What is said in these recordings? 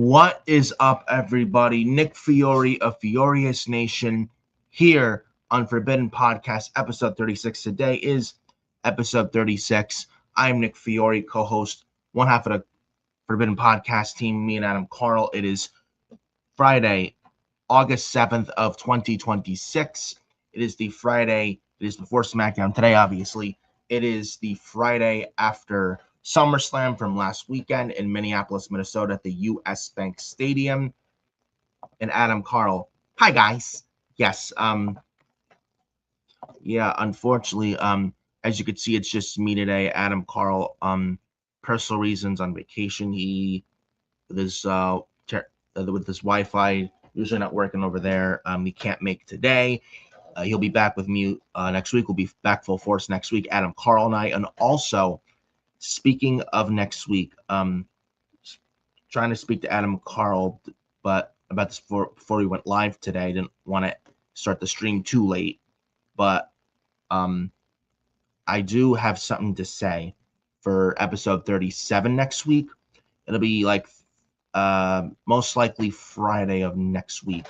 What is up, everybody? Nick Fiore of FioriousNation here on Forbidden Podcast, episode 36. Today is episode 36. I'm Nick Fiore, co-host, one half of the Forbidden Podcast team, me and Adam Carl. It is Friday, August 7th of 2026. It is the Friday, it is before SmackDown today, obviously. It is the Friday after SummerSlam from last weekend in Minneapolis, Minnesota at the US Bank Stadium. And Adam Carl. Hi, guys. Yes, unfortunately, as you can see, it's just me today. Adam Carl, personal reasons, on vacation. He, with his Wi-Fi, usually not working over there. He can't make today. He'll be back with me next week. We'll be back full force next week, Adam Carl and I. And also, speaking of next week, trying to speak to Adam Carl, but about this before we went live today. I didn't want to start the stream too late, but I do have something to say for episode 37 next week. It'll be like most likely Friday of next week,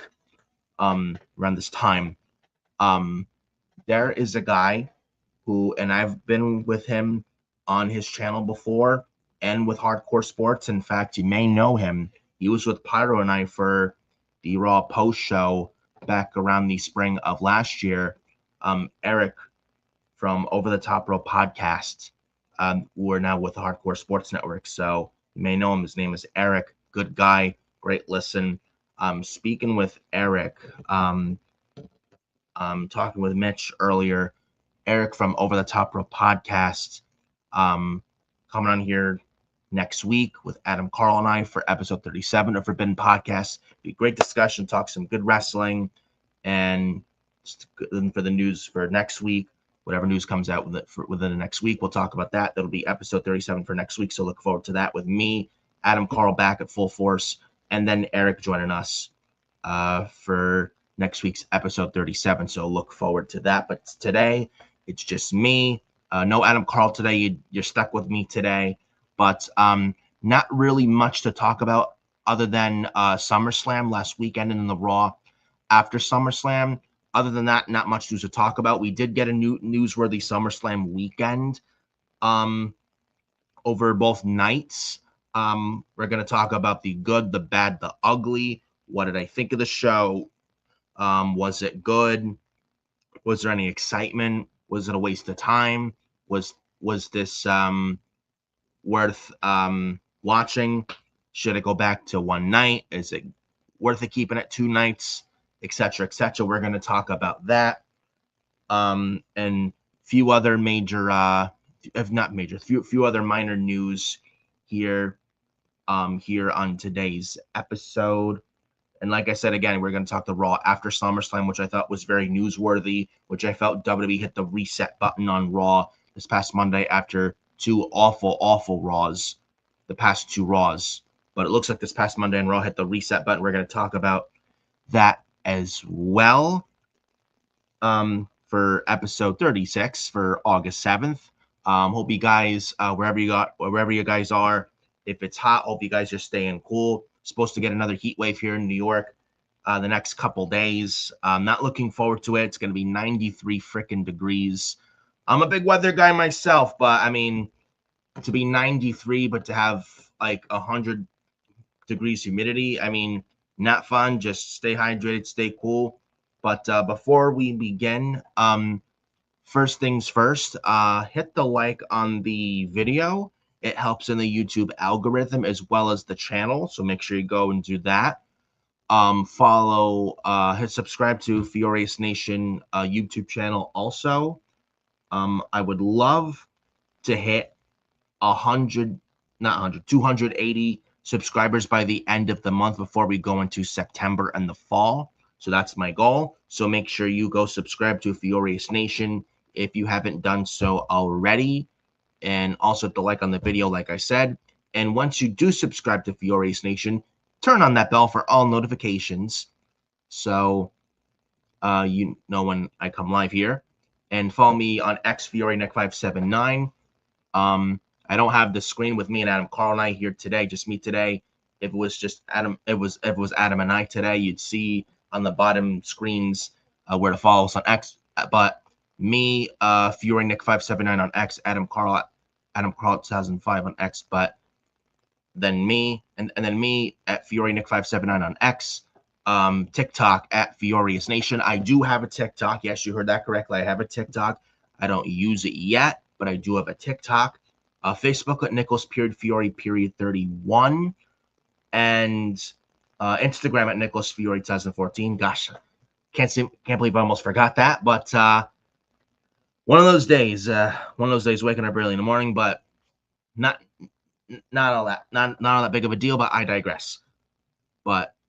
around this time. There is a guy who, and I've been with him on his channel before and with Hardcore Sports. In fact, you may know him. He was with Pyro and I for the Raw post show back around the spring of last year. Eric from Over the Top Rope podcast. We're now with the Hardcore Sports Network, so you may know him. His name is Eric. Good guy, great listen. Speaking with Eric, talking with Mitch earlier. Eric from Over the Top Rope podcast, coming on here next week with Adam Carl and I for episode 37 of Forbidden Podcast. Be a great discussion, talk some good wrestling, and for the news for next week, whatever news comes out within the next week, we'll talk about that. That'll be episode 37 for next week, so look forward to that with me, Adam Carl back at full force, and then Eric joining us for next week's episode 37, so look forward to that. But today, it's just me. No Adam Carl today. You're stuck with me today, but not really much to talk about other than SummerSlam last weekend and the Raw after SummerSlam. Other than that, not much news to talk about. We did get a newsworthy SummerSlam weekend over both nights. We're going to talk about the good, the bad, the ugly. What did I think of the show? Was it good? Was there any excitement? Was it a waste of time? Was this worth watching? Should it go back to one night? Is it worth it keeping it 2 nights? Etc. Etc. We're going to talk about that, and few other major, if not major, few other minor news here on today's episode. And like I said, again, we're going to talk the Raw after SummerSlam, which I thought was very newsworthy, which I felt WWE hit the reset button on Raw this past Monday after 2 awful Raws, the past 2 Raws. But it looks like this past Monday and Raw hit the reset button. We're going to talk about that as well for episode 36 for August 7th. Hope you guys, wherever you guys are, if it's hot, hope you guys are staying cool. Supposed to get another heat wave here in New York the next couple days. I'm not looking forward to it. It's going to be 93 freaking degrees. I'm a big weather guy myself, but I mean, to be 93, but to have like 100 degrees humidity, I mean, not fun. Just stay hydrated, stay cool. But before we begin, first things first, hit the like on the video. It helps in the YouTube algorithm as well as the channel, so make sure you go and do that. Follow, hit subscribe to FioriousNation YouTube channel also. I would love to hit 280 subscribers by the end of the month before we go into September and the fall. So that's my goal. So make sure you go subscribe to FioriousNation if you haven't done so already. And also hit the like on the video, like I said. And once you do subscribe to FioriousNation, turn on that bell for all notifications so you know when I come live here. And follow me on X, FioriNick579. I don't have the screen with me and Adam Carl and I here today, just me today. If it was just Adam, if it was Adam and I today, you'd see on the bottom screens where to follow us on X. But me, Fiore Nick 579 on X, Adam Carl 2005 on X. But then me, and then me at Fiore Nick 579 on X. TikTok at FioriousNation. I do have a TikTok. Yes, you heard that correctly. I have a TikTok. I don't use it yet, but I do have a TikTok. Facebook at Nicholas_Fiore_31, and Instagram at Nicholas Fiore 2014. Gosh, can't believe I almost forgot that. But one of those days, waking up early in the morning, but not all that big of a deal. But I digress.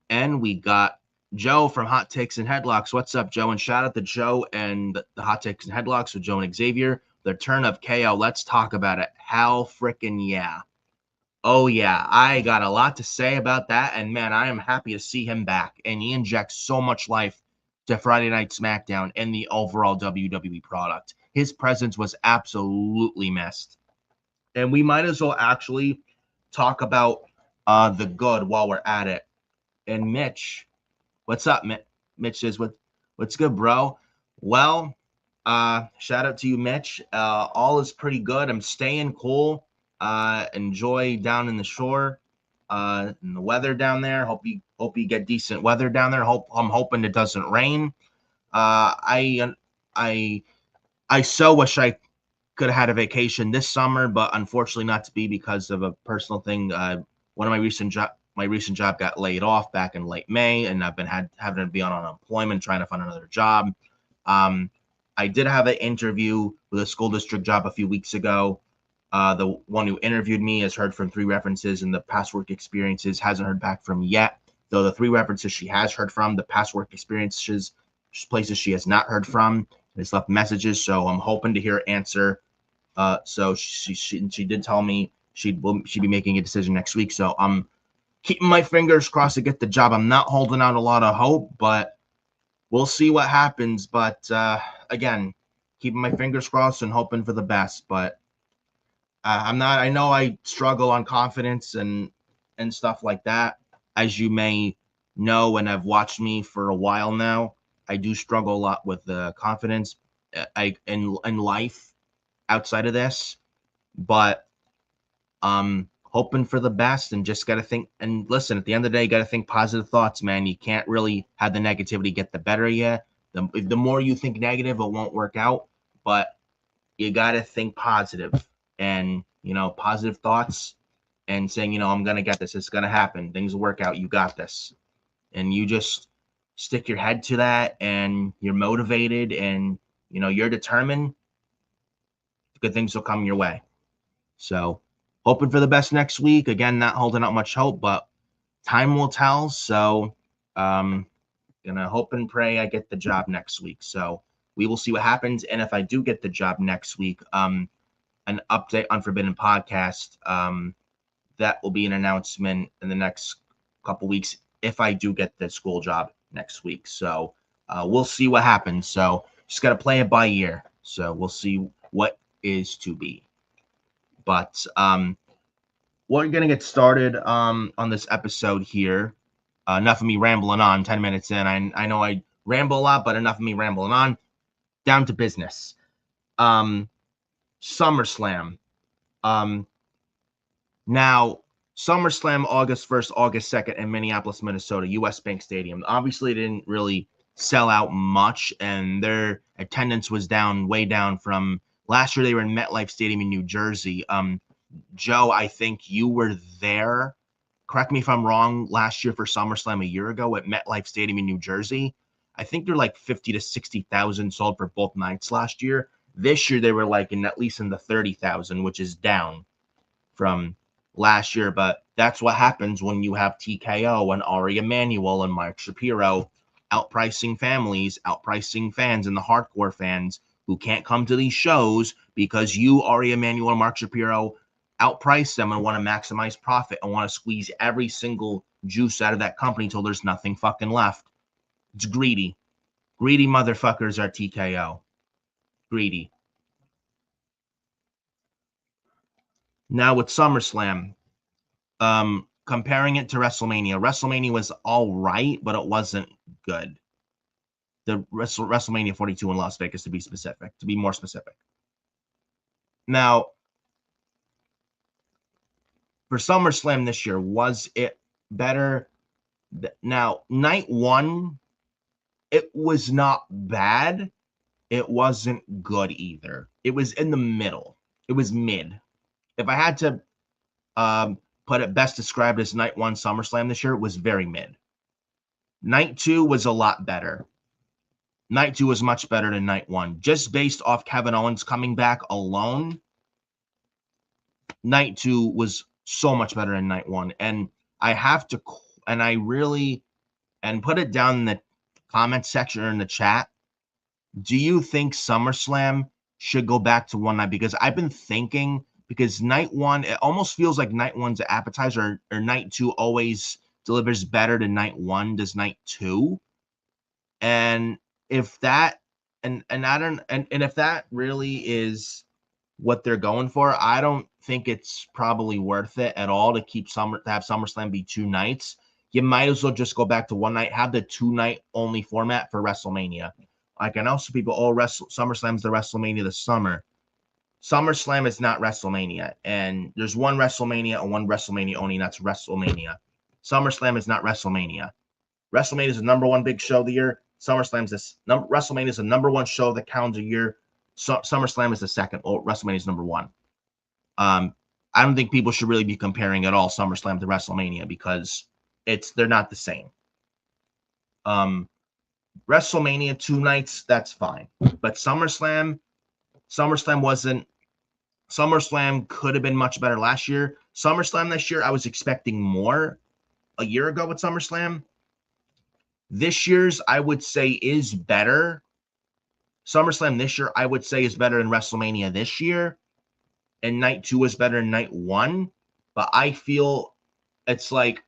And we got Joe from Hot Takes and Headlocks. What's up, Joe? And shout out to Joe and the Hot Takes and Headlocks with Joe and Xavier. The turn of KO. Let's talk about it. Hell freaking yeah. Oh, yeah. I got a lot to say about that. And, man, I am happy to see him back. And he injects so much life to Friday Night SmackDown and the overall WWE product. His presence was absolutely missed. And we might as well actually talk about the good while we're at it. And Mitch, what's up? Mitch says, what's good, bro? Well, shout out to you, Mitch. All is pretty good. I'm staying cool. Enjoy down in the shore, and the weather down there. Hope you get decent weather down there. I'm hoping it doesn't rain. I so wish I could have had a vacation this summer, but unfortunately not to be because of a personal thing. One of my recent job got laid off back in late May, and I've been having to be on unemployment trying to find another job. I did have an interview with a school district job a few weeks ago. The one who interviewed me has heard from 3 references, and the past work experiences hasn't heard back from yet. Though the 3 references she has heard from, the past work experiences, places she has not heard from, has left messages. So I'm hoping to hear an answer. So she did tell me she'd be making a decision next week. So I'm keeping my fingers crossed to get the job. I'm not holding out a lot of hope, but we'll see what happens. But again, keeping my fingers crossed and hoping for the best. But I'm not. I know I struggle on confidence and stuff like that. As you may know, and have watched me for a while now, I do struggle a lot with the confidence in life outside of this. But hoping for the best, and just got to think and listen. At the end of the day, you got to think positive thoughts, man. You can't really have the negativity get the better of you. The more you think negative, it won't work out. But you got to think positive, and positive thoughts, and saying, I'm gonna get this. It's gonna happen. Things will work out. You got this, and you just stick your head to that, and you're motivated, and you're determined. Good things will come your way. So, hoping for the best next week. Again, not holding out much hope, but time will tell. So, gonna hope and pray I get the job next week. So we will see what happens. And if I do get the job next week, an update on Forbidden Podcast, that will be an announcement in the next couple weeks if I do get the school job next week. So we'll see what happens. So just got to play it by ear. So we'll see what is to be. But we're going to get started on this episode here. Enough of me rambling on. 10 minutes in. I know I ramble a lot, but enough of me rambling on. Down to business. SummerSlam. Now, SummerSlam August 1st, August 2nd in Minneapolis, Minnesota, US Bank Stadium. Obviously, they didn't really sell out much, and their attendance was way down from last year. They were in MetLife Stadium in New Jersey. Joe, I think you were there. Correct me if I'm wrong. Last year for SummerSlam a year ago at MetLife Stadium in New Jersey, I think they're like 50 to 60,000 sold for both nights last year. This year they were like at least in the 30,000, which is down from last year. But that's what happens when you have TKO and Ari Emanuel and Mark Shapiro outpricing families, outpricing fans, and the hardcore fans who can't come to these shows because you, Ari Emanuel and Mark Shapiro, outprice them and want to maximize profit and want to squeeze every single juice out of that company until there's nothing fucking left. It's greedy. Greedy motherfuckers are TKO. Greedy. Now with SummerSlam, comparing it to WrestleMania was all right, but it wasn't good. The WrestleMania 42 in Las Vegas, to be more specific. Now, for SummerSlam this year, was it better? Now, night one, it was not bad. It wasn't good either. It was in the middle. It was mid. If I had to put it best described as night one SummerSlam this year, it was very mid. Night two was a lot better. Night two was much better than night one. Just based off Kevin Owens coming back alone, night two was so much better than night one. And I have to, and I really, and put it down in the comment section or in the chat. Do you think SummerSlam should go back to one night? Because I've been thinking, because night one, it almost feels like night one's an appetizer, or night two always delivers better than night one does night two. And if that, and if that really is what they're going for, I don't think it's probably worth it at all to have SummerSlam be 2 nights. You might as well just go back to one night, have the 2-night only format for WrestleMania. Like, I know some people, SummerSlam's the WrestleMania this summer. SummerSlam is not WrestleMania, and there's one WrestleMania and one WrestleMania only, and that's WrestleMania. SummerSlam is not WrestleMania. WrestleMania is the number one big show of the year. WrestleMania is the number one show of the calendar year. SummerSlam is the second. WrestleMania is number one. I don't think people should really be comparing at all SummerSlam to WrestleMania, because they're not the same. WrestleMania 2 nights, that's fine. But SummerSlam could have been much better last year. SummerSlam this year, I was expecting more a year ago with SummerSlam. This year's, I would say, is better. SummerSlam this year, I would say, is better than WrestleMania this year. And night 2 is better than night 1. But I feel it's like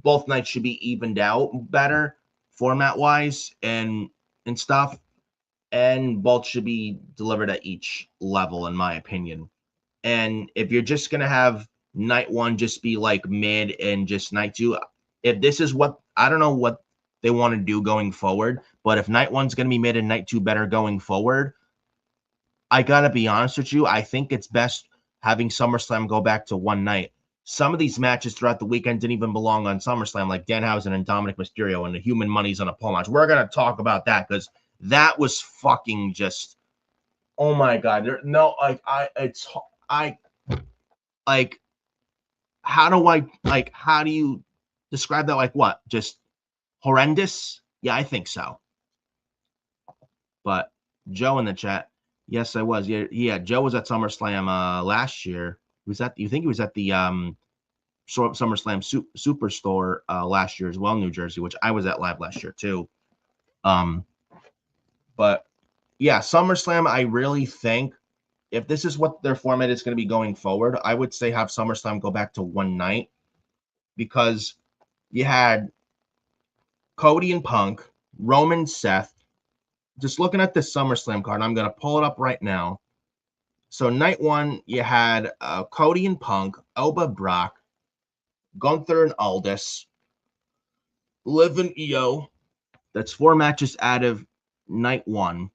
both nights should be evened out better format-wise and stuff. And both should be delivered at each level, in my opinion. And if you're just going to have night 1 just be like mid and just night 2, if this is what, I don't know what they want to do going forward, but if night 1's going to be mid and night 2 better going forward, I got to be honest with you, I think it's best having SummerSlam go back to one night. Some of these matches throughout the weekend didn't even belong on SummerSlam, like Danhausen and Dominic Mysterio and the Human Money's on a pole match. We're going to talk about that, because that was fucking just, oh my God. How do you describe that? Like what? Just horrendous? Yeah, I think so. But Joe in the chat, yes, I was. Yeah, Joe was at SummerSlam last year. You think he was at the SummerSlam Superstore last year as well, New Jersey, which I was at live last year too. But yeah, SummerSlam, I really think if this is what their format is going to be going forward, I would say have SummerSlam go back to one night, because you had Cody and Punk, Roman, Seth. Just looking at the SummerSlam card, I'm going to pull it up right now. So night 1, you had Cody and Punk, Elba, Brock, Gunther and Aldis, Liv and Io. That's 4 matches out of night 1.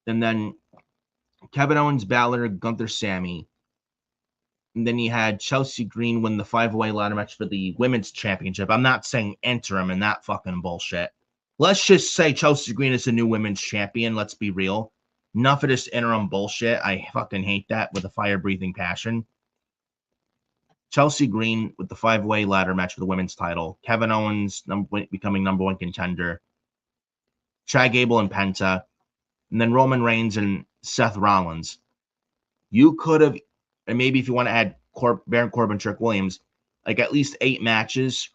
And then Kevin Owens, Balor, Gunther, Sammy. And then you had Chelsea Green win the 5-way ladder match for the women's championship. I'm not saying interim and that fucking bullshit. Let's just say Chelsea Green is the new women's champion. Let's be real. Enough of this interim bullshit. I fucking hate that with a fire-breathing passion. Chelsea Green with the 5-way ladder match for the women's title. Kevin Owens becoming number 1 contender. Chad Gable and Penta. And then Roman Reigns and Seth Rollins. You could have, and maybe if you want to add Baron Corbin, Trick Williams, like at least 8 matches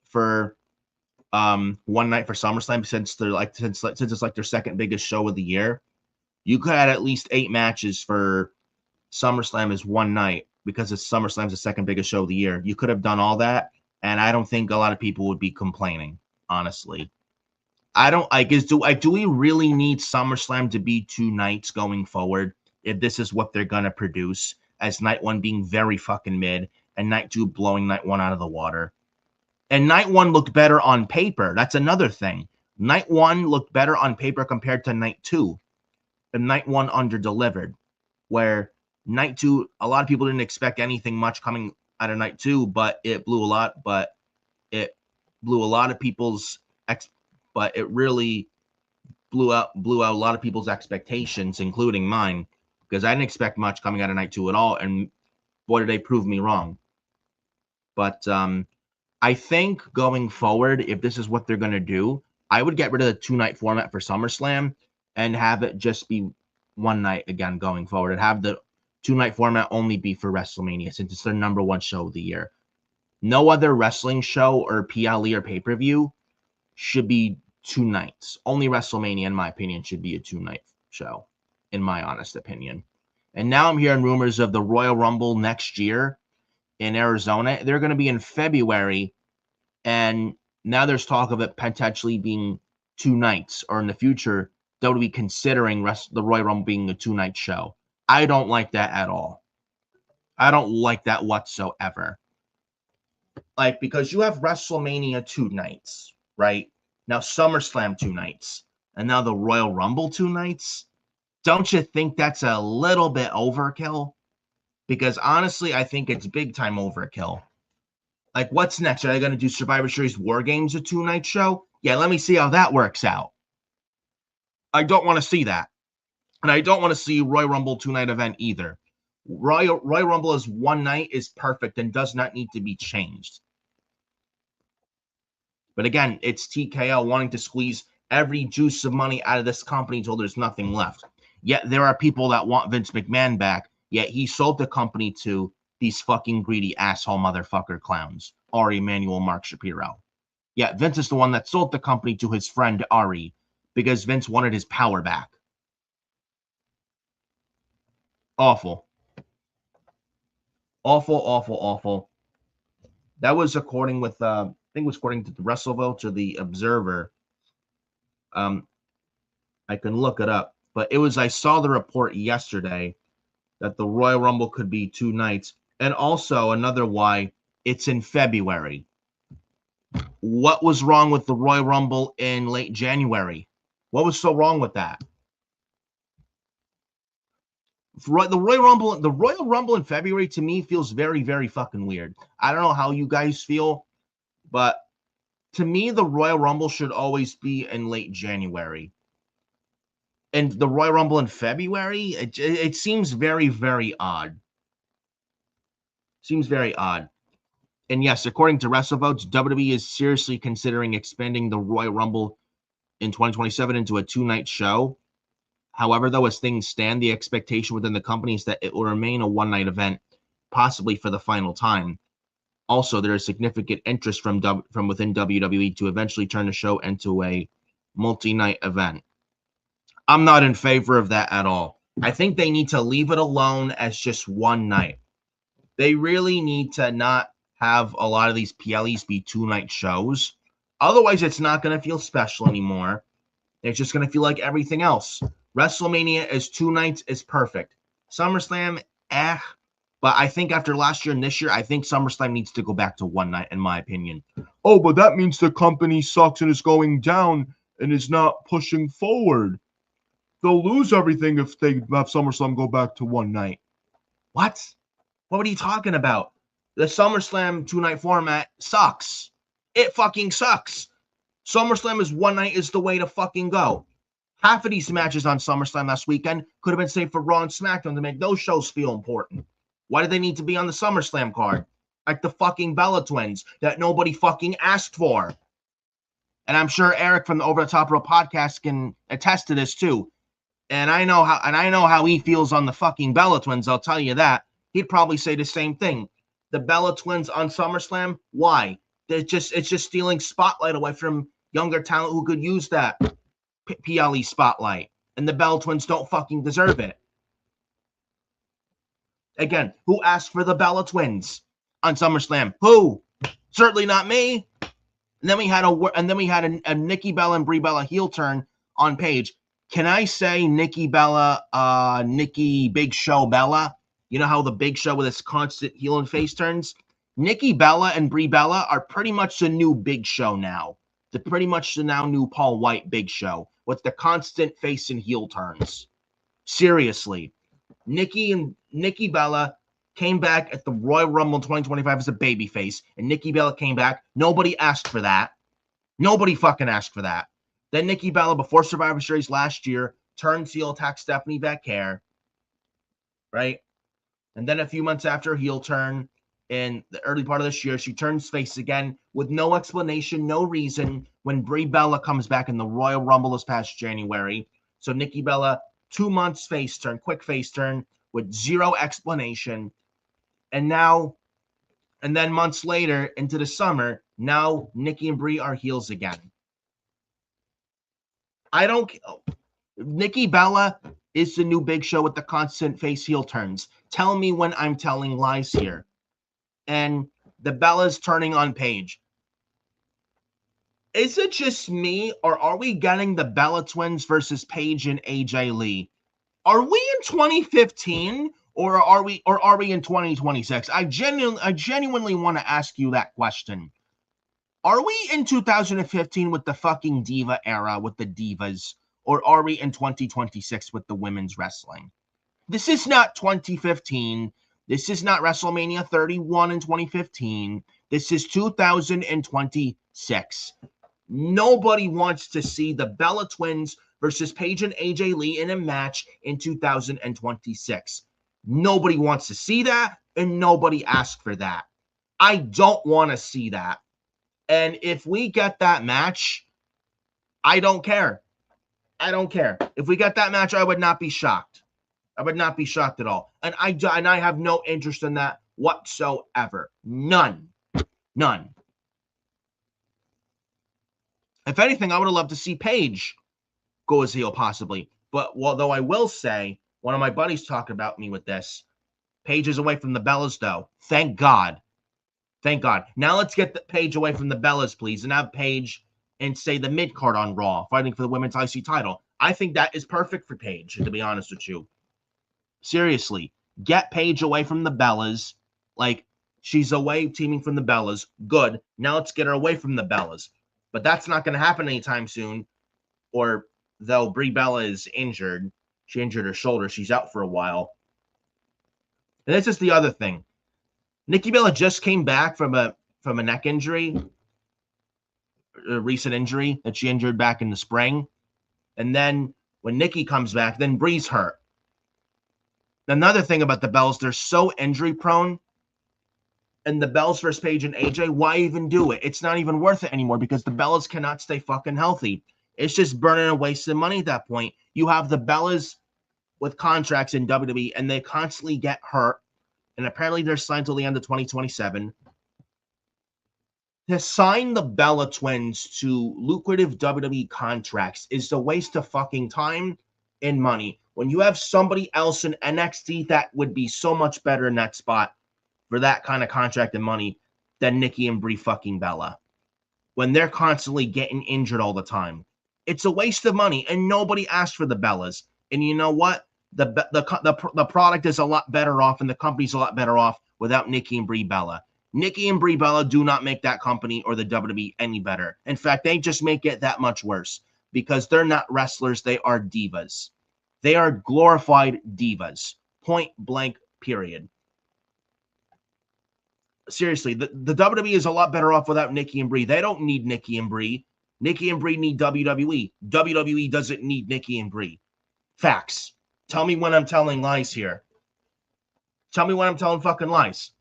for one night for SummerSlam, since it's like their second biggest show of the year. You could add at least 8 matches for SummerSlam as one night, because SummerSlam's the second biggest show of the year. You could have done all that, and I don't think a lot of people would be complaining, honestly. I don't do we really need SummerSlam to be 2 nights going forward if this is what they're gonna produce, as night 1 being very fucking mid and night 2 blowing night 1 out of the water. And night 1 looked better on paper. That's another thing. Night 1 looked better on paper compared to night 2. And night 1 under-delivered. Where night 2, a lot of people didn't expect anything much coming out of night 2, but it blew a lot. But it blew a lot of people's but it really blew out a lot of people's expectations, including mine, because I didn't expect much coming out of night 2 at all, and boy, did they prove me wrong. But I think going forward, if this is what they're going to do, I would get rid of the 2-night format for SummerSlam and have it just be 1 night again going forward, and have the 2-night format only be for WrestleMania, since it's their number 1 show of the year. No other wrestling show or PLE or pay-per-view should be 2 nights. Only WrestleMania, in my opinion, should be a 2-night show, in my honest opinion. And now I'm hearing rumors of the Royal Rumble next year in Arizona. They're going to be in February, and now there's talk of it potentially being 2 nights, or in the future, they would be considering the Royal Rumble being a 2-night show. I don't like that at all. I don't like that whatsoever. Like, because you have WrestleMania 2 nights, right? Now SummerSlam 2 nights, and now the Royal Rumble 2 nights. Don't you think that's a little bit overkill? Because honestly, I think it's big time overkill. Like, what's next? Are they going to do Survivor Series War Games, a 2-night show? Yeah, let me see how that works out. I don't want to see that. And I don't want to see Royal Rumble 2-night event either. Royal Rumble as 1 night is perfect and does not need to be changed. But again, it's TKO wanting to squeeze every juice of money out of this company until there's nothing left. Yet there are people that want Vince McMahon back, yet he sold the company to these fucking greedy asshole motherfucker clowns, Ari Emanuel, Mark Shapiro. Yet Vince is the one that sold the company to his friend Ari, because Vince wanted his power back. Awful. Awful, awful, awful. That was according with, I think it was according to the WrestleVotes or the Observer. I can look it up. But it was, I saw the report yesterday that the Royal Rumble could be 2 nights. And also another why, it's in February. What was wrong with the Royal Rumble in late January? What was so wrong with that? The Royal Rumble in February to me feels very, very fucking weird. I don't know how you guys feel, but to me, the Royal Rumble should always be in late January. And the Royal Rumble in February, it seems very, very odd. Seems very odd. And yes, according to WrestleVotes, WWE is seriously considering expanding the Royal Rumble in 2027 into a 2-night show. However, though, as things stand, the expectation within the company is that it will remain a 1-night event, possibly for the final time. Also, there is significant interest from within WWE to eventually turn the show into a multi-night event. I'm not in favor of that at all. I think they need to leave it alone as just 1 night. They really need to not have a lot of these PLEs be 2-night shows. Otherwise, it's not going to feel special anymore. It's just going to feel like everything else. WrestleMania is 2 nights is perfect. SummerSlam, but I think after last year and this year, I think SummerSlam needs to go back to 1 night, in my opinion. Oh, but that means the company sucks and is going down and is not pushing forward. They'll lose everything if they have SummerSlam go back to 1 night. What? What are you talking about? The SummerSlam 2-night format sucks. It fucking sucks. SummerSlam is 1 night is the way to fucking go. Half of these matches on SummerSlam last weekend could have been saved for Raw and SmackDown to make those shows feel important. Why do they need to be on the SummerSlam card? Like the fucking Bella Twins that nobody fucking asked for. And I'm sure Eric from the Over the Top Rope podcast can attest to this too. And I know how he feels on the fucking Bella Twins, I'll tell you that. He'd probably say the same thing. The Bella Twins on SummerSlam, why? It's just stealing spotlight away from younger talent who could use that PLE spotlight. And the Bella Twins don't fucking deserve it. Again, who asked for the Bella Twins on SummerSlam? Who? Certainly not me. And then we had a Nikki Bella and Brie Bella heel turn on Paige. Can I say Nikki Bella, Nikki Big Show Bella? You know how the Big Show with its constant heel and face turns? Nikki Bella and Brie Bella are pretty much the new Big Show now. They're pretty much the now new Paul White Big Show with the constant face and heel turns. Seriously. Nikki Bella came back at the Royal Rumble 2025 as a babyface, and Nikki Bella came back. Nobody asked for that. Nobody fucking asked for that. Then Nikki Bella, before Survivor Series last year, turned heel, attacked Stephanie Becker, right? And then a few months after her heel turn, in the early part of this year, she turns face again with no explanation, no reason, when Brie Bella comes back in the Royal Rumble this past January. So Nikki Bella, 2 months face turn, quick face turn with zero explanation. And then months later into the summer, now Nikki and Brie are heels again. Nikki Bella is the new Big Show with the constant face heel turns. Tell me when I'm telling lies here. And the Bella's turning on Paige. Is it just me, or are we getting the Bella twins versus Paige and AJ Lee? Are we in 2015 or are we in 2026? I genuinely want to ask you that question. Are we in 2015 with the fucking diva era with the divas, or are we in 2026 with the women's wrestling? This is not 2015. This is not WrestleMania 31 in 2015. This is 2026. Nobody wants to see the Bella Twins versus Paige and AJ Lee in a match in 2026. Nobody wants to see that, and nobody asked for that. I don't want to see that. And if we get that match, I don't care. I don't care. If we get that match, I would not be shocked. I would not be shocked at all. And I have no interest in that whatsoever. None. None. If anything, I would have loved to see Paige go as heel possibly. But though I will say, one of my buddies talked about me with this. Paige is away from the Bellas, though. Thank God. Thank God. Now let's get the Paige away from the Bellas, please, and have Paige and say the mid-card on Raw, fighting for the women's IC title. I think that is perfect for Paige, to be honest with you. Seriously, get Paige away from the Bellas. Like, she's away teaming from the Bellas. Good. Now let's get her away from the Bellas. But that's not going to happen anytime soon. Or, though Brie Bella is injured, she injured her shoulder. She's out for a while. And this is the other thing. Nikki Bella just came back from a neck injury, a recent injury that she injured back in the spring. And then when Nikki comes back, then Brie's hurt. Another thing about the Bells, they're so injury prone. And the Bells versus Paige and AJ, why even do it? It's not even worth it anymore because the Bellas cannot stay fucking healthy. It's just burning and wasting money at that point. You have the Bellas with contracts in WWE, and they constantly get hurt. And apparently they're signed till the end of 2027. To sign the Bella Twins to lucrative WWE contracts is a waste of fucking time and money. When you have somebody else in NXT that would be so much better in that spot for that kind of contract and money than Nikki and Brie fucking Bella. When they're constantly getting injured all the time. It's a waste of money, and nobody asked for the Bellas. And you know what? The product is a lot better off, and the company's a lot better off without Nikki and Brie Bella. Nikki and Brie Bella do not make that company or the WWE any better. In fact, they just make it that much worse because they're not wrestlers. They are divas. They are glorified divas. Point blank, period. Seriously, the WWE is a lot better off without Nikki and Brie. They don't need Nikki and Brie. Nikki and Brie need WWE. WWE doesn't need Nikki and Brie. Facts. Tell me when I'm telling lies here. Tell me when I'm telling fucking lies.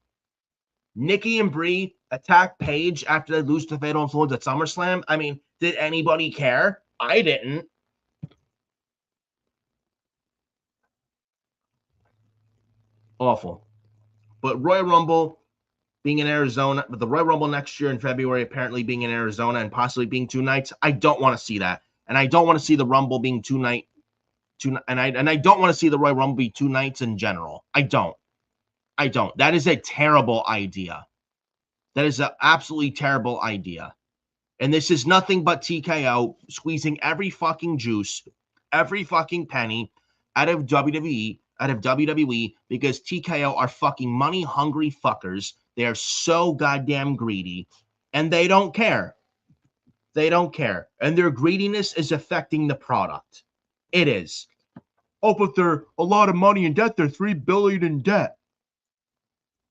Nikki and Brie attack Paige after they lose to Fatal Influence at SummerSlam. I mean, did anybody care? I didn't. Awful. But Royal Rumble being in Arizona, but the Royal Rumble next year in February apparently being in Arizona and possibly being 2 nights, I don't want to see that. And I don't want to see the Rumble being 2 nights. And I don't want to see the Royal Rumble be 2 nights in general. I don't. That is a terrible idea. That is an absolutely terrible idea. And this is nothing but TKO squeezing every fucking juice, every fucking penny out of WWE, because TKO are fucking money-hungry fuckers They are so goddamn greedy, and they don't care. They don't care. And their greediness is affecting the product. It is. Oh, but they're a lot of money in debt. They're $3 billion in debt.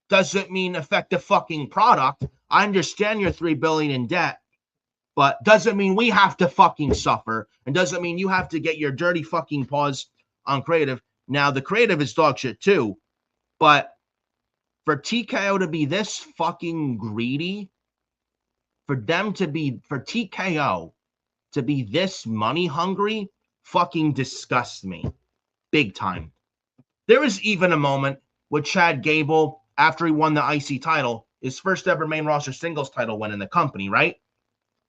Doesn't mean affect the fucking product. I understand you're $3 billion in debt, but doesn't mean we have to fucking suffer, and doesn't mean you have to get your dirty fucking paws on creative. Now, the creative is dog shit too, but for TKO to be this fucking greedy, for TKO to be this money hungry, fucking disgusts me. Big time. There was even a moment with Chad Gable after he won the IC title, his first ever main roster singles title win in the company, right?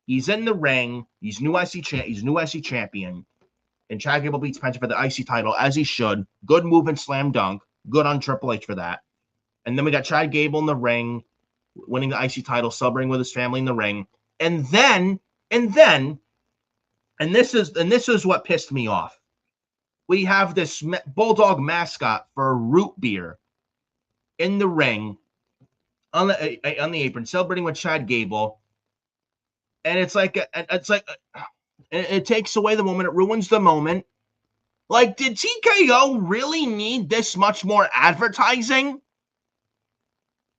He's in the ring. He's new IC champion. And Chad Gable beats Penta for the IC title, as he should. Good move and slam dunk. Good on Triple H for that. And then we got Chad Gable in the ring, winning the IC title, celebrating with his family in the ring. And this is what pissed me off. We have this Bulldog mascot for root beer in the ring on the apron, celebrating with Chad Gable. And it takes away the moment. It ruins the moment. Like, did TKO really need this much more advertising?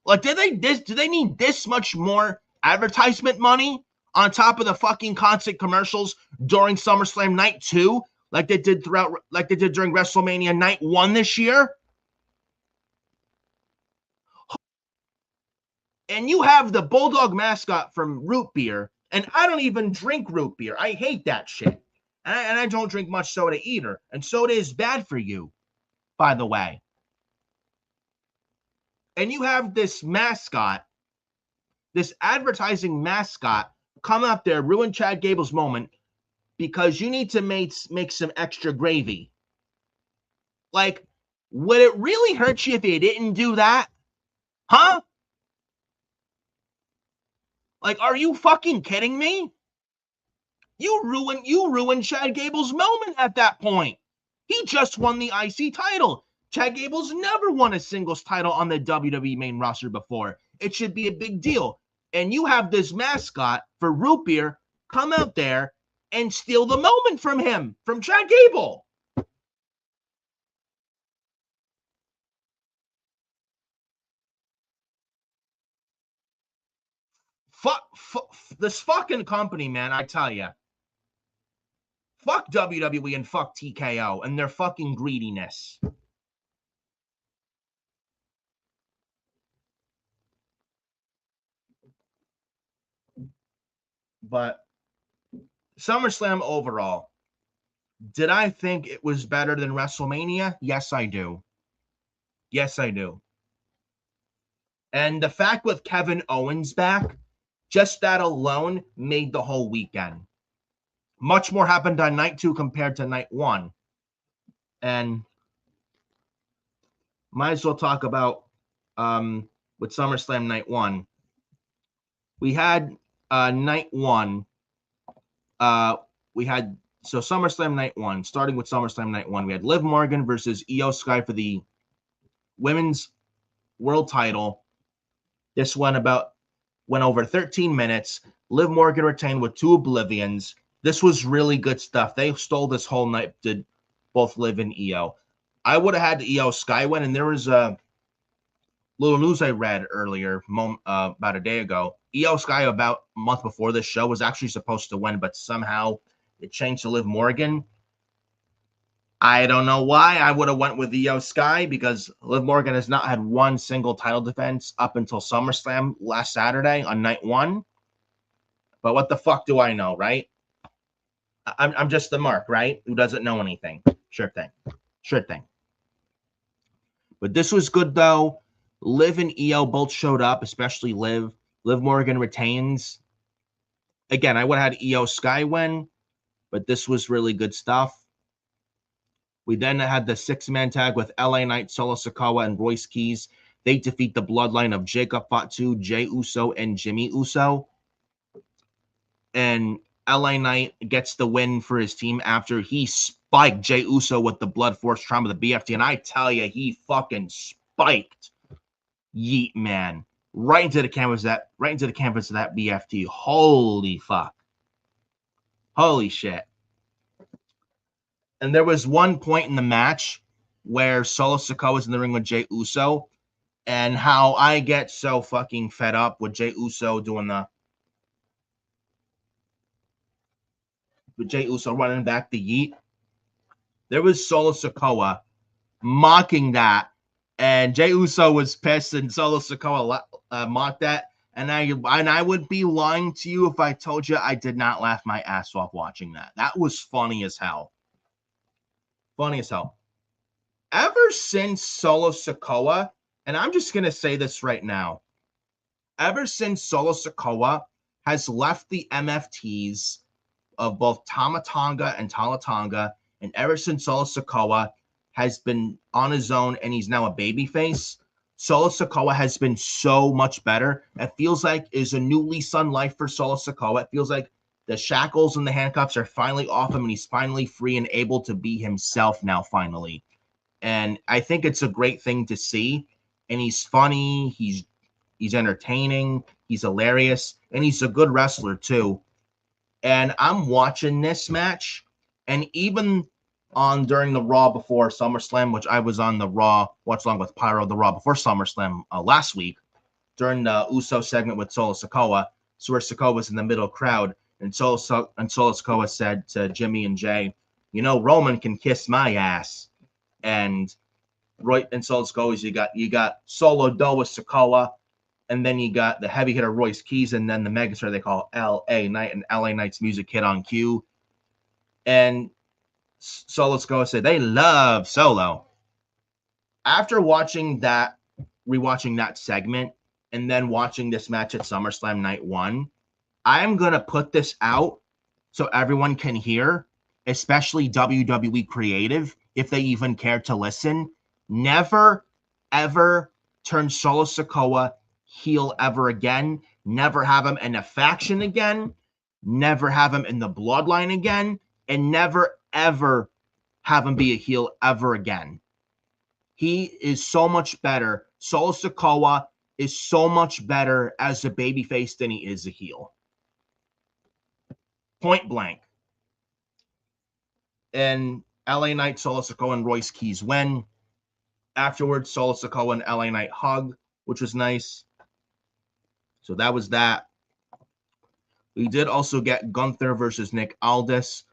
Like, do they need this much more advertisement money on top of the fucking constant commercials during SummerSlam Night 2, like they did during WrestleMania Night 1 this year? And you have the Bulldog mascot from root beer, and I don't even drink root beer. I hate that shit. And I don't drink much soda either. And soda is bad for you, by the way. And you have this mascot, this advertising mascot, come up there, ruin Chad Gable's moment because you need to make some extra gravy. Like, would it really hurt you if you didn't do that? Huh? Like, are you fucking kidding me? You ruined Chad Gable's moment at that point. He just won the IC title. Chad Gable's never won a singles title on the WWE main roster before. It should be a big deal. And you have this mascot for root beer come out there and steal the moment from him, from Chad Gable. Fuck this fucking company, man, I tell you. Fuck WWE and fuck TKO and their fucking greediness. But SummerSlam overall, did I think it was better than WrestleMania? Yes, I do. Yes, I do. And the fact with Kevin Owens back, just that alone made the whole weekend. Much more happened on night 2 compared to night 1. And might as well talk about with SummerSlam night 1. We had night 1. So SummerSlam night 1, starting with SummerSlam night 1, we had Liv Morgan versus Io Sky for the women's world title. This went over 13 minutes. Liv Morgan retained with 2 Oblivions. This was really good stuff. They stole this whole night, did both Liv and Io. I would have had the Io Sky win, and there was a little news I read earlier, about a day ago. Io Sky, about a month before this show, was actually supposed to win, but somehow it changed to Liv Morgan. I don't know why. I would have went with Io Sky because Liv Morgan has not had one single title defense up until SummerSlam last Saturday on night 1. But what the fuck do I know, right? I'm just the mark, right? Who doesn't know anything. Sure thing. But this was good, though. Liv and Io both showed up, especially Liv. Liv Morgan retains. Again, I would have had Io Sky win, but this was really good stuff. We then had the 6-man tag with LA Knight, Solo Sikoa, and Royce Keys. They defeat the bloodline of Jacob Fatu, Jey Uso, and Jimmy Uso. And LA Knight gets the win for his team after he spiked Jey Uso with the Blood Force Trauma, the BFT. And I tell you, he fucking spiked Yeet Man. right into the canvas of that BFT. Holy fuck. Holy shit. And there was one point in the match where Solo Sikoa was in the ring with Jey Uso, and how I get so fucking fed up with Jey Uso running back the yeet. There was Solo Sikoa mocking that, and Jey Uso was pissed, and Solo Sikoa mocked that. And I would be lying to you if I told you I did not laugh my ass off watching that. That was funny as hell. Funny as hell. Ever since Solo Sikoa, and I'm just going to say this right now, ever since Solo Sikoa has left the MFTs of both Tama Tonga and Tala Tonga, and ever since Solo Sikoa has been on his own and he's now a babyface, Solo Sikoa has been so much better. It feels like is a new lease on life for Solo Sikoa. It feels like the shackles and the handcuffs are finally off him, and he's finally free and able to be himself now, finally. And I think it's a great thing to see. And he's funny, he's entertaining, he's hilarious, and he's a good wrestler too. And I'm watching this match, and even during the Raw before SummerSlam, which I was on the Raw, watched along with Pyro, the Raw before SummerSlam last week, during the Uso segment with Solo Sikoa, so where Sikoa was in the middle crowd, and Solo Sikoa said to Jimmy and Jay, you know, Roman can kiss my ass. And Solo Sikoa, you got Solo Doa Sikoa, and then you got the heavy hitter Royce Keys, and then the megastar they call L.A. Knight, and L.A. Knight's music hit on cue. And Solo Sikoa said they love Solo. After rewatching that segment, and then watching this match at SummerSlam Night 1, I'm going to put this out so everyone can hear, especially WWE Creative, if they even care to listen. Never, ever turn Solo Sikoa heel ever again. Never have him in a faction again. Never have him in the bloodline again. And never, ever have him be a heel ever again. He is so much better. Solo Sikoa is so much better as a babyface than he is a heel. Point blank. And LA Knight, Solo Sikoa, and Royce Keys win. Afterwards, Solo Sikoa and LA Knight hug, which was nice. So that was that. We did also get Gunther versus Nick Aldis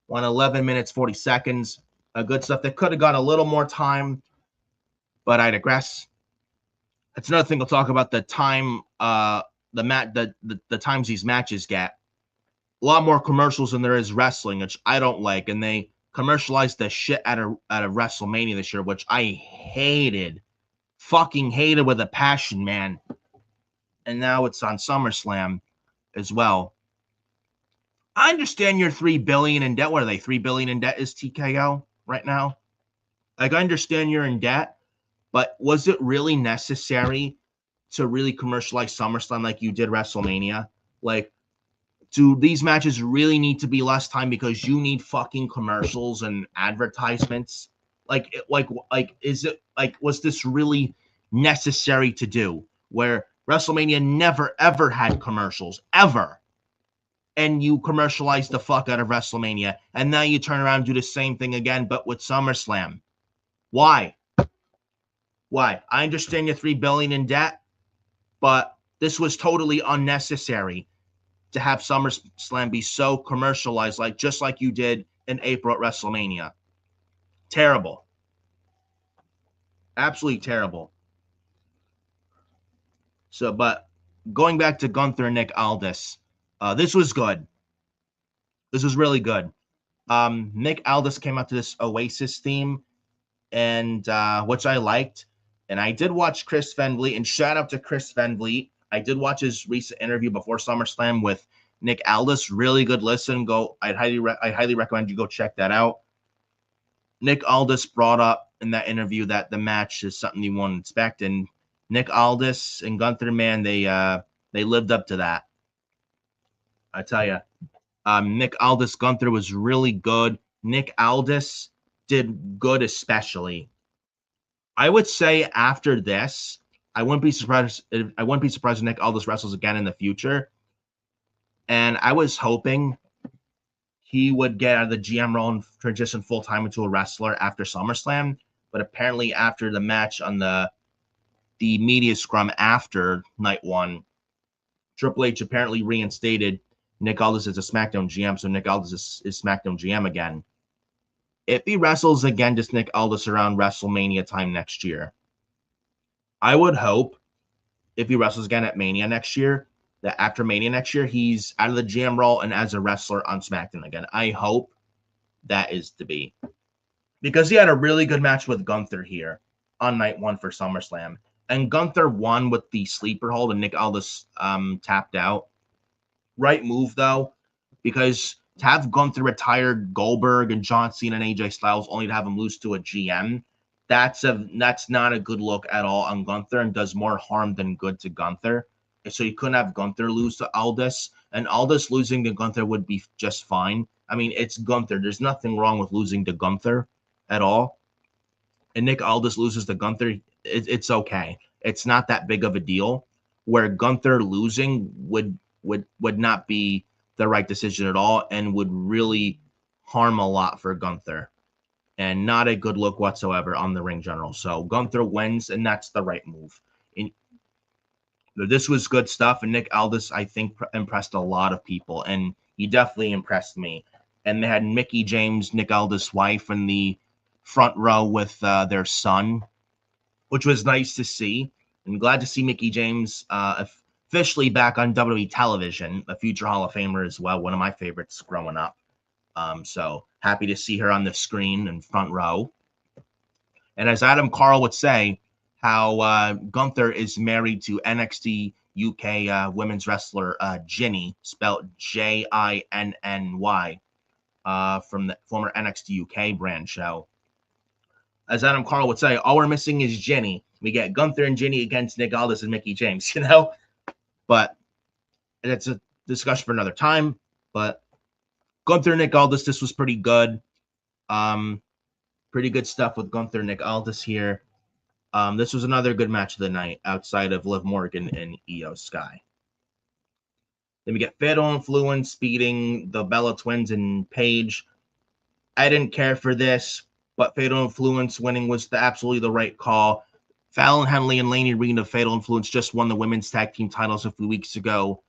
on 11 minutes, 40 seconds. Good stuff. They could have got a little more time, but I digress. That's another thing we'll talk about, the time, the times these matches get. A lot more commercials than there is wrestling, which I don't like. And they commercialized the shit out of WrestleMania this year, which I hated. Fucking hated with a passion, man. And now it's on SummerSlam as well. I understand you're $3 billion in debt. What are they? $3 billion in debt is TKO right now. Like, I understand you're in debt, but was it really necessary to really commercialize SummerSlam like you did WrestleMania? Like, do these matches really need to be less time because you need fucking commercials and advertisements? Is it like, was this really necessary to do? Where WrestleMania never ever had commercials ever, and you commercialize the fuck out of WrestleMania, and now you turn around and do the same thing again, but with SummerSlam. Why? Why? I understand you're $3 billion in debt, but this was totally unnecessary to have SummerSlam be so commercialized, just like you did in April at WrestleMania. Terrible. Absolutely terrible. So, but going back to Gunther and Nick Aldis, this was good. This was really good. Nick Aldis came out to this Oasis theme, and which I liked. And I did watch Chris Van Vliet, and shout out to Chris Van Vliet. I did watch his recent interview before SummerSlam with Nick Aldis. Really good listen. I'd highly recommend you go check that out. Nick Aldis brought up in that interview that the match is something you won't expect, and Nick Aldis and Gunther, man, they lived up to that. I tell you, Nick Aldis Gunther was really good. Nick Aldis did good, especially. I would say after this, I wouldn't be surprised if Nick Aldis wrestles again in the future. And I was hoping he would get out of the GM role and transition full time into a wrestler after SummerSlam. But apparently, after the match on the media scrum after night one, Triple H apparently reinstated Nick Aldis as a SmackDown GM. So Nick Aldis is SmackDown GM again. If he wrestles again, just Nick Aldis around WrestleMania time next year, I would hope if he wrestles again at Mania next year, that after Mania next year, he's out of the GM role and as a wrestler on SmackDown again. I hope that is to be. Because he had a really good match with Gunther here on night one for SummerSlam. And Gunther won with the sleeper hold and Nick Aldis tapped out. Right move, though, because to have Gunther retire Goldberg and John Cena and AJ Styles only to have him lose to a GM, that's not a good look at all on Gunther and does more harm than good to Gunther. So you couldn't have Gunther lose to Aldis, and Aldis losing to Gunther would be just fine. I mean, it's Gunther. There's nothing wrong with losing to Gunther at all. And Nick Aldis loses to Gunther, it's okay. It's not that big of a deal. Where Gunther losing would not be the right decision at all and would really harm a lot for Gunther. And not a good look whatsoever on the ring general. So Gunther wins, and that's the right move. This was good stuff, and Nick Aldis, I think, impressed a lot of people, and he definitely impressed me. And they had Mickie James, Nick Aldis' wife, in the front row with their son, which was nice to see. And glad to see Mickie James officially back on WWE television, a future Hall of Famer as well, one of my favorites growing up. So happy to see her on the screen in front row. And as Adam Carl would say, how Gunther is married to NXT UK women's wrestler Jinny, spelled Jinny, from the former NXT UK brand show. As Adam Carl would say, all we're missing is Jinny. We get Gunther and Jinny against Nick Aldis and Mickie James, you know? But that's a discussion for another time. But Gunther and Nick Aldis, this was pretty good. Pretty good stuff with Gunther and Nick Aldis here. This was another good match of the night outside of Liv Morgan and Io Sky. Then we get Fatal Influence beating the Bella Twins and Paige. I didn't care for this, but Fatal Influence winning was absolutely the right call. Fallon Henley and Laney Reed of Fatal Influence just won the women's tag team titles a few weeks ago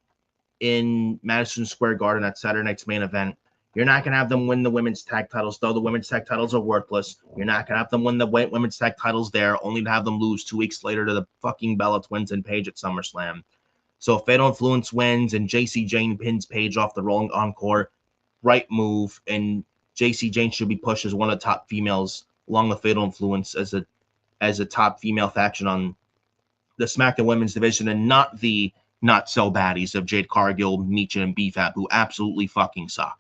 in Madison Square Garden at Saturday night's main event. You're not going to have them win the women's tag titles, though the women's tag titles are worthless. You're not going to have them win the women's tag titles there, only to have them lose 2 weeks later to the fucking Bella Twins and Paige at SummerSlam. So Fatal Influence wins, and JC Jane pins Paige off the Rolling Encore. Right move, and JC Jane should be pushed as one of the top females along with Fatal Influence as a top female faction on the SmackDown Women's Division, and not the not-so-baddies of Jade Cargill, Micha, and BFAB, who absolutely fucking suck.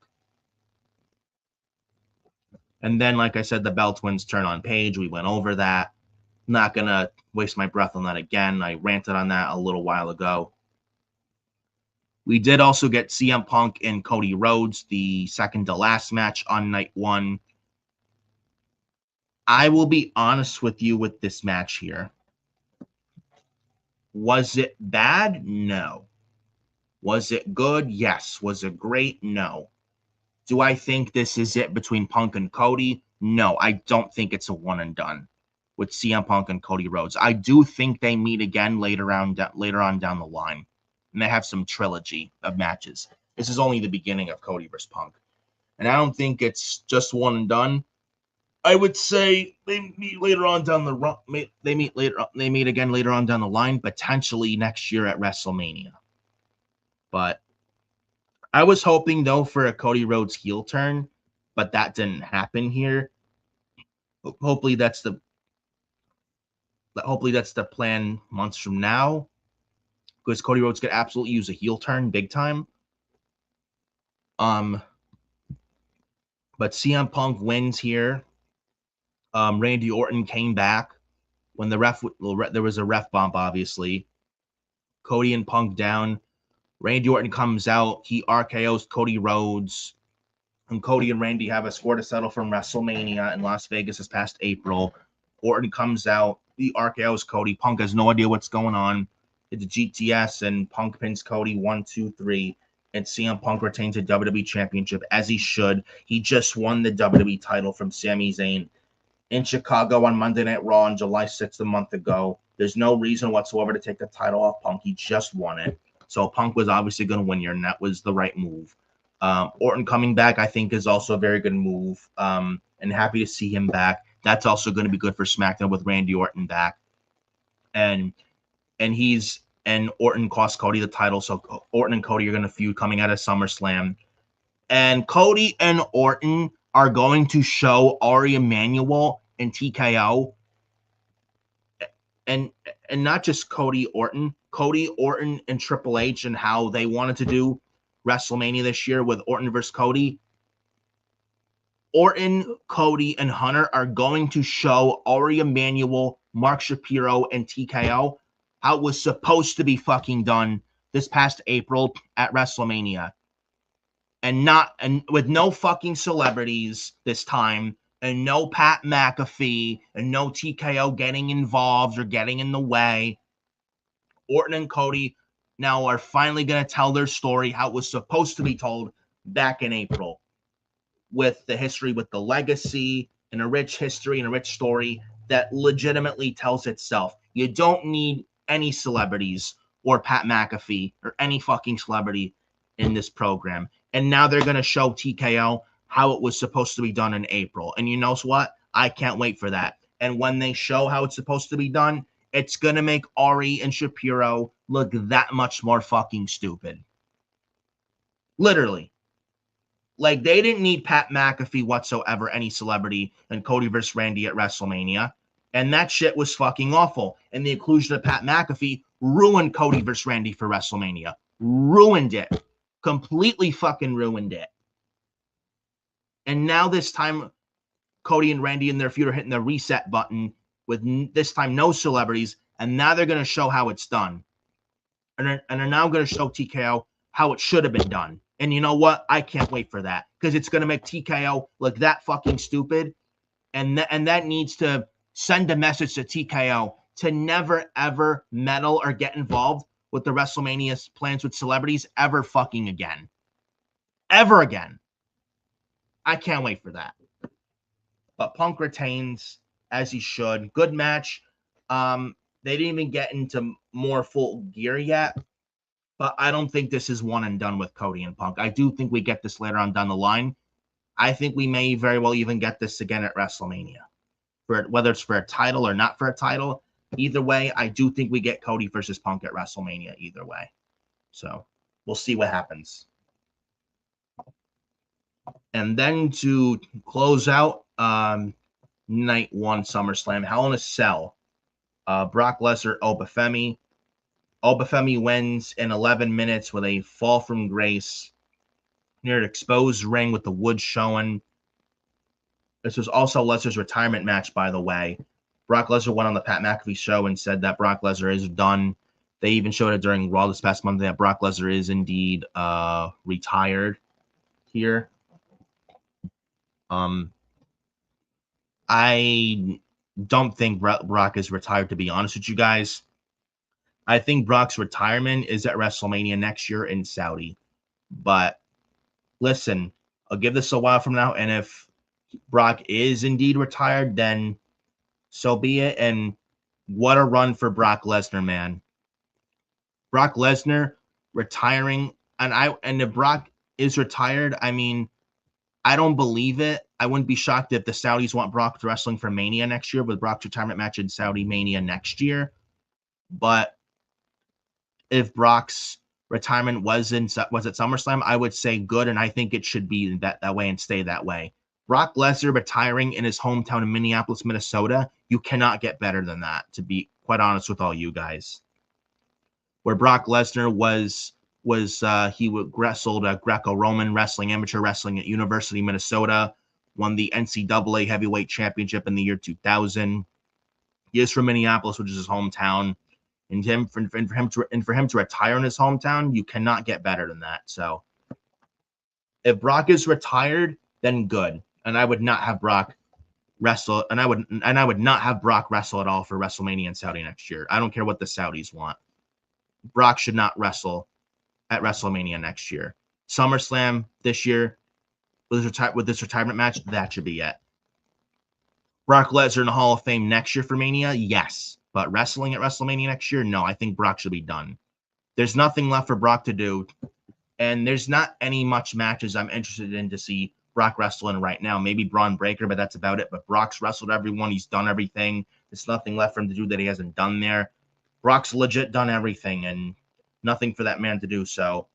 And then, like I said, the Bell Twins turn on Paige. We went over that. Not going to waste my breath on that again. I ranted on that a little while ago. We did also get CM Punk and Cody Rhodes, the second to last match on night one. I will be honest with you with this match here. Was it bad? No. Was it good? Yes. Was it great? No. Do I think this is it between Punk and Cody? No, I don't think it's a one and done with CM Punk and Cody Rhodes. I do think they meet again later on down the line, and they have some trilogy of matches. This is only the beginning of Cody versus Punk, and I don't think it's just one and done. I would say they meet later on down the they meet again later on down the line, potentially next year at WrestleMania. But I was hoping, though, for a Cody Rhodes heel turn, but that didn't happen here. Hopefully that's the plan months from now, because Cody Rhodes could absolutely use a heel turn big time. But CM Punk wins here. Randy Orton came back when there was a ref bump, obviously. Cody and Punk down. Randy Orton comes out. He RKOs Cody Rhodes. And Cody and Randy have a score to settle from WrestleMania in Las Vegas this past April. Orton comes out. the RKO's Cody. Punk has no idea what's going on. It's a GTS, and Punk pins Cody 1, 2, 3. And CM Punk retains the WWE Championship, as he should. He just won the WWE title from Sami Zayn in Chicago on Monday Night Raw on July 6th, a month ago. There's no reason whatsoever to take the title off Punk. He just won it. So Punk was obviously going to win here, and that was the right move. Orton coming back, I think, is also a very good move. And happy to see him back. That's also going to be good for SmackDown with Randy Orton back. And Orton cost Cody the title, so Orton and Cody are going to feud coming out of SummerSlam. And Cody and Orton are going to show Ari Emanuel and TKO. And not just Cody Orton and Triple H, and how they wanted to do WrestleMania this year with Orton versus Cody. Orton, Cody, and Hunter are going to show Ari Emanuel, Mark Shapiro, and TKO how it was supposed to be fucking done this past April at WrestleMania. And with no fucking celebrities this time, and no Pat McAfee, and no TKO getting involved or getting in the way. Orton and Cody now are finally going to tell their story how it was supposed to be told back in April. With the history, with the legacy, and a rich history and a rich story that legitimately tells itself. You don't need any celebrities or Pat McAfee or any fucking celebrity in this program. And now they're going to show TKO how it was supposed to be done in April. And you know what? I can't wait for that. And when they show how it's supposed to be done, it's going to make Ari and Shapiro look that much more fucking stupid. Literally. Like, they didn't need Pat McAfee whatsoever, any celebrity, and Cody versus Randy at WrestleMania. And that shit was fucking awful. And the inclusion of Pat McAfee ruined Cody versus Randy for WrestleMania. Ruined it. Completely fucking ruined it. And now this time, Cody and Randy and their feud are hitting the reset button with this time no celebrities. And now they're going to show how it's done. And they're now going to show TKO how it should have been done. And you know what? I can't wait for that. Because it's going to make TKO look that fucking stupid. And that needs to send a message to TKO to never, ever meddle or get involved with the WrestleMania plans with celebrities ever fucking again. Ever again. I can't wait for that. But Punk retains, as he should. Good match. They didn't even get into more full gear yet. But I don't think this is one and done with Cody and Punk. I do think we get this later on down the line. I think we may very well even get this again at WrestleMania. Whether it's for a title or not for a title. Either way, I do think we get Cody versus Punk at WrestleMania either way. So we'll see what happens. And then to close out night one SummerSlam, Hell in a Cell. Brock Lesnar, Obafemi. Obafemi wins in 11 minutes with a fall from grace near an exposed ring with the wood showing. This was also Lesnar's retirement match, by the way. Brock Lesnar went on the Pat McAfee show and said that Brock Lesnar is done. They even showed it during Raw this past Monday that Brock Lesnar is indeed retired here. I don't think Brock is retired, to be honest with you guys. I think Brock's retirement is at WrestleMania next year in Saudi. But listen, I'll give this a while from now, and if Brock is indeed retired, then so be it. And what a run for Brock Lesnar, man. Brock Lesnar retiring, and if Brock is retired, I mean, I don't believe it. I wouldn't be shocked if the Saudis want Brock wrestling for Mania next year with Brock's retirement match in Saudi Mania next year. But if Brock's retirement was at SummerSlam, I would say good, and I think it should be that way and stay that way. Brock Lesnar retiring in his hometown in Minneapolis, Minnesota, you cannot get better than that, to be quite honest with all you guys. Where Brock Lesnar he wrestled Greco-Roman wrestling, amateur wrestling at University of Minnesota, won the NCAA heavyweight championship in the year 2000. He is from Minneapolis, which is his hometown. And for him to retire in his hometown, you cannot get better than that. So if Brock is retired, then good. And I would not have Brock wrestle, and I would not have Brock wrestle at all for WrestleMania in Saudi next year. I don't care what the Saudis want. Brock should not wrestle at WrestleMania next year. SummerSlam this year with this retirement match, that should be it. Brock Lesnar in the Hall of Fame next year for Mania, yes. But wrestling at WrestleMania next year, no. I think Brock should be done. There's nothing left for Brock to do, and there's not any much matches I'm interested in to see Brock wrestling right now. Maybe Braun Breaker, but that's about it. But Brock's wrestled everyone. He's done everything. There's nothing left for him to do that he hasn't done there. Brock's legit done everything, and nothing for that man to do. So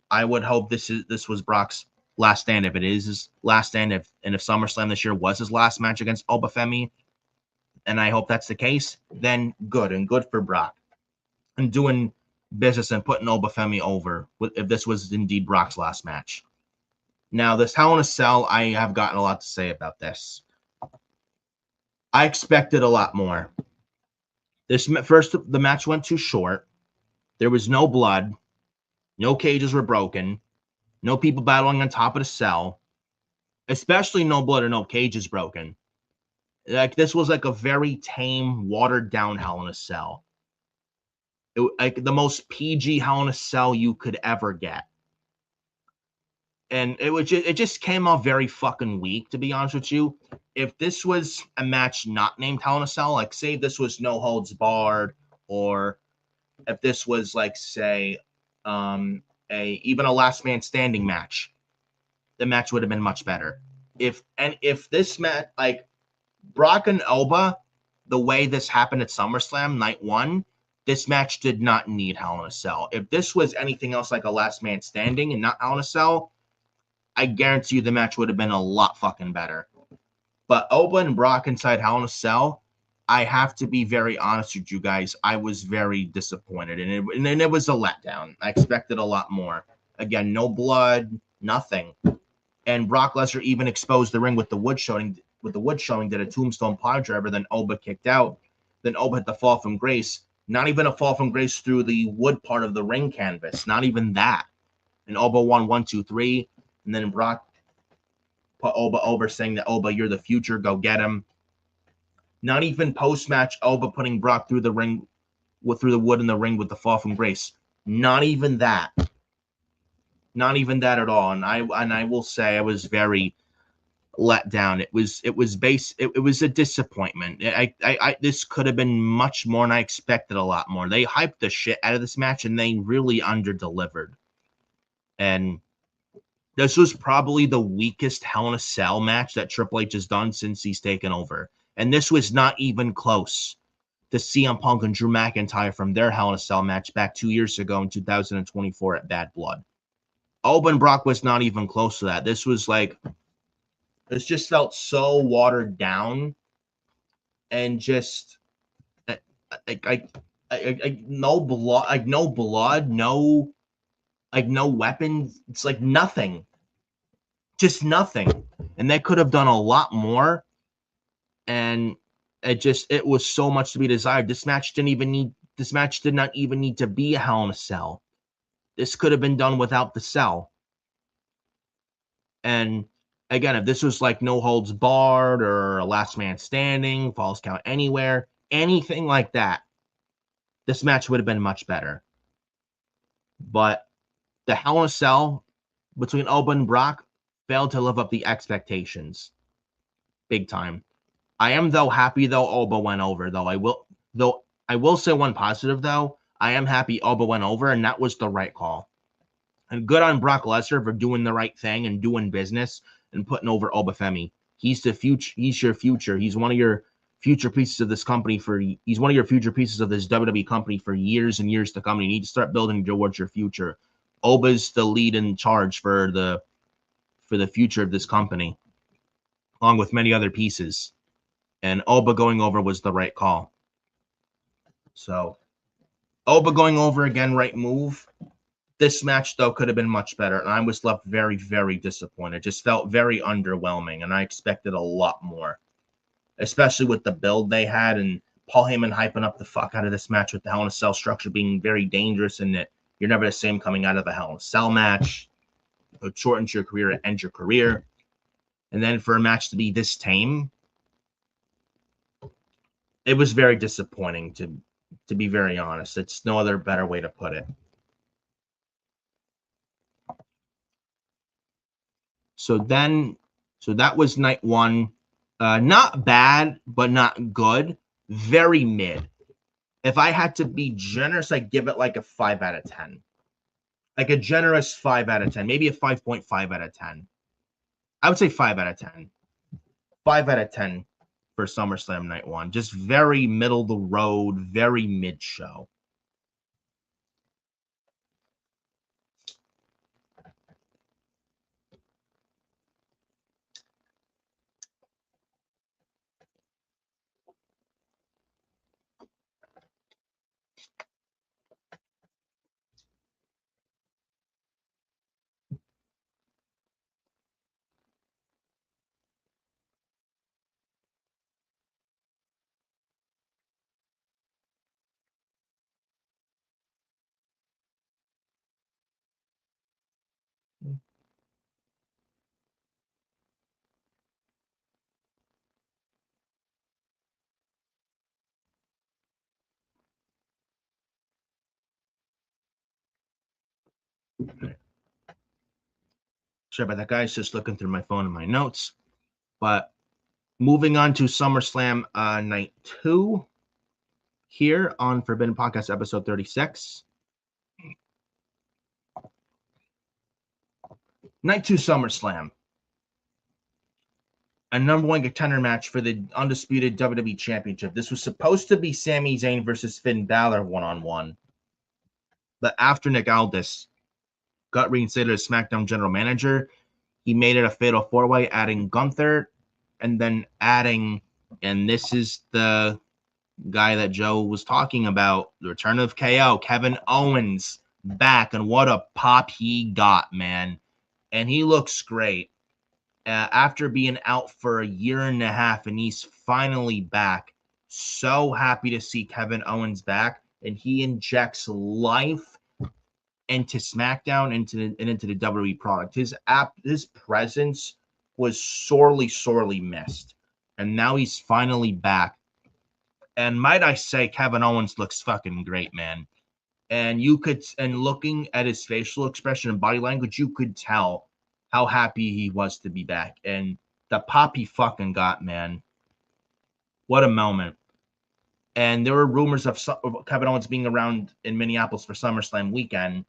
I would hope this was Brock's last stand. If it is his last stand, if SummerSlam this year was his last match against Obafemi, and I hope that's the case, then good for Brock. And doing business and putting Obafemi over if this was indeed Brock's last match. Now, this Hell in a Cell, I have gotten a lot to say about this. I expected a lot more. The match went too short. There was no blood. No cages were broken. No people battling on top of the cell. Especially no blood or no cages broken. Like, this was like a very tame, watered down Hell in a Cell. Like the most PG Hell in a Cell you could ever get. And it just came off very fucking weak, to be honest with you. If this was a match not named Hell in a Cell, like say this was No Holds Barred, or if this was like say even a Last Man Standing match, the match would have been much better. If this match, like Brock and Oba, the way this happened at SummerSlam night 1, this match did not need Hell in a Cell. If this was anything else like a Last Man Standing and not Hell in a Cell, I guarantee you the match would have been a lot fucking better. But Oba and Brock inside Hell in a Cell, I have to be very honest with you guys. I was very disappointed, and it was a letdown. I expected a lot more. Again, no blood, nothing. And Brock Lesnar even exposed the ring with the wood showing. Did a tombstone pile driver. Then Oba kicked out. Then Oba hit the fall from grace. Not even a fall from grace through the wood part of the ring canvas. Not even that. And Oba won 1, 2, 3. And then Brock put Oba over, saying that, Oba, you're the future. Go get him. Not even post-match Oba putting Brock through the ring, through the wood in the ring with the fall from grace. Not even that. Not even that at all. And I will say I was very let down. It was a disappointment. This could have been much more, and I expected a lot more. They hyped the shit out of this match, and they really underdelivered. And this was probably the weakest Hell in a Cell match that Triple H has done since he's taken over. And this was not even close to CM Punk and Drew McIntyre from their Hell in a Cell match back 2 years ago in 2024 at Bad Blood. Oba and Brock was not even close to that. This just felt so watered down and just no blood, no weapons. It's like nothing, just nothing. And they could have done a lot more. And it was so much to be desired. This match did not even need to be a Hell in a Cell. This could have been done without the cell. And again, if this was like No Holds Barred or a Last Man Standing, Falls Count Anywhere, anything like that, this match would have been much better. But the Hell in a Cell between Oba and Brock failed to live up the expectations. Big time. I am happy Oba went over, I will say one positive though. I am happy Oba went over, and that was the right call. And good on Brock Lesnar for doing the right thing and doing business and putting over Obafemi. He's the future. He's your future. He's one of your future pieces of this company he's one of your future pieces of this WWE company for years and years to come. You need to start building towards your future. Oba's the lead in charge for the future of this company, along with many other pieces. And Oba going over was the right call. So Oba going over again, right move. This match, though, could have been much better. And I was left very, very disappointed. Just felt very underwhelming. And I expected a lot more, especially with the build they had and Paul Heyman hyping up the fuck out of this match with the Hell in a Cell structure being very dangerous and that you're never the same coming out of a Hell in a Cell match. It shortens your career, it ends your career. And then for a match to be this tame It was very disappointing, to be very honest. It's no other better way to put it. So that was night one. Not bad, but not good. Very mid. If I had to be generous, I'd give it like a 5 out of 10. Like a generous 5 out of 10, maybe a 5.5 out of 10. I would say 5 out of 10. 5 out of 10 for SummerSlam night one. Just very middle of the road, very mid show. Sorry about that, guys. Just looking through my phone and my notes. But moving on to SummerSlam night two here on Forbidden Podcast episode 36. Night two SummerSlam. A number one contender match for the undisputed WWE Championship. This was supposed to be Sami Zayn versus Finn Balor one-on-one. But after Nick Aldis got reinstated as SmackDown general manager, he made it a fatal four-way, adding Gunther, and then adding, and this is the guy that Joe was talking about, the return of KO, Kevin Owens back, and what a pop he got, man. And he looks great. After being out for a year and a half, and he's finally back. So happy to see Kevin Owens back, and he injects life into SmackDown, into the WWE product. His presence was sorely missed, and now he's finally back. And might I say, Kevin Owens looks fucking great, man. And looking at his facial expression and body language, you could tell how happy he was to be back. And the pop he fucking got, man. What a moment. And there were rumors of Kevin Owens being around in Minneapolis for SummerSlam weekend.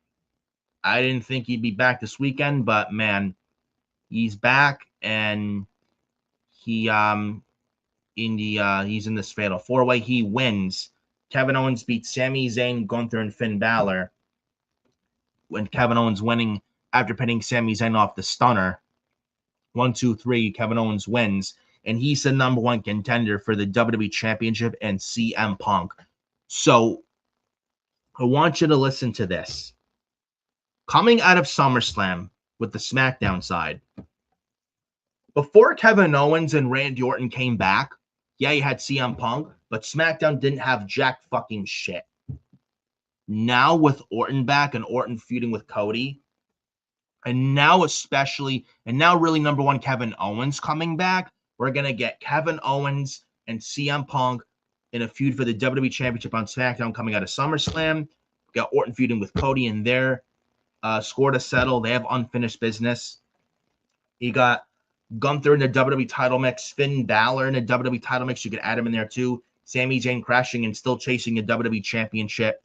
I didn't think he'd be back this weekend, but man, he's back, and he's in this fatal four-way. He wins. Kevin Owens beats Sami Zayn, Gunther, and Finn Balor. When Kevin Owens winning after pinning Sami Zayn off the stunner. 1, 2, 3, Kevin Owens wins, and he's the number one contender for the WWE Championship and CM Punk. So I want you to listen to this. Coming out of SummerSlam with the SmackDown side, before Kevin Owens and Randy Orton came back, yeah, you had CM Punk, but SmackDown didn't have jack fucking shit. Now with Orton back and Orton feuding with Cody, and now really number one Kevin Owens coming back, we're going to get Kevin Owens and CM Punk in a feud for the WWE Championship on SmackDown coming out of SummerSlam. We got Orton feuding with Cody in their score to settle. They have unfinished business. You got Gunther in the WWE title mix, Finn Balor in the WWE title mix. You could add him in there too. Sami Zayn crashing and still chasing a WWE Championship.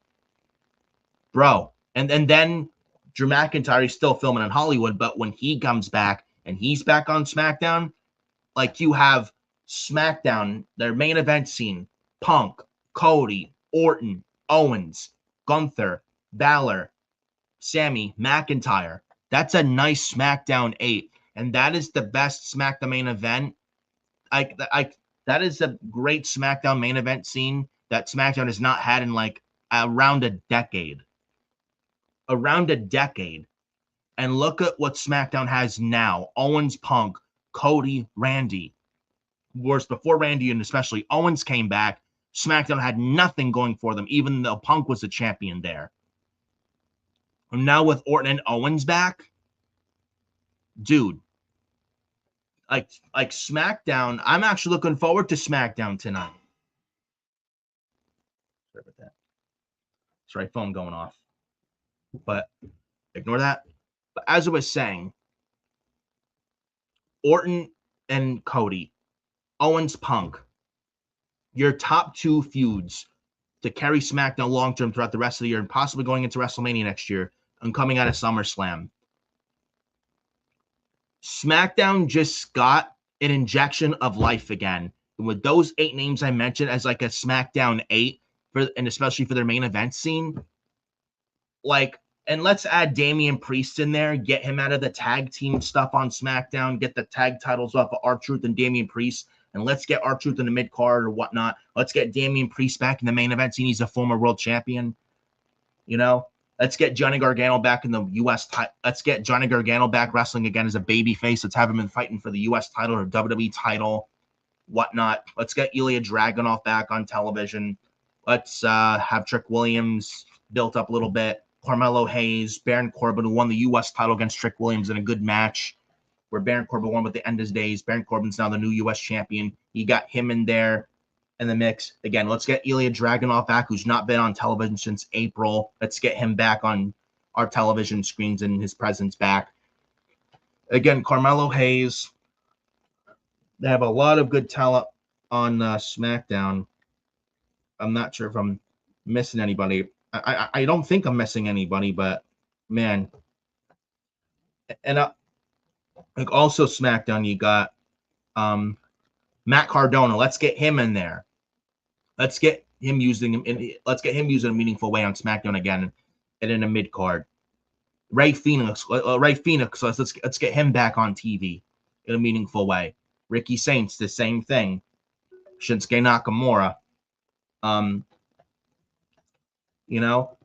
Bro. And then Drew McIntyre is still filming in Hollywood, but when he comes back and he's back on SmackDown, like you have SmackDown, their main event scene, Punk, Cody, Orton, Owens, Gunther, Balor, Sami, McIntyre. That's a nice SmackDown 8, and that is the best SmackDown main event. That is a great SmackDown main event scene that SmackDown has not had in like around a decade. And look at what SmackDown has now. Owens, Punk, Cody, Randy. Whereas before Randy and especially Owens came back, SmackDown had nothing going for them, even though Punk was the champion there. And now with Orton and Owens back, dude, like SmackDown, I'm actually looking forward to SmackDown tonight. Sorry about that. Sorry, phone going off. But ignore that. But as I was saying, Orton and Cody, Owens Punk, your top 2 feuds to carry SmackDown long term throughout the rest of the year and possibly going into WrestleMania next year and coming out of SummerSlam. SmackDown just got an injection of life again. And with those 8 names I mentioned as like a SmackDown 8, and especially for their main event scene, like, and let's add Damian Priest in there, get him out of the tag team stuff on SmackDown, get the tag titles off of R-Truth and Damian Priest, and let's get R-Truth in the mid-card or whatnot. Let's get Damian Priest back in the main event scene. He's a former world champion. You know? Let's get Johnny Gargano back in the U.S. title. Let's get Johnny Gargano back wrestling again as a babyface. Let's have him in fighting for the U.S. title or WWE title, whatnot. Let's get Ilya Dragunov back on television. Let's have Trick Williams built up a little bit. Carmelo Hayes, Baron Corbin, who won the U.S. title against Trick Williams in a good match, where Baron Corbin won with the end of his days. Baron Corbin's now the new U.S. champion. You got him in there in the mix. Again, let's get Ilya Dragunov back, who's not been on television since April. Let's get him back on our television screens and his presence back. Again, Carmelo Hayes. They have a lot of good talent on SmackDown. I'm not sure if I'm missing anybody. I don't think I'm missing anybody, but man. And like also SmackDown, you got Matt Cardona. Let's get him in there. Let's get him using him. Let's get him using a meaningful way on SmackDown again, and in a mid card. Ray Phoenix. Let's get him back on TV in a meaningful way. Ricky Saints, the same thing. Shinsuke Nakamura. You know,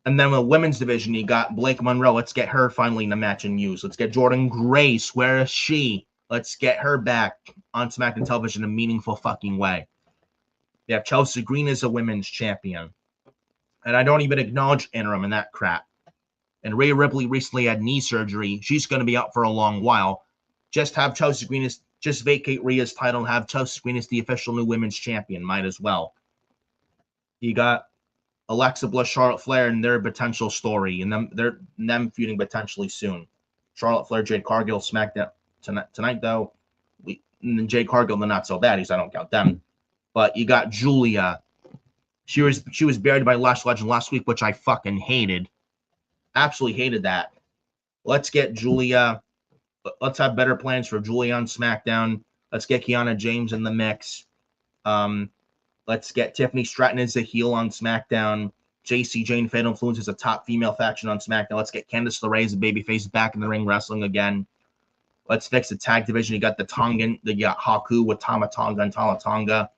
and then the women's division, you got Blake Monroe. Let's get her finally in the match and use. Let's get Jordan Grace. Where is she? Let's get her back on SmackDown television in a meaningful fucking way. You have Chelsea Green as a women's champion. And I don't even acknowledge interim and that crap. And Rhea Ripley recently had knee surgery. She's going to be out for a long while. Just have Chelsea Green just vacate Rhea's title and have Chelsea Green as the official new women's champion. Might as well. You got Alexa Bliss, Charlotte Flair, and their potential story, and them feuding potentially soon. Charlotte Flair, Jade Cargill, SmackDown tonight though. And Jade Cargill, they're not so bad. I don't count them. But you got Julia. She was buried by Lash Legend last week, which I fucking hated. Absolutely hated that. Let's get Julia. Let's have better plans for Julia on SmackDown. Let's get Kiana James in the mix. Let's get Tiffany Stratton as a heel on SmackDown. JC Jane Fatal Influence is a top female faction on SmackDown. Let's get Candice LeRae as a babyface back in the ring wrestling again. Let's fix the tag division. You got the Tongan, you got Haku with Tama Tonga and Tala Tonga.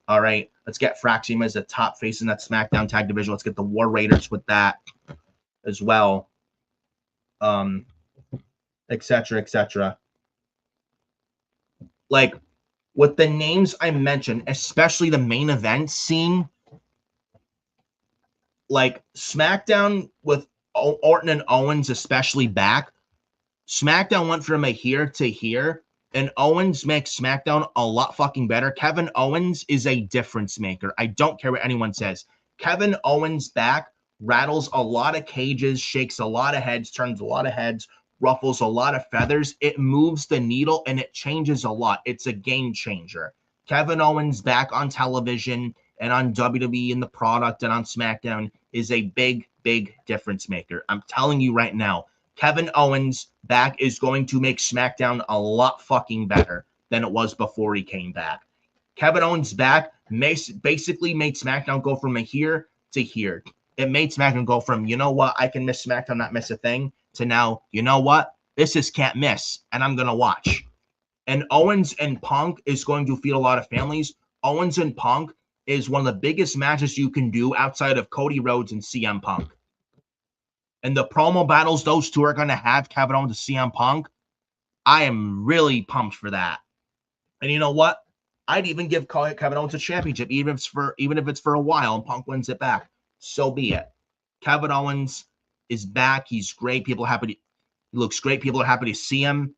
All right. Let's get Fraxima as a top face in that SmackDown tag division. Let's get the War Raiders with that as well. Et cetera, et cetera. Like, with the names I mentioned, especially the main event scene, like SmackDown with Orton and Owens especially back, SmackDown went from a here to here, and Owens makes SmackDown a lot fucking better. Kevin Owens is a difference maker. I don't care what anyone says. Kevin Owens back rattles a lot of cages, shakes a lot of heads, turns a lot of heads, ruffles a lot of feathers. It moves the needle and it changes a lot. It's a game changer. Kevin Owens back on television and on WWE in the product and on SmackDown is a big, big difference maker. I'm telling you right now, Kevin Owens back is going to make SmackDown a lot fucking better than it was before he came back. Kevin Owens back basically made SmackDown go from a here to here. It made SmackDown go from, you know what, I can miss SmackDown, not miss a thing, to now, you know what, this is can't miss, and I'm going to watch. And Owens and Punk is going to feed a lot of families. Owens and Punk is one of the biggest matches you can do outside of Cody Rhodes and CM Punk. And the promo battles those two are going to have, Kevin Owens and CM Punk, I am really pumped for that. And you know what? I'd even give Kevin Owens a championship, even if it's for a while, and Punk wins it back. So be it. Kevin Owens is back. He's great. He looks great. People are happy to see him.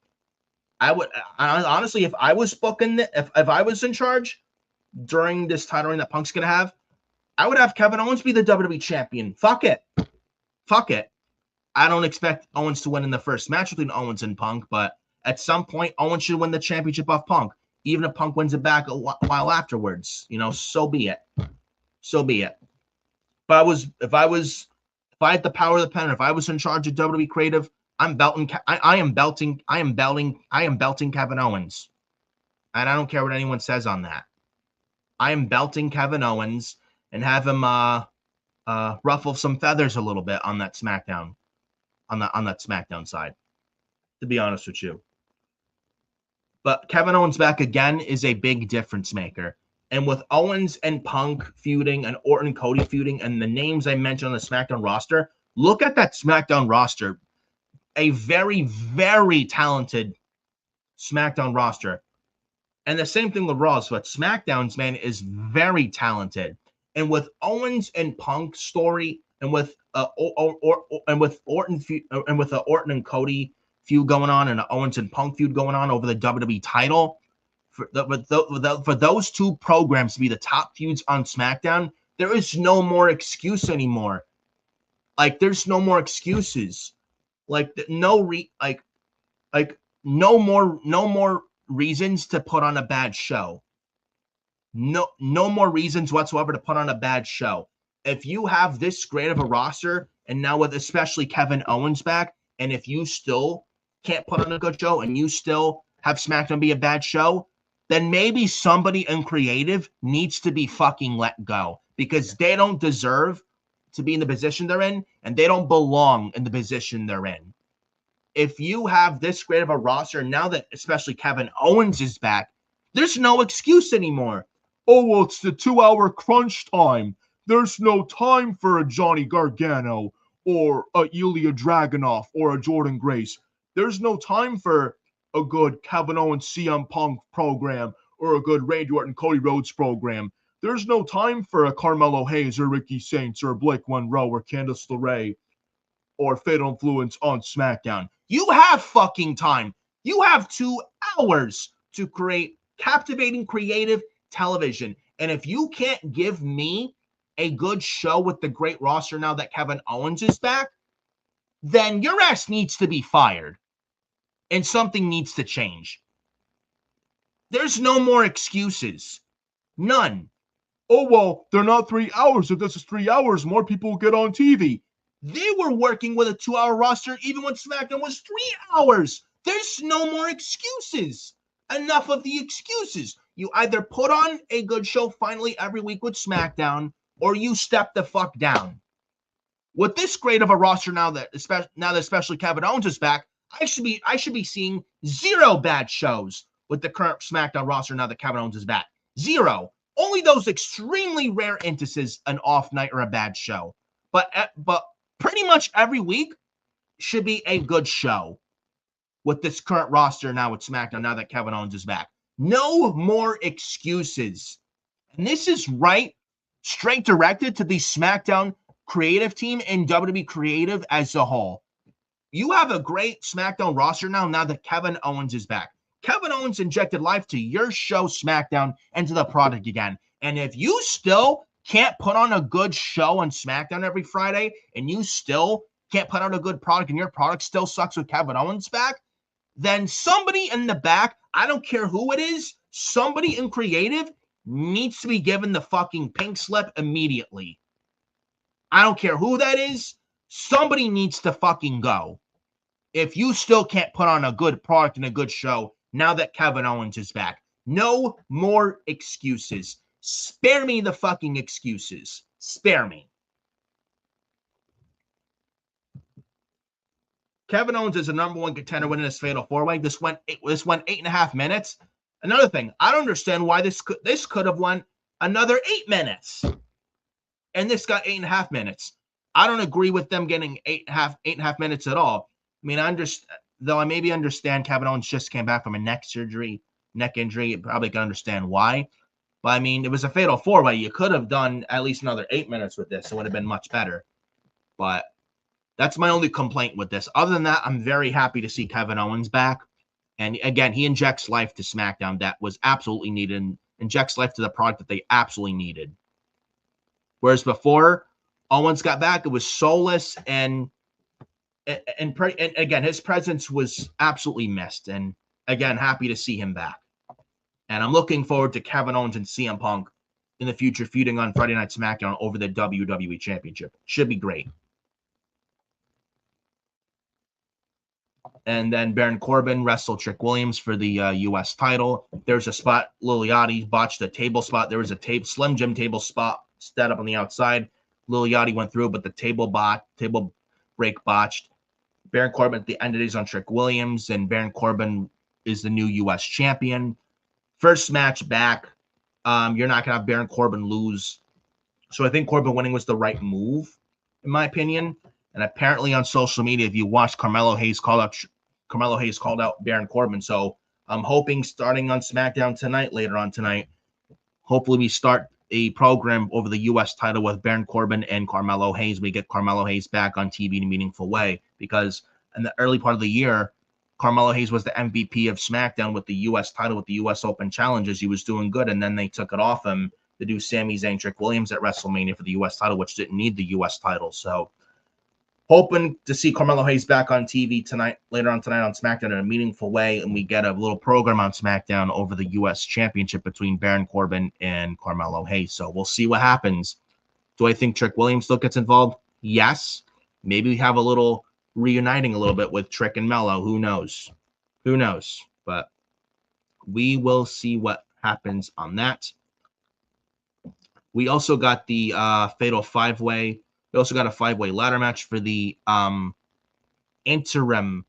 I honestly, if I was booking, if I was in charge during this title reign that Punk's gonna have, I would have Kevin Owens be the WWE champion. Fuck it. Fuck it. I don't expect Owens to win in the first match between Owens and Punk, but at some point, Owens should win the championship off Punk. Even if Punk wins it back a while afterwards, so be it. So be it. If I had the power of the pen, if I was in charge of WWE Creative, I am belting Kevin Owens. And I don't care what anyone says on that. I am belting Kevin Owens and have him ruffle some feathers a little bit on that SmackDown, on that SmackDown side, to be honest with you. But Kevin Owens back again is a big difference maker. And with Owens and Punk feuding and Orton and Cody feuding and the names I mentioned on the SmackDown roster, look at that SmackDown roster. A very, very talented SmackDown roster. And the same thing with Raw's, but SmackDown's, man, is very talented. And with Owens and Punk story, and with Orton and Cody feud going on, and an Owens and Punk feud going on over the WWE title, for those two programs to be the top feuds on SmackDown, there is no more excuse anymore. Like, there's no more excuses. Like, no more reasons to put on a bad show. No more reasons whatsoever to put on a bad show. If you have this great of a roster, and now with especially Kevin Owens back, and if you still can't put on a good show and you still have SmackDown be a bad show, then maybe somebody in creative needs to be fucking let go, because they don't deserve to be in the position they're in, and they don't belong in the position they're in. If you have this great of a roster, now that especially Kevin Owens is back, there's no excuse anymore. Oh, well, it's the 2-hour crunch time. There's no time for a Johnny Gargano or a Ilya Dragunov or a Jordan Grace. There's no time for a good Kevin Owens CM Punk program or a good Randy Orton Cody Rhodes program. There's no time for a Carmelo Hayes or Ricky Saints or Blake Monroe or Candice LeRae or Fatal Influence on SmackDown. You have fucking time. You have 2 hours to create captivating, creative television. And if you can't give me a good show with the great roster now that Kevin Owens is back, then your ass needs to be fired. And something needs to change. There's no more excuses. None. Oh, well, they're not 3 hours. If this is 3 hours, more people will get on TV. They were working with a 2-hour roster even when SmackDown was 3 hours. There's no more excuses. Enough of the excuses. You either put on a good show finally every week with SmackDown, or you step the fuck down. With this great of a roster now that especially Kevin Owens is back, I should be seeing 0 bad shows with the current SmackDown roster now that Kevin Owens is back. 0. Only those extremely rare instances, an off night or a bad show. But pretty much every week should be a good show with this current roster now with SmackDown now that Kevin Owens is back. No more excuses. And this is straight directed to the SmackDown creative team and WWE creative as a whole. You have a great SmackDown roster now that Kevin Owens is back. Kevin Owens injected life to your show, SmackDown, and to the product again. And if you still can't put on a good show on SmackDown every Friday, and you still can't put out a good product, and your product still sucks with Kevin Owens back, then somebody in the back, I don't care who it is, somebody in creative needs to be given the fucking pink slip immediately. I don't care who that is. Somebody needs to fucking go. If you still can't put on a good product and a good show now that Kevin Owens is back. No more excuses. Spare me the fucking excuses. Spare me. Kevin Owens is a number 1 contender winning this fatal 4-way. This went 8.5 minutes. Another thing, I don't understand why this could have won another 8 minutes. And this got 8.5 minutes. I don't agree with them getting 8.5 minutes at all. I mean, I maybe understand Kevin Owens just came back from a neck injury. You probably can understand why. But I mean, it was a fatal 4-way. You could have done at least another 8 minutes with this. It would have been much better. But that's my only complaint with this. Other than that, I'm very happy to see Kevin Owens back. And again, he injects life to SmackDown that was absolutely needed, and injects life to the product that they absolutely needed. Whereas before Owens got back, it was soulless and again, his presence was absolutely missed. And again, happy to see him back. And I'm looking forward to Kevin Owens and CM Punk in the future feuding on Friday Night SmackDown over the WWE Championship. Should be great. And then Baron Corbin wrestled Trick Williams for the U.S. title. There's a spot. Lil Yachty botched a table spot. There was a Slim Jim table spot set up on the outside. Lil Yachty went through, but the table break botched. Baron Corbin at the end of the day is on Trick Williams, and Baron Corbin is the new U.S. champion. First match back. You're not going to have Baron Corbin lose. So I think Corbin winning was the right move, in my opinion. And apparently on social media, if you watched, Carmelo Hayes called out Baron Corbin. So I'm hoping starting on SmackDown tonight, later on tonight, hopefully we start a program over the U.S. title with Baron Corbin and Carmelo Hayes. We get Carmelo Hayes back on TV in a meaningful way, because in the early part of the year, Carmelo Hayes was the MVP of SmackDown with the U.S. title, with the U.S. Open challenges. He was doing good, and then they took it off him to do Sami Zayn, Trick Williams at WrestleMania for the U.S. title, which didn't need the U.S. title. So hoping to see Carmelo Hayes back on TV tonight, later on tonight on SmackDown in a meaningful way, and we get a little program on SmackDown over the U.S. Championship between Baron Corbin and Carmelo Hayes. So we'll see what happens. Do I think Trick Williams still gets involved? Yes. Maybe we have a little reuniting a little bit with Trick and Mello. Who knows? Who knows? But we will see what happens on that. We also got the Fatal 5-Way. We also got a 5-way ladder match for the interim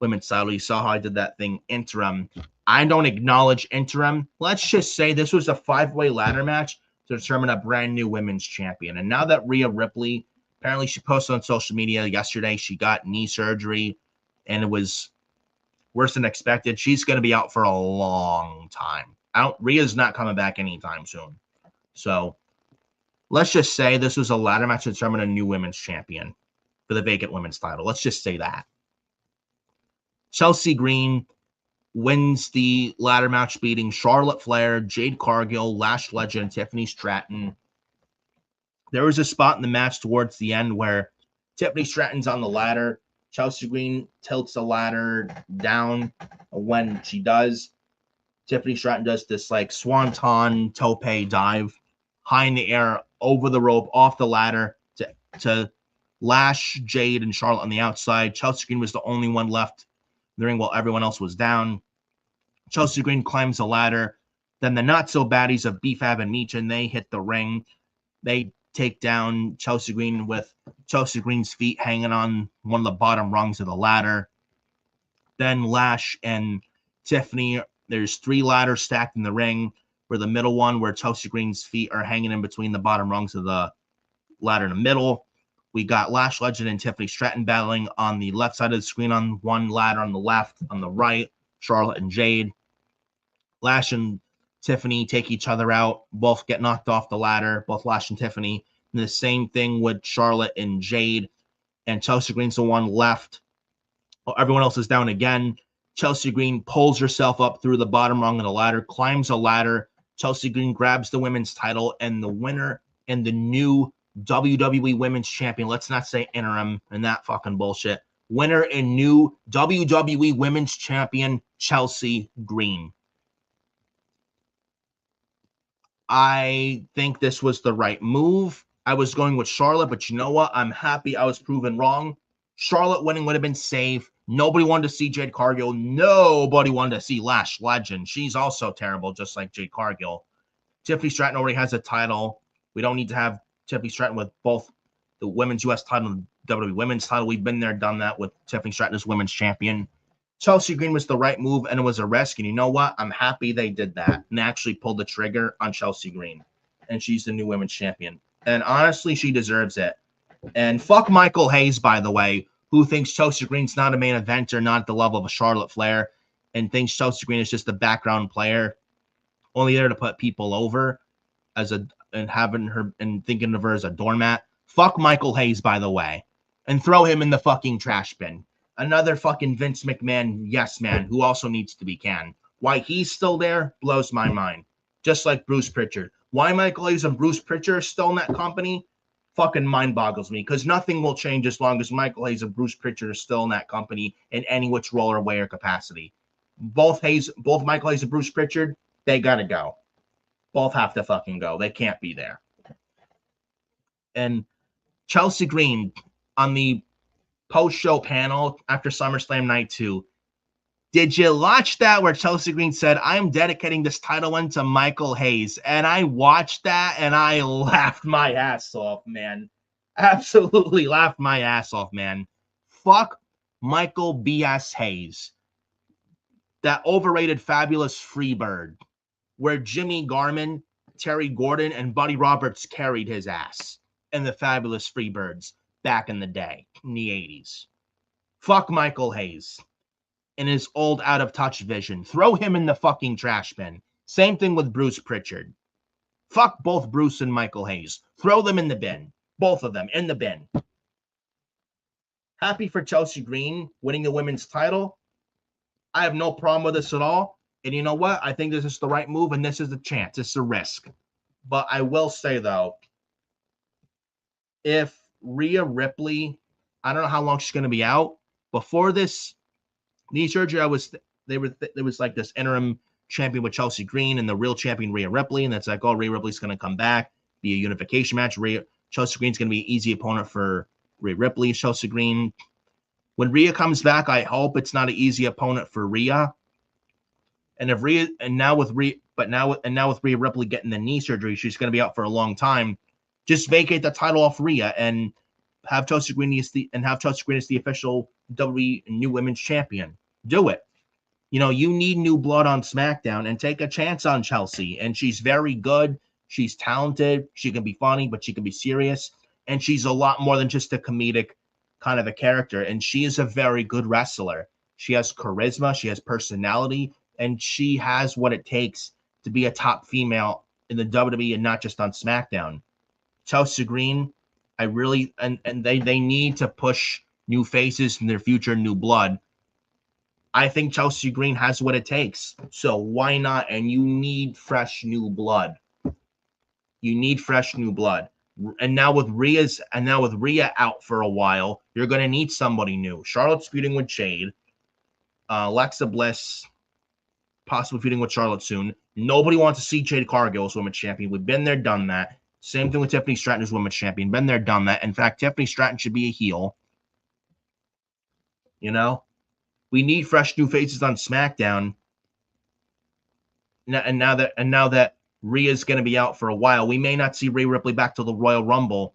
women's title. You saw how I did that thing, interim. I don't acknowledge interim. Let's just say this was a 5-way ladder match to determine a brand new women's champion. And now that Rhea Ripley, apparently she posted on social media yesterday, she got knee surgery and it was worse than expected. She's going to be out for a long time. Rhea's not coming back anytime soon. So let's just say this was a ladder match to determine a new women's champion for the vacant women's title. Let's just say that. Chelsea Green wins the ladder match, beating Charlotte Flair, Jade Cargill, Lash Legend, Tiffany Stratton. There was a spot in the match towards the end where Tiffany Stratton's on the ladder. Chelsea Green tilts the ladder down. When she does, Tiffany Stratton does this like swanton tope dive high in the air, over the rope, off the ladder to lash Jade and Charlotte on the outside. Chelsea Green was the only one left in the ring while everyone else was down. Chelsea Green climbs the ladder. Then the not-so-baddies of B-Fab and Meechin, they hit the ring. They take down Chelsea Green with Chelsea Green's feet hanging on one of the bottom rungs of the ladder. Then Lash and Tiffany, there's 3 ladders stacked in the ring. For the middle one, where Chelsea Green's feet are hanging in between the bottom rungs of the ladder in the middle. We got Lash Legend and Tiffany Stratton battling on the left side of the screen on one ladder, on the left, on the right, Charlotte and Jade. Lash and Tiffany take each other out, both get knocked off the ladder, both Lash and Tiffany. And the same thing with Charlotte and Jade. And Chelsea Green's the one left. Everyone else is down again. Chelsea Green pulls herself up through the bottom rung of the ladder, climbs a ladder. Chelsea Green grabs the women's title, and the winner and the new WWE Women's Champion, let's not say interim and that fucking bullshit, winner and new WWE Women's Champion, Chelsea Green. I think this was the right move. I was going with Charlotte, but you know what? I'm happy I was proven wrong. Charlotte winning would have been safe. Nobody wanted to see Jade Cargill. Nobody wanted to see Lash Legend. She's also terrible, just like Jade Cargill. Tiffany Stratton already has a title. We don't need to have Tiffany Stratton with both the women's U.S. title and WWE women's title. We've been there, done that with Tiffany Stratton as women's champion. Chelsea Green was the right move, and it was a risk. And you know what? I'm happy they did that and actually pulled the trigger on Chelsea Green. And she's the new women's champion. And honestly, she deserves it. And fuck Michael Hayes, by the way, who thinks Chelsea Green's not a main eventer, not at the level of a Charlotte Flair, and thinks Chelsea Green is just a background player, only there to put people over and having her and thinking of her as a doormat. Fuck Michael Hayes, by the way, and throw him in the fucking trash bin. Another fucking Vince McMahon yes man who also needs to be canned. Why he's still there blows my mind. Just like Bruce Pritchard. Why Michael Hayes and Bruce Pritchard are still in that company fucking mind boggles me, because nothing will change as long as Michael Hayes and Bruce Pritchard are still in that company in any which role or way or capacity. Both Michael Hayes and Bruce Pritchard, they gotta go. Both have to fucking go. They can't be there. And Chelsea Green on the post-show panel after SummerSlam Night 2. Did you watch that where Chelsea Green said, I'm dedicating this title one to Michael Hayes? And I watched that and I laughed my ass off, man. Absolutely laughed my ass off, man. Fuck Michael B.S. Hayes. That overrated, fabulous Freebird where Jimmy Garmin, Terry Gordon, and Buddy Roberts carried his ass in the fabulous Freebirds back in the day, in the 80s. Fuck Michael Hayes in his old out-of-touch vision. Throw him in the fucking trash bin. Same thing with Bruce Pritchard. Fuck both Bruce and Michael Hayes. Throw them in the bin. Both of them in the bin. Happy for Chelsea Green winning the women's title. I have no problem with this at all. And you know what? I think this is the right move, and this is a chance. It's a risk. But I will say, though, if Rhea Ripley, I don't know how long she's going to be out. Before this knee surgery, there was like this interim champion with Chelsea Green and the real champion Rhea Ripley, and that's like, oh, Rhea Ripley's going to come back, be a unification match. Chelsea Green's going to be an easy opponent for Rhea Ripley. Chelsea Green, when Rhea comes back, I hope it's not an easy opponent for Rhea. And if Rhea, and now with Rhea Ripley getting the knee surgery, she's going to be out for a long time. Just vacate the title off Rhea and have Chelsea Green as the official WWE New Women's Champion. Do it. You know, you need new blood on SmackDown, and take a chance on Chelsea. And she's very good. She's talented. She can be funny, but she can be serious. And she's a lot more than just a comedic kind of a character. And she is a very good wrestler. She has charisma. She has personality. And she has what it takes to be a top female in the WWE and not just on SmackDown. Chelsea Green, I really, and they need to push new faces in their future, new blood. I think Chelsea Green has what it takes. So why not? And you need fresh new blood. You need fresh new blood. And now with Rhea out for a while, you're going to need somebody new. Charlotte's feuding with Jade. Alexa Bliss possibly feuding with Charlotte soon. Nobody wants to see Jade Cargill as women's champion. We've been there, done that. Same thing with Tiffany Stratton as women's champion. Been there, done that. In fact, Tiffany Stratton should be a heel. You know? We need fresh new faces on SmackDown. And now that Rhea's going to be out for a while, we may not see Rhea Ripley back to the Royal Rumble.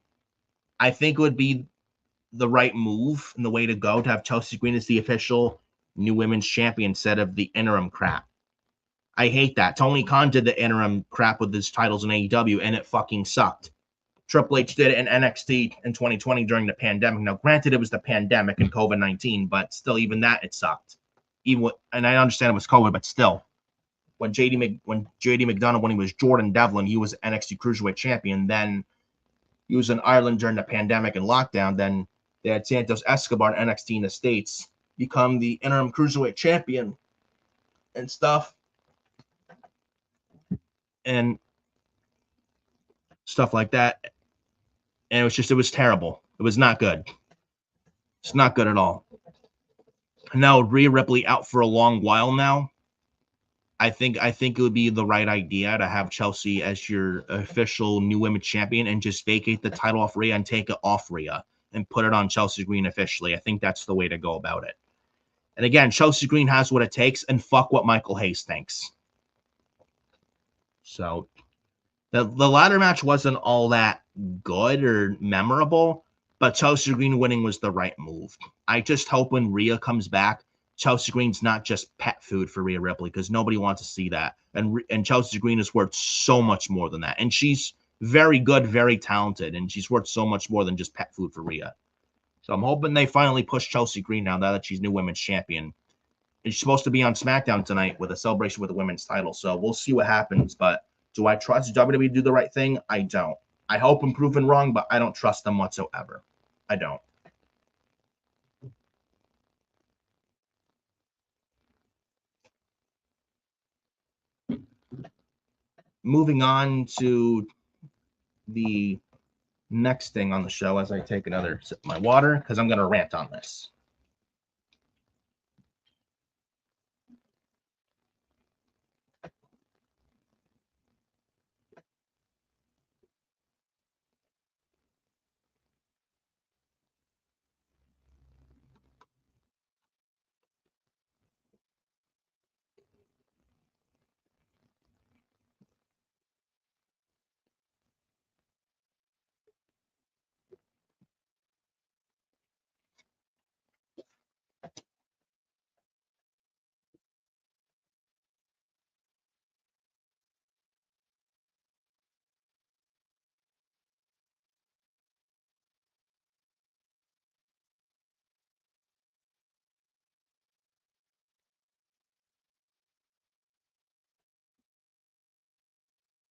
I think it would be the right move and the way to go to have Chelsea Green as the official new women's champion instead of the interim crap. I hate that. Tony Khan did the interim crap with his titles in AEW, and it fucking sucked. Triple H did it in NXT in 2020 during the pandemic. Now, granted, it was the pandemic and COVID-19, but still, even that, it sucked. And I understand it was COVID, but still. When JD McDonough, when he was Jordan Devlin, he was NXT Cruiserweight Champion. Then he was in Ireland during the pandemic and lockdown. Then they had Santos Escobar in NXT in the States become the interim Cruiserweight Champion and stuff. And stuff like that. And it was terrible. It was not good. It's not good at all. Now, Rhea Ripley out for a long while now. I think it would be the right idea to have Chelsea as your official new women's champion and just vacate the title off Rhea and take it off Rhea and put it on Chelsea Green officially. I think that's the way to go about it. And again, Chelsea Green has what it takes, and fuck what Michael Hayes thinks. So the ladder match wasn't all that good or memorable, but Chelsea Green winning was the right move. I just hope when Rhea comes back, Chelsea Green's not just pet food for Rhea Ripley, because nobody wants to see that. And Chelsea Green is worth so much more than that. And she's very good, very talented, and she's worth so much more than just pet food for Rhea. So I'm hoping they finally push Chelsea Green now that she's new women's champion. And she's supposed to be on SmackDown tonight with a celebration with the women's title. So we'll see what happens. But do I trust WWE to do the right thing? I don't. I hope I'm proven wrong, but I don't trust them whatsoever. I don't. moving on to the next thing on the show as I take another sip of my water because I'm going to rant on this.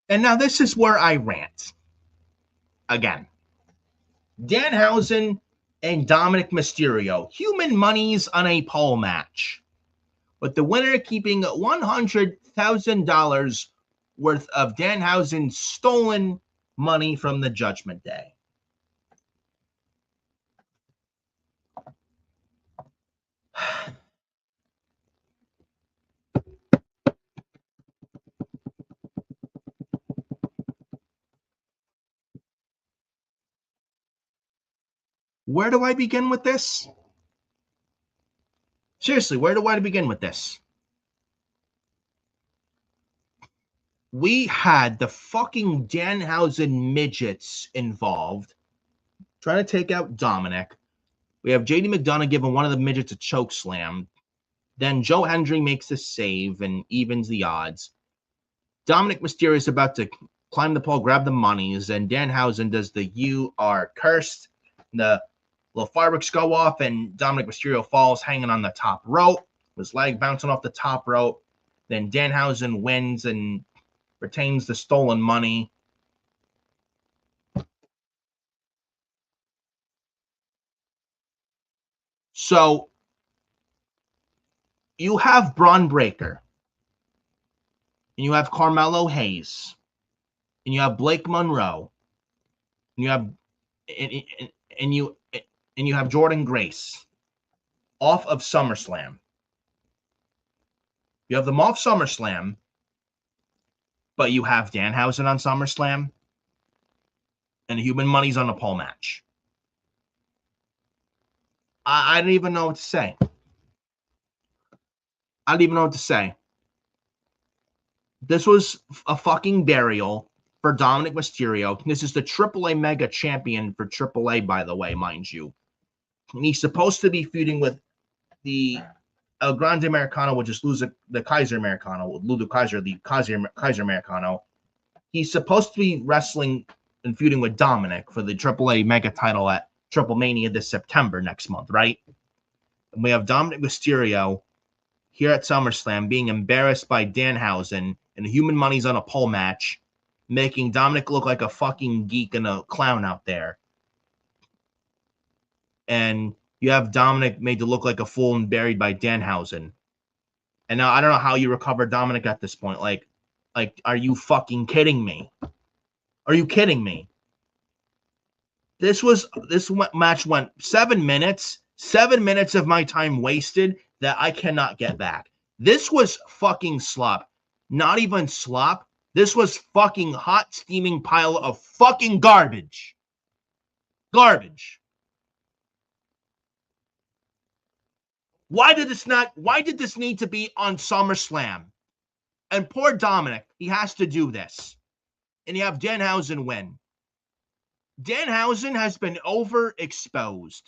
And now this is where I rant. Again, Danhausen and Dominic Mysterio, human monies on a pole match, with the winner keeping $100,000 worth of Danhausen's stolen money from the Judgment Day. Where do I begin with this? Seriously, where do I begin with this? We had the fucking Danhausen midgets involved trying to take out Dominic. We have JD McDonough giving one of the midgets a choke slam. Then Joe Hendry makes a save and evens the odds. Dominic Mysterio is about to climb the pole, grab the monies, and Danhausen does the "You are cursed." The little fireworks go off, and Dominic Mysterio falls hanging on the top rope, his leg bouncing off the top rope. Then Danhausen wins and retains the stolen money. So you have Braun Breaker, and you have Carmelo Hayes, and you have Blake Monroe, and you have and you have Jordan Grace off of SummerSlam. You have them off SummerSlam, but you have Danhausen on SummerSlam, and Human Money's on a pole match. I don't even know what to say. I don't even know what to say. This was a fucking burial for Dominic Mysterio. This is the AAA Mega Champion for AAA, by the way, mind you. And he's supposed to be feuding with the El Grande Americano, which is the Kaiser Americano, Ludo Kaiser, the Kaiser Americano. He's supposed to be wrestling and feuding with Dominic for the AAA Mega title at Triple Mania this September next month, right? And we have Dominic Mysterio here at SummerSlam being embarrassed by Danhausen, and Human Money's on a pole match, making Dominic look like a fucking geek and a clown out there. And you have Dominic made to look like a fool and buried by Danhausen. And now I don't know how you recover Dominic at this point. Like, are you fucking kidding me? Are you kidding me? This match went 7 minutes. 7 minutes of my time wasted that I cannot get back. This was fucking slop. Not even slop. This was fucking hot steaming pile of fucking garbage. Garbage. Why did this need to be on SummerSlam? And poor Dominic, he has to do this. And you have Danhausen win. Danhausen has been overexposed.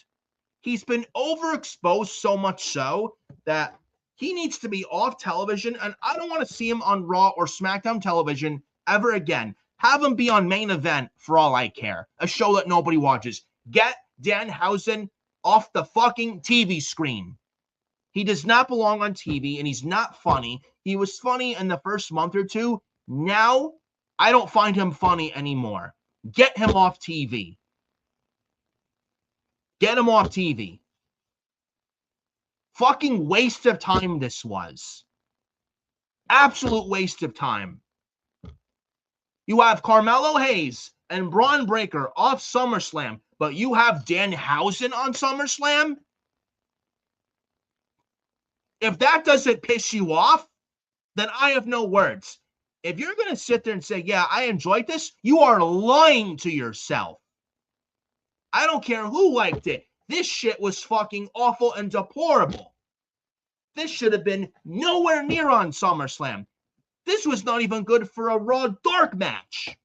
He's been overexposed so much so that he needs to be off television, and I don't want to see him on Raw or SmackDown television ever again. Have him be on Main Event for all I care. A show that nobody watches. Get Danhausen off the fucking TV screen. He does not belong on TV, and he's not funny. He was funny in the first month or two. Now, I don't find him funny anymore. Get him off TV. Get him off TV. Fucking waste of time this was. Absolute waste of time. You have Carmelo Hayes and Braun Breaker off SummerSlam, but you have Danhausen on SummerSlam? If that doesn't piss you off, then I have no words. If you're going to sit there and say, yeah, I enjoyed this, you are lying to yourself. I don't care who liked it. This shit was fucking awful and deplorable. This should have been nowhere near on SummerSlam. This was not even good for a Raw Dark match.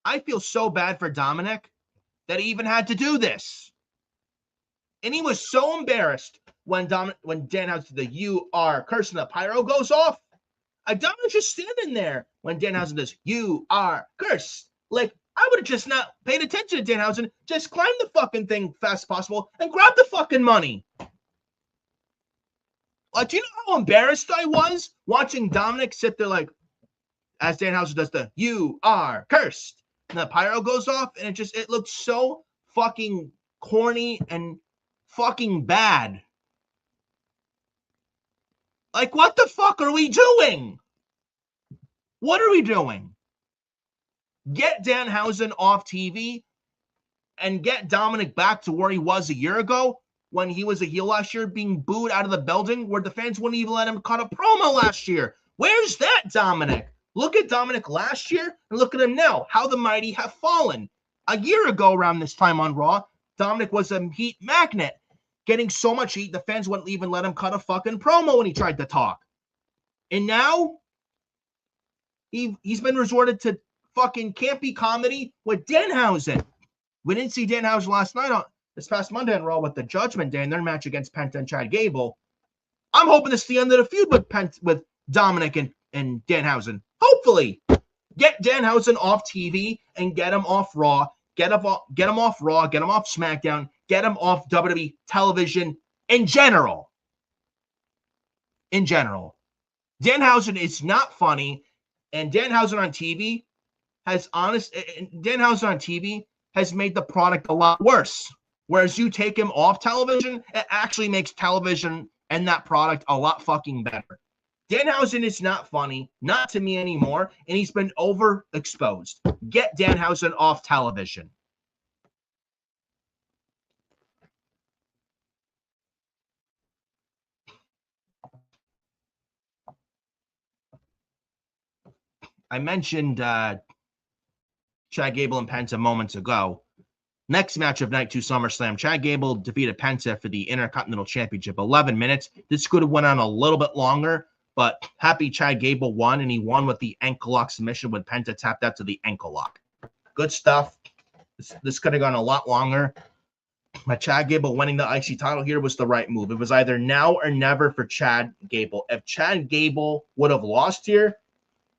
I feel so bad for Dominic that he even had to do this. And he was so embarrassed when Danhausen did the "You are cursing" the pyro goes off. Dominic's just standing there when Danhausen does "You are cursed." Like, I would have just not paid attention to Danhausen. Just climb the fucking thing fast as possible and grab the fucking money. Do you know how embarrassed I was watching Dominic sit there like, as Danhausen does the "You are cursed," and the pyro goes off, and it looked so fucking corny and fucking bad. Like, what the fuck are we doing? What are we doing? Get Danhausen off TV and get Dominic back to where he was a year ago when he was a heel last year, being booed out of the building, where the fans wouldn't even let him cut a promo last year. Where's that Dominic? Look at Dominic last year and look at him now. How the mighty have fallen. A year ago around this time on Raw, Dominic was a heat magnet, getting so much heat the fans wouldn't even let him cut a fucking promo when he tried to talk. And now he's been resorted to fucking campy comedy with Danhausen. We didn't see Danhausen last night this past Monday on Raw with the Judgment Day in their match against Penta and Chad Gable. I'm hoping this is the end of the feud with Dominic and Danhausen. Hopefully. Get Danhausen off TV and get him off Raw. Get him off Raw. Get him off SmackDown. Get him off WWE television in general. In general. Danhausen is not funny, and Danhausen on TV has made the product a lot worse. Whereas you take him off television, it actually makes television and that product a lot fucking better. Danhausen is not funny, not to me anymore, and he's been overexposed. Get Danhausen off television. I mentioned Chad Gable and Penta moments ago. Next match of Night 2 SummerSlam, Chad Gable defeated Penta for the Intercontinental Championship. 11 minutes. This could have went on a little bit longer, but happy Chad Gable won, and he won with the ankle lock submission when Penta tapped out to the ankle lock. Good stuff. This could have gone a lot longer. But Chad Gable winning the IC title here was the right move. It was either now or never for Chad Gable. If Chad Gable would have lost here,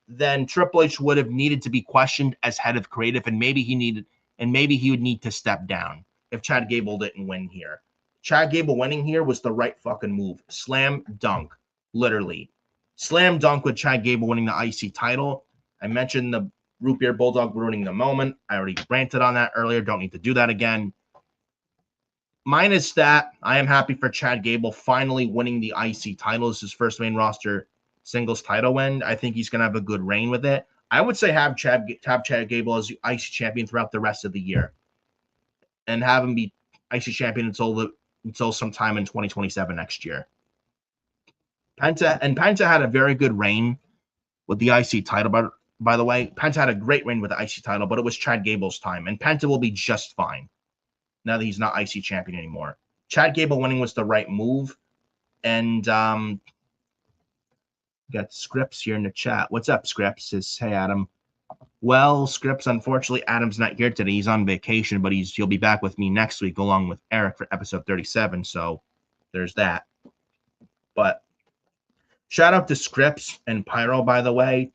then Triple H would have needed to be questioned as head of creative, and maybe he would need to step down if Chad Gable didn't win here. Chad Gable winning here was the right fucking move. Slam dunk. Literally. Slam dunk with Chad Gable winning the IC title. I mentioned the Root Beer Bulldog ruining the moment. I already ranted on that earlier. Don't need to do that again. Minus that, I am happy for Chad Gable finally winning the IC title. This is his first main roster singles title win. I think he's going to have a good reign with it. I would say have Chad Gable as the IC champion throughout the rest of the year, and have him be IC champion until sometime in 2027 next year. Penta had a very good reign with the IC title. By the way, Penta had a great reign with the IC title, but it was Chad Gable's time, and Penta will be just fine now that he's not IC champion anymore. Chad Gable winning was the right move, and got Scripps here in the chat. What's up, Scripps? Says, hey, Adam. Well, Scripps, unfortunately, Adam's not here today. He's on vacation, but he'll be back with me next week along with Eric for episode 37. So there's that. But shout out to Scripps and Pyro, by the way,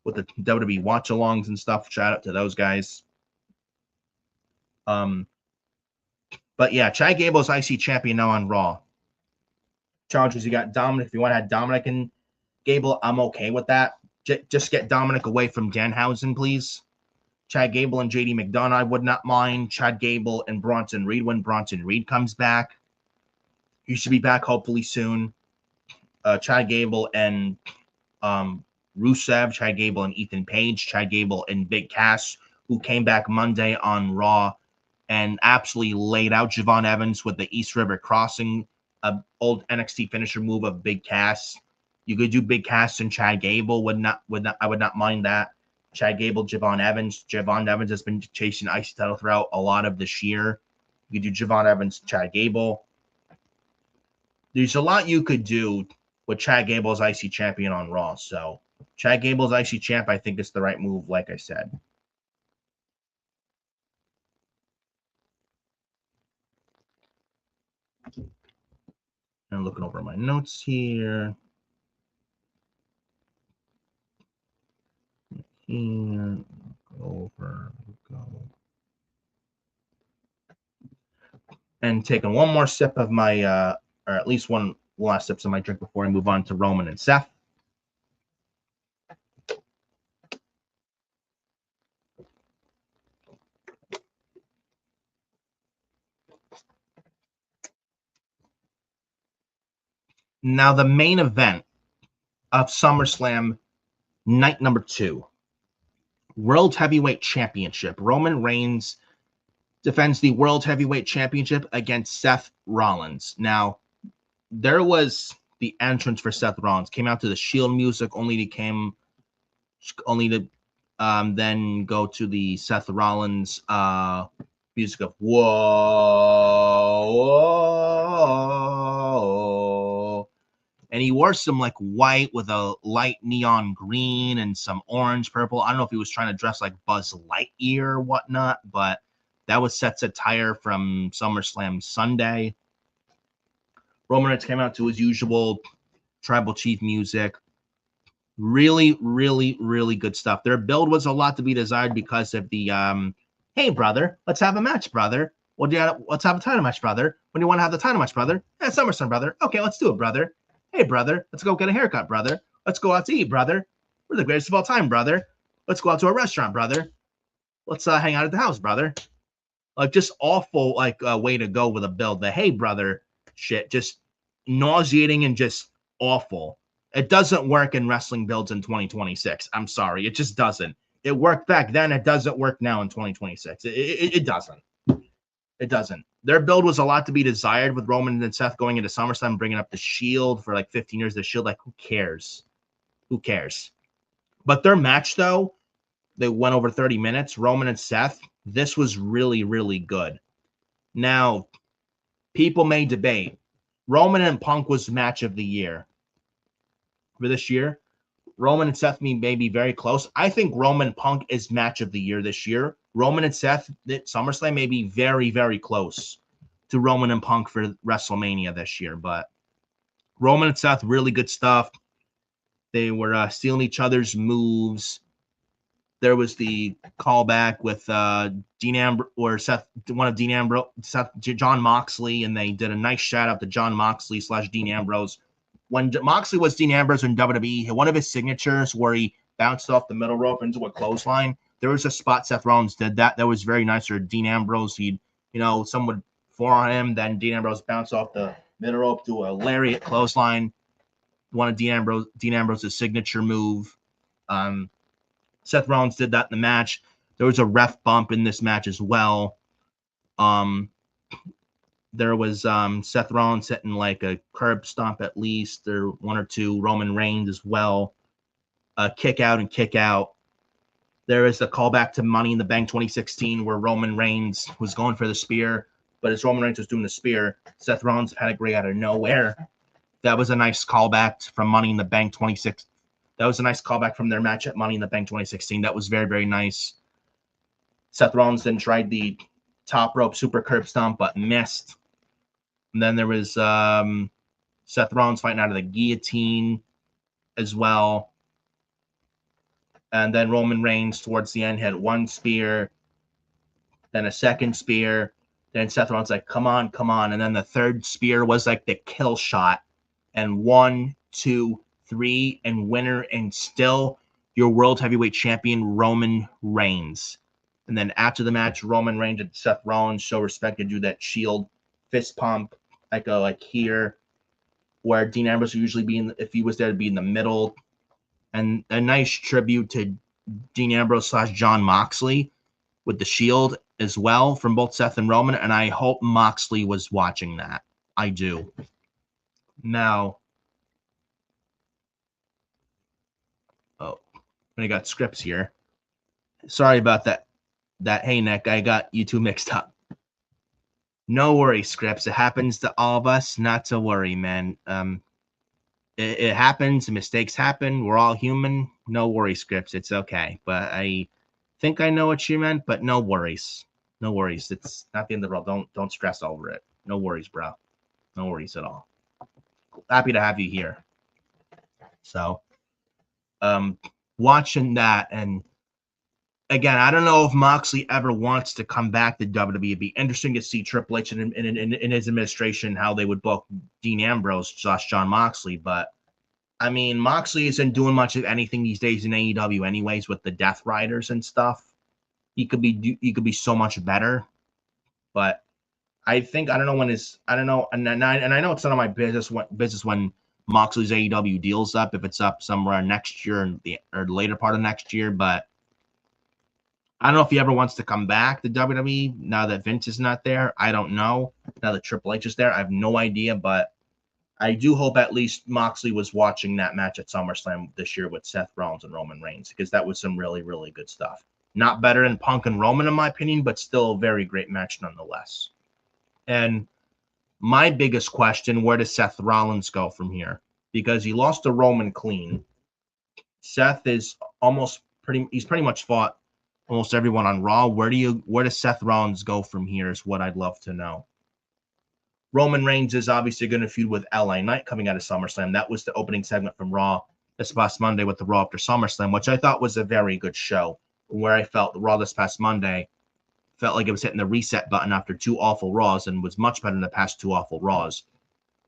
with the WWE watch-alongs and stuff. Shout out to those guys. But yeah, Chad Gable's IC champion now on Raw. Challenges, you got Dominic. If you want to have Dominic and Gable, I'm okay with that. Just get Dominic away from Danhausen, please. Chad Gable and JD McDonough, I would not mind. Chad Gable and Bronson Reed when Bronson Reed comes back. He should be back hopefully soon. Chad Gable and Rusev, Chad Gable and Ethan Page, Chad Gable and Big Cass, who came back Monday on Raw and absolutely laid out Javon Evans with the East River Crossing, a old NXT finisher move of Big Cass. You could do Big Cass and Chad Gable. I would not mind that. Chad Gable, Javon Evans. Javon Evans has been chasing IC title throughout a lot of this year. You could do Javon Evans, Chad Gable. There's a lot you could do with Chad Gable as IC champion on Raw. So Chad Gable as IC champ, I think is the right move, like I said. And looking over my notes here. Here, over, go. And taking one more sip of my, or at least one last sips of my drink before I move on to Roman and Seth. Now, the main event of SummerSlam night number 2, World Heavyweight Championship. Roman Reigns defends the World Heavyweight Championship against Seth Rollins. Now, there was the entrance for Seth Rollins. Came out to the Shield music, only to then go to the Seth Rollins music of whoa, whoa. And he wore some like white with a light neon green and some orange purple. I don't know if he was trying to dress like Buzz Lightyear or whatnot, but that was Seth's attire from SummerSlam Sunday. Roman Reigns came out to his usual Tribal Chief music. Really, really, really good stuff. Their build was a lot to be desired because of the, hey, brother, let's have a match, brother. Let's have a title match, brother. When do you want to have the title match, brother? SummerSlam, brother. Okay, let's do it, brother. Hey, brother, let's go get a haircut, brother. Let's go out to eat, brother. We're the greatest of all time, brother. Let's go out to a restaurant, brother. Let's hang out at the house, brother. Like, just awful, like, way to go with a build. The hey, brother shit, just nauseating and just awful. It doesn't work in wrestling builds in 2026. I'm sorry. It just doesn't. It worked back then. It doesn't work now in 2026. It doesn't. It doesn't. Their build was a lot to be desired with Roman and Seth going into SummerSlam, bringing up the Shield for like 15 years. The Shield, like, who cares? Who cares? But their match, though, they went over 30 minutes. Roman and Seth, this was really, really good. Now, people may debate. Roman and Punk was match of the year for this year. Roman and Seth may be very close. I think Roman Punk is match of the year this year. Roman and Seth at SummerSlam may be very, very close to Roman and Punk for WrestleMania this year. But Roman and Seth, really good stuff. They were stealing each other's moves. There was the callback with Dean Ambrose or Seth, one of Dean Ambrose, John Moxley, and they did a nice shout out to John Moxley / Dean Ambrose. When Moxley was Dean Ambrose in WWE, one of his signatures where he bounced off the middle rope into a clothesline, there was a spot Seth Rollins did that. That was very nice for Dean Ambrose. He'd, someone would forearm him, then Dean Ambrose bounced off the middle rope to a lariat clothesline. One of Dean Ambrose's signature move. Seth Rollins did that in the match. There was a ref bump in this match as well. There was Seth Rollins hitting like a curb stomp at least, or one or two. Roman Reigns as well. Kick out and kick out. There is a callback to Money in the Bank 2016 where Roman Reigns was going for the spear, but as Roman Reigns was doing the spear, Seth Rollins pedigree out of nowhere. That was a nice callback from Money in the Bank 2016. That was a nice callback from their match at Money in the Bank 2016. That was very, very nice. Seth Rollins then tried the top rope super curb stomp, but missed. And then there was Seth Rollins fighting out of the guillotine as well. And then Roman Reigns towards the end had one spear, then a second spear. Then Seth Rollins like, come on, come on. And then the third spear was like the kill shot. And 1, 2, 3, and winner, and still your World Heavyweight Champion, Roman Reigns. And then after the match, Roman Reigns and Seth Rollins show respect to do that Shield fist pump, like here. where Dean Ambrose would usually be if he was there to be in the middle, and a nice tribute to Dean Ambrose / John Moxley with the Shield as well from both Seth and Roman, and I hope Moxley was watching that. I do. Now, I got scripts here. Sorry about that. Hey, Nick, I got you two mixed up. No worry, scripts. It happens to all of us. Not to worry, man. It happens. Mistakes happen. We're all human. No worry, scripts. It's okay. But I think I know what you meant. But no worries. No worries. It's not the end of the world. Don't stress over it. No worries, bro. No worries at all. Happy to have you here. So, watching that, and again, I don't know if Moxley ever wants to come back to WWE. It'd be interesting to see Triple H in his administration how they would book Dean Ambrose / John Moxley. But I mean, Moxley isn't doing much of anything these days in AEW, anyways, with the Death Riders and stuff. He could be so much better. But I don't know, and I know it's none of my business when Moxley's AEW deal's up, if it's up somewhere next year or the later part of next year, but I don't know if he ever wants to come back to WWE now that Vince is not there. I don't know. Now that Triple H is there, I have no idea, but I do hope at least Moxley was watching that match at SummerSlam this year with Seth Rollins and Roman Reigns, because that was some really, really good stuff. Not better than Punk and Roman, in my opinion, but still a very great match nonetheless. And my biggest question, where does Seth Rollins go from here? Because he lost to Roman clean. Seth is he's pretty much fought almost everyone on Raw. Where does Seth Rollins go from here is what I'd love to know. Roman Reigns is obviously going to feud with LA Knight coming out of SummerSlam. That was the opening segment from Raw this past Monday with the Raw after SummerSlam, which I thought was a very good show, where I felt the Raw this past Monday felt like it was hitting the reset button after 2 awful Raws and was much better than the past 2 awful Raws.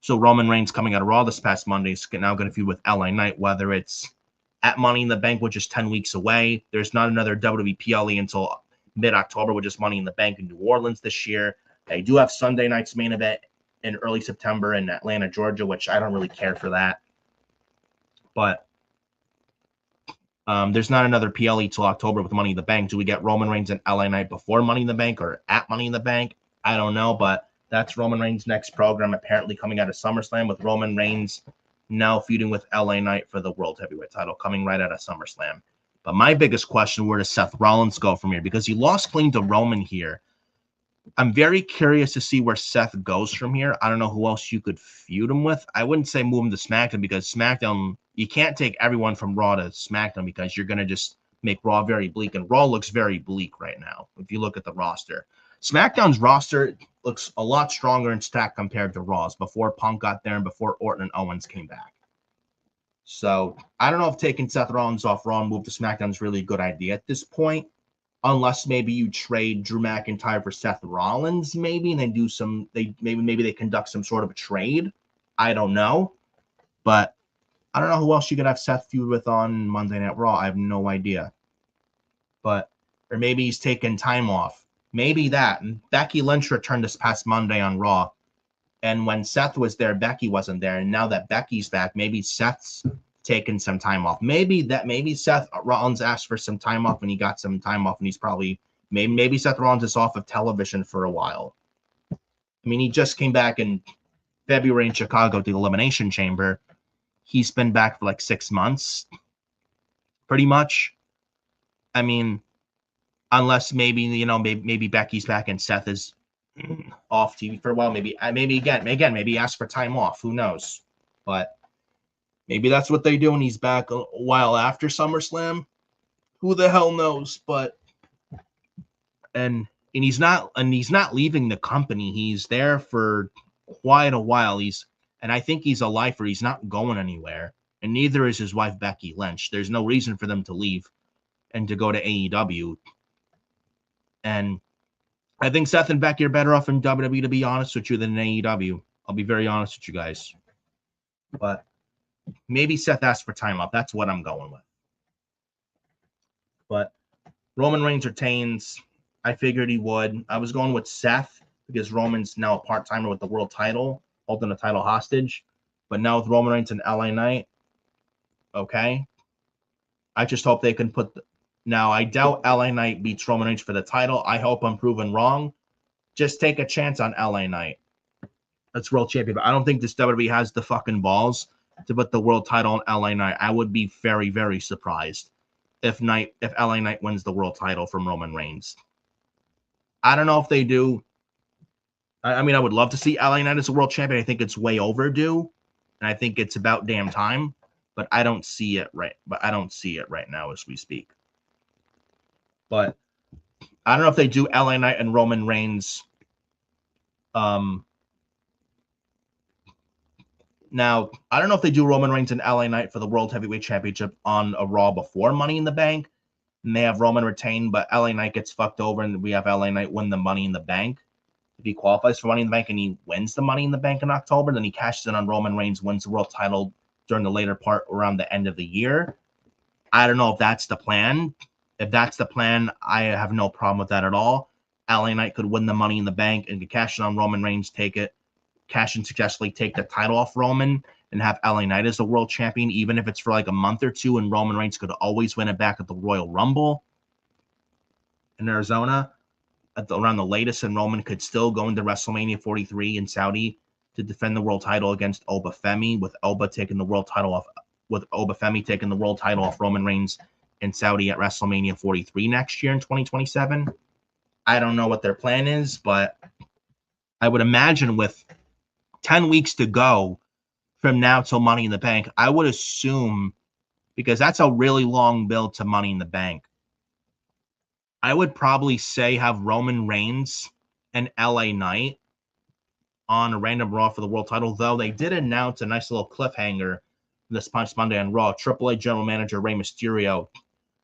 So Roman Reigns coming out of Raw this past Monday is now going to feud with LA Knight, whether it's at Money in the Bank, which is 10 weeks away. There's not another WWE PLE until mid-October, which is Money in the Bank in New Orleans this year. They do have Sunday night's main event in early September in Atlanta, Georgia, which I don't really care for that. But there's not another PLE till October with Money in the Bank. Do we get Roman Reigns and LA Knight before Money in the Bank or at Money in the Bank? I don't know, but that's Roman Reigns' next program, apparently coming out of SummerSlam, with Roman Reigns now feuding with LA Knight for the World Heavyweight title, coming right out of SummerSlam. But my biggest question, where does Seth Rollins go from here? Because he lost clean to Roman here. I'm very curious to see where Seth goes from here. I don't know who else you could feud him with. I wouldn't say move him to SmackDown, because SmackDown, you can't take everyone from Raw to SmackDown, because you're going to just make Raw very bleak. And Raw looks very bleak right now if you look at the roster. SmackDown's roster looks a lot stronger and stacked compared to Raw's before Punk got there and before Orton and Owens came back. So I don't know if taking Seth Rollins off Raw and move to SmackDown is really a good idea at this point, unless maybe you trade Drew McIntyre for Seth Rollins, maybe, and then do maybe they conduct some sort of a trade. I don't know, but I don't know who else you could have Seth feud with on Monday Night Raw. I have no idea, or maybe he's taking time off. Maybe that. And Becky Lynch returned this past Monday on Raw. And when Seth was there, Becky wasn't there. And now that Becky's back, maybe Seth's taking some time off. Maybe Seth Rollins asked for some time off and he got some time off, and he's probably maybe Seth Rollins is off of television for a while. I mean, he just came back in February in Chicago to the Elimination Chamber. He's been back for like 6 months, pretty much. I mean, unless maybe Becky's back and Seth is off TV for a while. Maybe he asked for time off. Who knows? But maybe that's what they do, and he's back a while after SummerSlam. Who the hell knows? But and he's not leaving the company. He's there for quite a while. And I think he's a lifer. He's not going anywhere, and neither is his wife Becky Lynch. There's no reason for them to leave and to go to AEW. And I think Seth and Becky are better off in WWE, to be honest with you, than in AEW. I'll be very honest with you guys. But maybe Seth asked for time off. That's what I'm going with. But Roman Reigns retains. I figured he would. I was going with Seth because Roman's now a part-timer with the world title, holding the title hostage. But now with Roman Reigns and LA Knight, okay. I just hope they can put. Now, I doubt LA Knight beats Roman Reigns for the title. I hope I'm proven wrong. Just take a chance on LA Knight. That's world champion. But I don't think this WWE has the fucking balls to put the world title on LA Knight. I would be very, very surprised if LA Knight wins the world title from Roman Reigns. I don't know if they do. I mean, I would love to see LA Knight as a world champion. I think it's way overdue, and I think it's about damn time. But I don't see it right. But I don't see it right now as we speak. But I don't know if they do LA Knight and Roman Reigns. Now, I don't know if they do Roman Reigns and LA Knight for the World Heavyweight Championship on a Raw before Money in the Bank. And they have Roman retain, but LA Knight gets fucked over, and we have LA Knight win the Money in the Bank. If he qualifies for Money in the Bank and he wins the Money in the Bank in October, then he cashes in on Roman Reigns, wins the world title during the later part around the end of the year. I don't know if that's the plan. If that's the plan, I have no problem with that at all. LA Knight could win the Money in the Bank and could cash in on Roman Reigns, cash in successfully, take the title off Roman, and have LA Knight as the world champion, even if it's for like a month or two, and Roman Reigns could always win it back at the Royal Rumble in Arizona around the latest, and Roman could still go into WrestleMania 43 in Saudi to defend the world title against Oba Femi, with Oba taking the world title off Roman Reigns in Saudi at WrestleMania 43 next year in 2027. I don't know what their plan is, but I would imagine with 10 weeks to go from now till Money in the Bank, I would assume, because that's a really long build to Money in the Bank, I would probably say have Roman Reigns and LA Knight on a random Raw for the world title, though they did announce a nice little cliffhanger this past Monday on Raw. Triple H general manager Rey Mysterio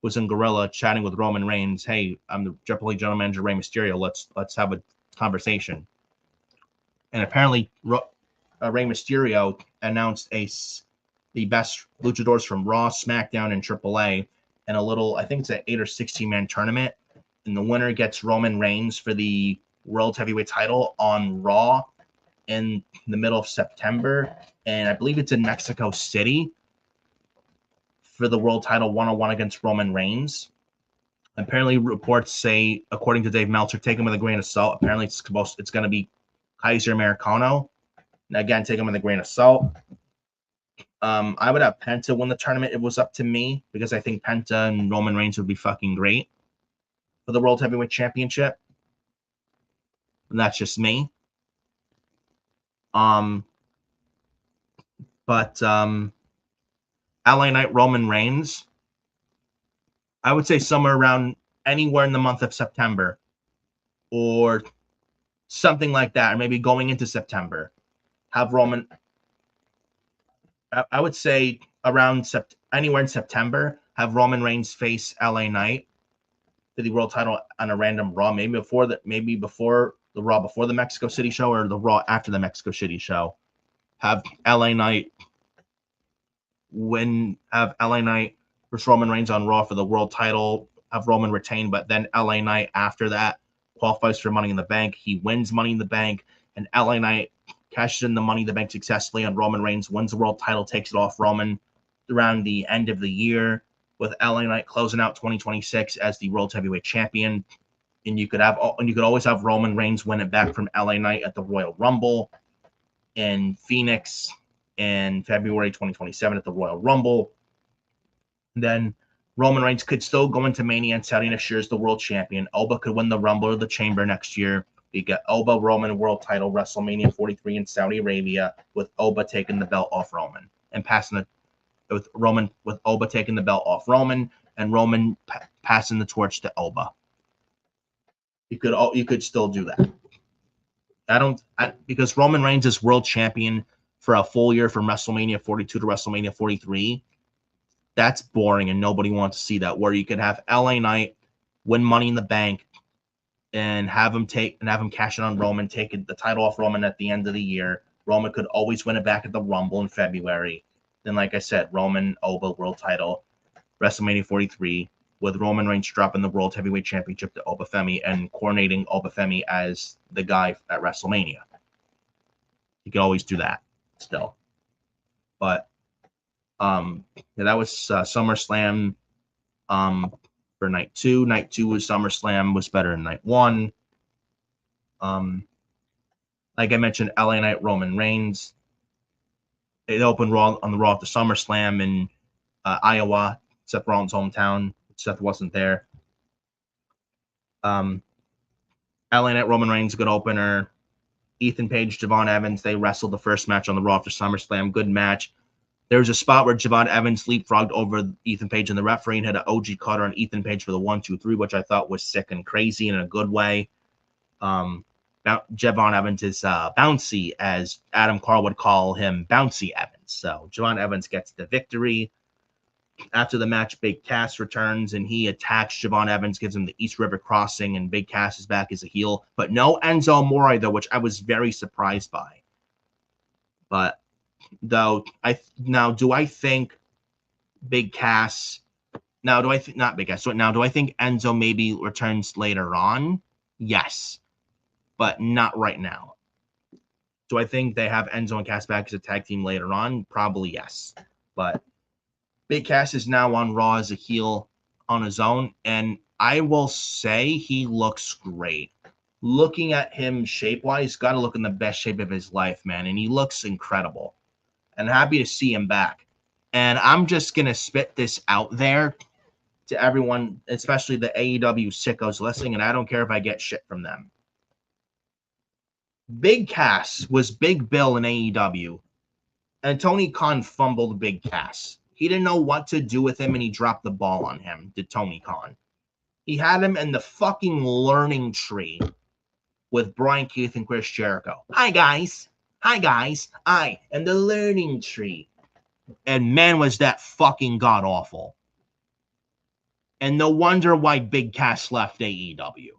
was in Gorilla chatting with Roman Reigns. Hey, I'm the Triple H general manager Rey Mysterio. Let's have a conversation. And apparently Rey Mysterio announced the best luchadors from Raw, SmackDown, and AAA in a little, I think it's an 8 or 16-man tournament. And the winner gets Roman Reigns for the World Heavyweight title on Raw in the middle of September. And I believe it's in Mexico City for the world title one-on-one against Roman Reigns. Apparently, reports say, according to Dave Meltzer, take him with a grain of salt. Apparently, it's going to be Kaiser Americano. Again, take him with a grain of salt. I would have Penta win the tournament. It was up to me, because I think Penta and Roman Reigns would be fucking great for the World Heavyweight Championship. And that's just me. But LA Knight, Roman Reigns, I would say somewhere around anywhere in the month of September or something like that, or maybe going into September. Have Roman, I would say around anywhere in September, have Roman Reigns face LA Knight for the world title on a random Raw, maybe before the Raw before the Mexico City show, or the Raw after the Mexico City show. Have LA Knight versus Roman Reigns on Raw for the world title. Have Roman retain, but then LA Knight after that qualifies for Money in the Bank. He wins Money in the Bank, and LA Knight cashes in the Money in the Bank successfully on Roman Reigns, wins the world title, takes it off Roman around the end of the year, with LA Knight closing out 2026 as the World Heavyweight Champion. And you could always have Roman Reigns win it back from LA Knight at the Royal Rumble in Phoenix in February 2027 at the Royal Rumble. And then Roman Reigns could still go into Mania and Saudi next year as the world champion. Oba could win the Rumble or the Chamber next year. You get Oba Roman world title WrestleMania 43 in Saudi Arabia, with Oba taking the belt off Roman and passing with Oba taking the belt off Roman, and Roman passing the torch to Oba. You could still do that. Because Roman Reigns is world champion for a full year from WrestleMania 42 to WrestleMania 43. That's boring, and nobody wants to see that. Where you could have LA Knight win Money in the Bank and have him cash in on Roman, taking the title off Roman at the end of the year. Roman could always win it back at the Rumble in February. Then, like I said, Roman Oba world title, WrestleMania 43, with Roman Reigns dropping the World Heavyweight Championship to Oba Femi and coronating Oba Femi as the guy at WrestleMania. You can always do that still. But yeah, that was SummerSlam for night 2. Night 2 was SummerSlam, was better than night 1. Like I mentioned, LA Knight, Roman Reigns. It opened Raw on the Raw after SummerSlam in Iowa, Seth Rollins' hometown. Seth wasn't there. LA Knight, Roman Reigns, good opener. Ethan Page, Javon Evans, they wrestled the first match on the Raw after SummerSlam. Good match. There was a spot where Javon Evans leapfrogged over Ethan Page and the referee and had an OG cutter on Ethan Page for the 1-2-3, which I thought was sick and crazy in a good way. Javon Evans is bouncy, as Adam Carl would call him, Bouncy Evans. So Javon Evans gets the victory. After the match, Big Cass returns and he attacks Javon Evans, gives him the East River Crossing, and Big Cass is back as a heel. But no Enzo Amore, though, which I was very surprised by. But though, do I think Big Cass? Now, do I think not Big Cass? So now, do I think Enzo maybe returns later on? Yes, but not right now. Do I think they have Enzo and Cass back as a tag team later on? Probably yes. But Big Cass is now on Raw as a heel on his own, and I will say he looks great. Looking at him shape-wise, got to look in the best shape of his life, man, and he looks incredible. And happy to see him back. And I'm just going to spit this out there to everyone, especially the AEW sickos listening, and I don't care if I get shit from them. Big Cass was Big Bill in AEW, and Tony Khan fumbled Big Cass. He didn't know what to do with him, and he dropped the ball on him, did Tony Khan. He had him in the fucking learning tree with Brian Keith and Chris Jericho. Hi, guys. I am the learning tree. And man, was that fucking god-awful. And no wonder why Big Cass left AEW.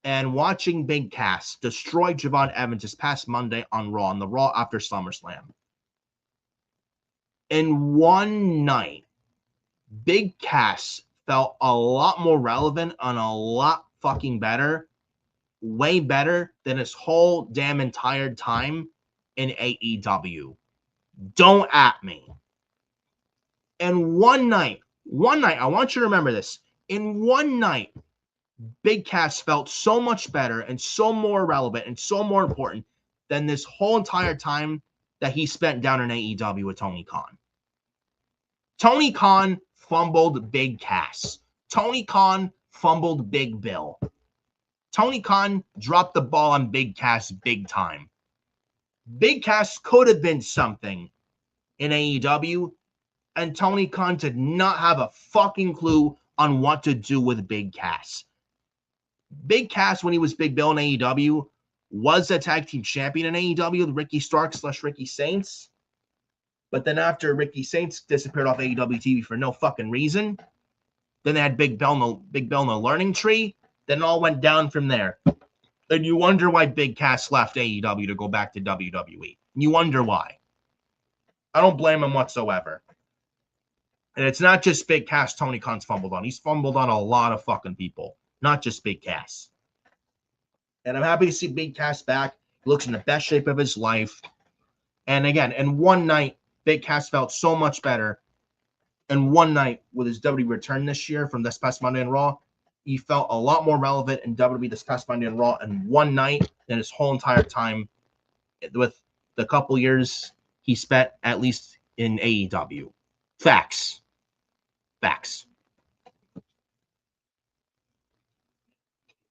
And watching Big Cass destroy Javon Evans this past Monday on Raw, on the Raw after SummerSlam. In one night, Big Cass felt a lot more relevant and a lot fucking better, way better than his whole damn entire time in AEW. Don't at me. And one night, I want you to remember this. In one night, Big Cass felt so much better and so more relevant and so more important than this whole entire time that he spent down in AEW with Tony Khan. Tony Khan fumbled Big Cass. Tony Khan fumbled Big Bill. Tony Khan dropped the ball on Big Cass big time. Big Cass could have been something in AEW, and Tony Khan did not have a fucking clue on what to do with Big Cass. Big Cass, when he was Big Bill in AEW, was a tag team champion in AEW with Ricky Starks / Ricky Saints. But then after Ricky Saints disappeared off AEW TV for no fucking reason, then they had Big Bill in the learning tree. Then it all went down from there. And you wonder why Big Cass left AEW to go back to WWE. You wonder why. I don't blame him whatsoever. And it's not just Big Cass Tony Khan's fumbled on. He's fumbled on a lot of fucking people. Not just Big Cass. And I'm happy to see Big Cass back. He looks in the best shape of his life. And again, in one night, Big Cass felt so much better. And one night, with his WWE return this year from this past Monday on Raw, he felt a lot more relevant in WWE this past Monday on Raw in one night than his whole entire time with the couple years he spent, at least in AEW. Facts.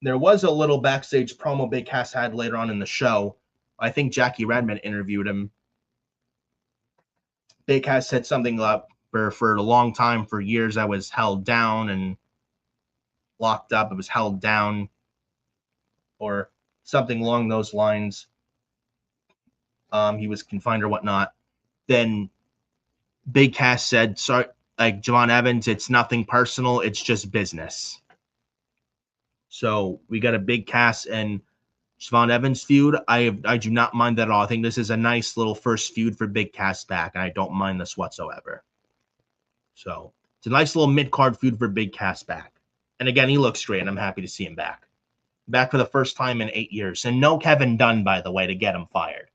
There was a little backstage promo Big Cass had later on in the show. I think Jackie Redmond interviewed him. Big Cass said something for a long time, for years, I was held down and locked up. It was held down, or something along those lines. He was confined or whatnot. Then Big Cass said, sorry, like Javon Evans, it's nothing personal. It's just business. So we got a Big Cass and Javon Evans feud. I do not mind that at all. I think this is a nice little first feud for Big Cass back, and I don't mind this whatsoever. So it's a nice little mid-card feud for Big Cass back. And again, he looks great, and I'm happy to see him back. Back for the first time in 8 years. And no Kevin Dunn, by the way, to get him fired.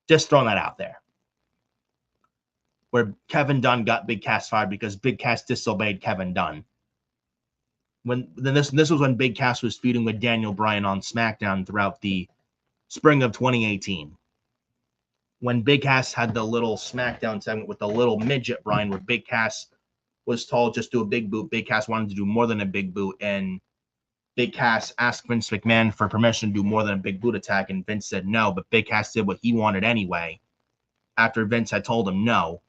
Just throwing that out there. where Kevin Dunn got Big Cass fired because Big Cass disobeyed Kevin Dunn. This was when Big Cass was feuding with Daniel Bryan on SmackDown throughout the spring of 2018. When Big Cass had the little SmackDown segment with the little midget Bryan, where Big Cass was told just do a big boot. Big Cass wanted to do more than a big boot, and Big Cass asked Vince McMahon for permission to do more than a big boot attack, and Vince said no, but Big Cass did what he wanted anyway, after Vince had told him no.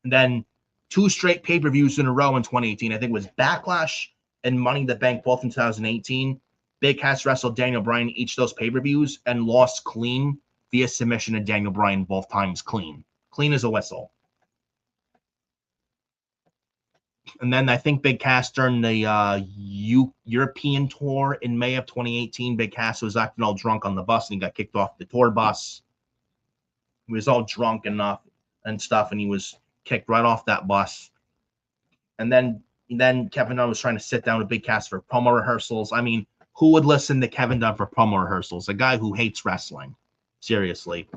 And then 2 straight pay-per-views in a row in 2018, I think it was Backlash and Money in the Bank, both in 2018. Big Cass wrestled Daniel Bryan each of those pay-per-views and lost clean via submission to Daniel Bryan both times clean. Clean as a whistle. And then I think Big Cass during the European tour in May of 2018, Big Cass was acting all drunk on the bus and he got kicked off the tour bus. He was all drunk enough and stuff, and he was kicked right off that bus. And then Kevin Dunn was trying to sit down with Big Cass for promo rehearsals. I mean, who would listen to Kevin Dunn for promo rehearsals? A guy who hates wrestling. Seriously.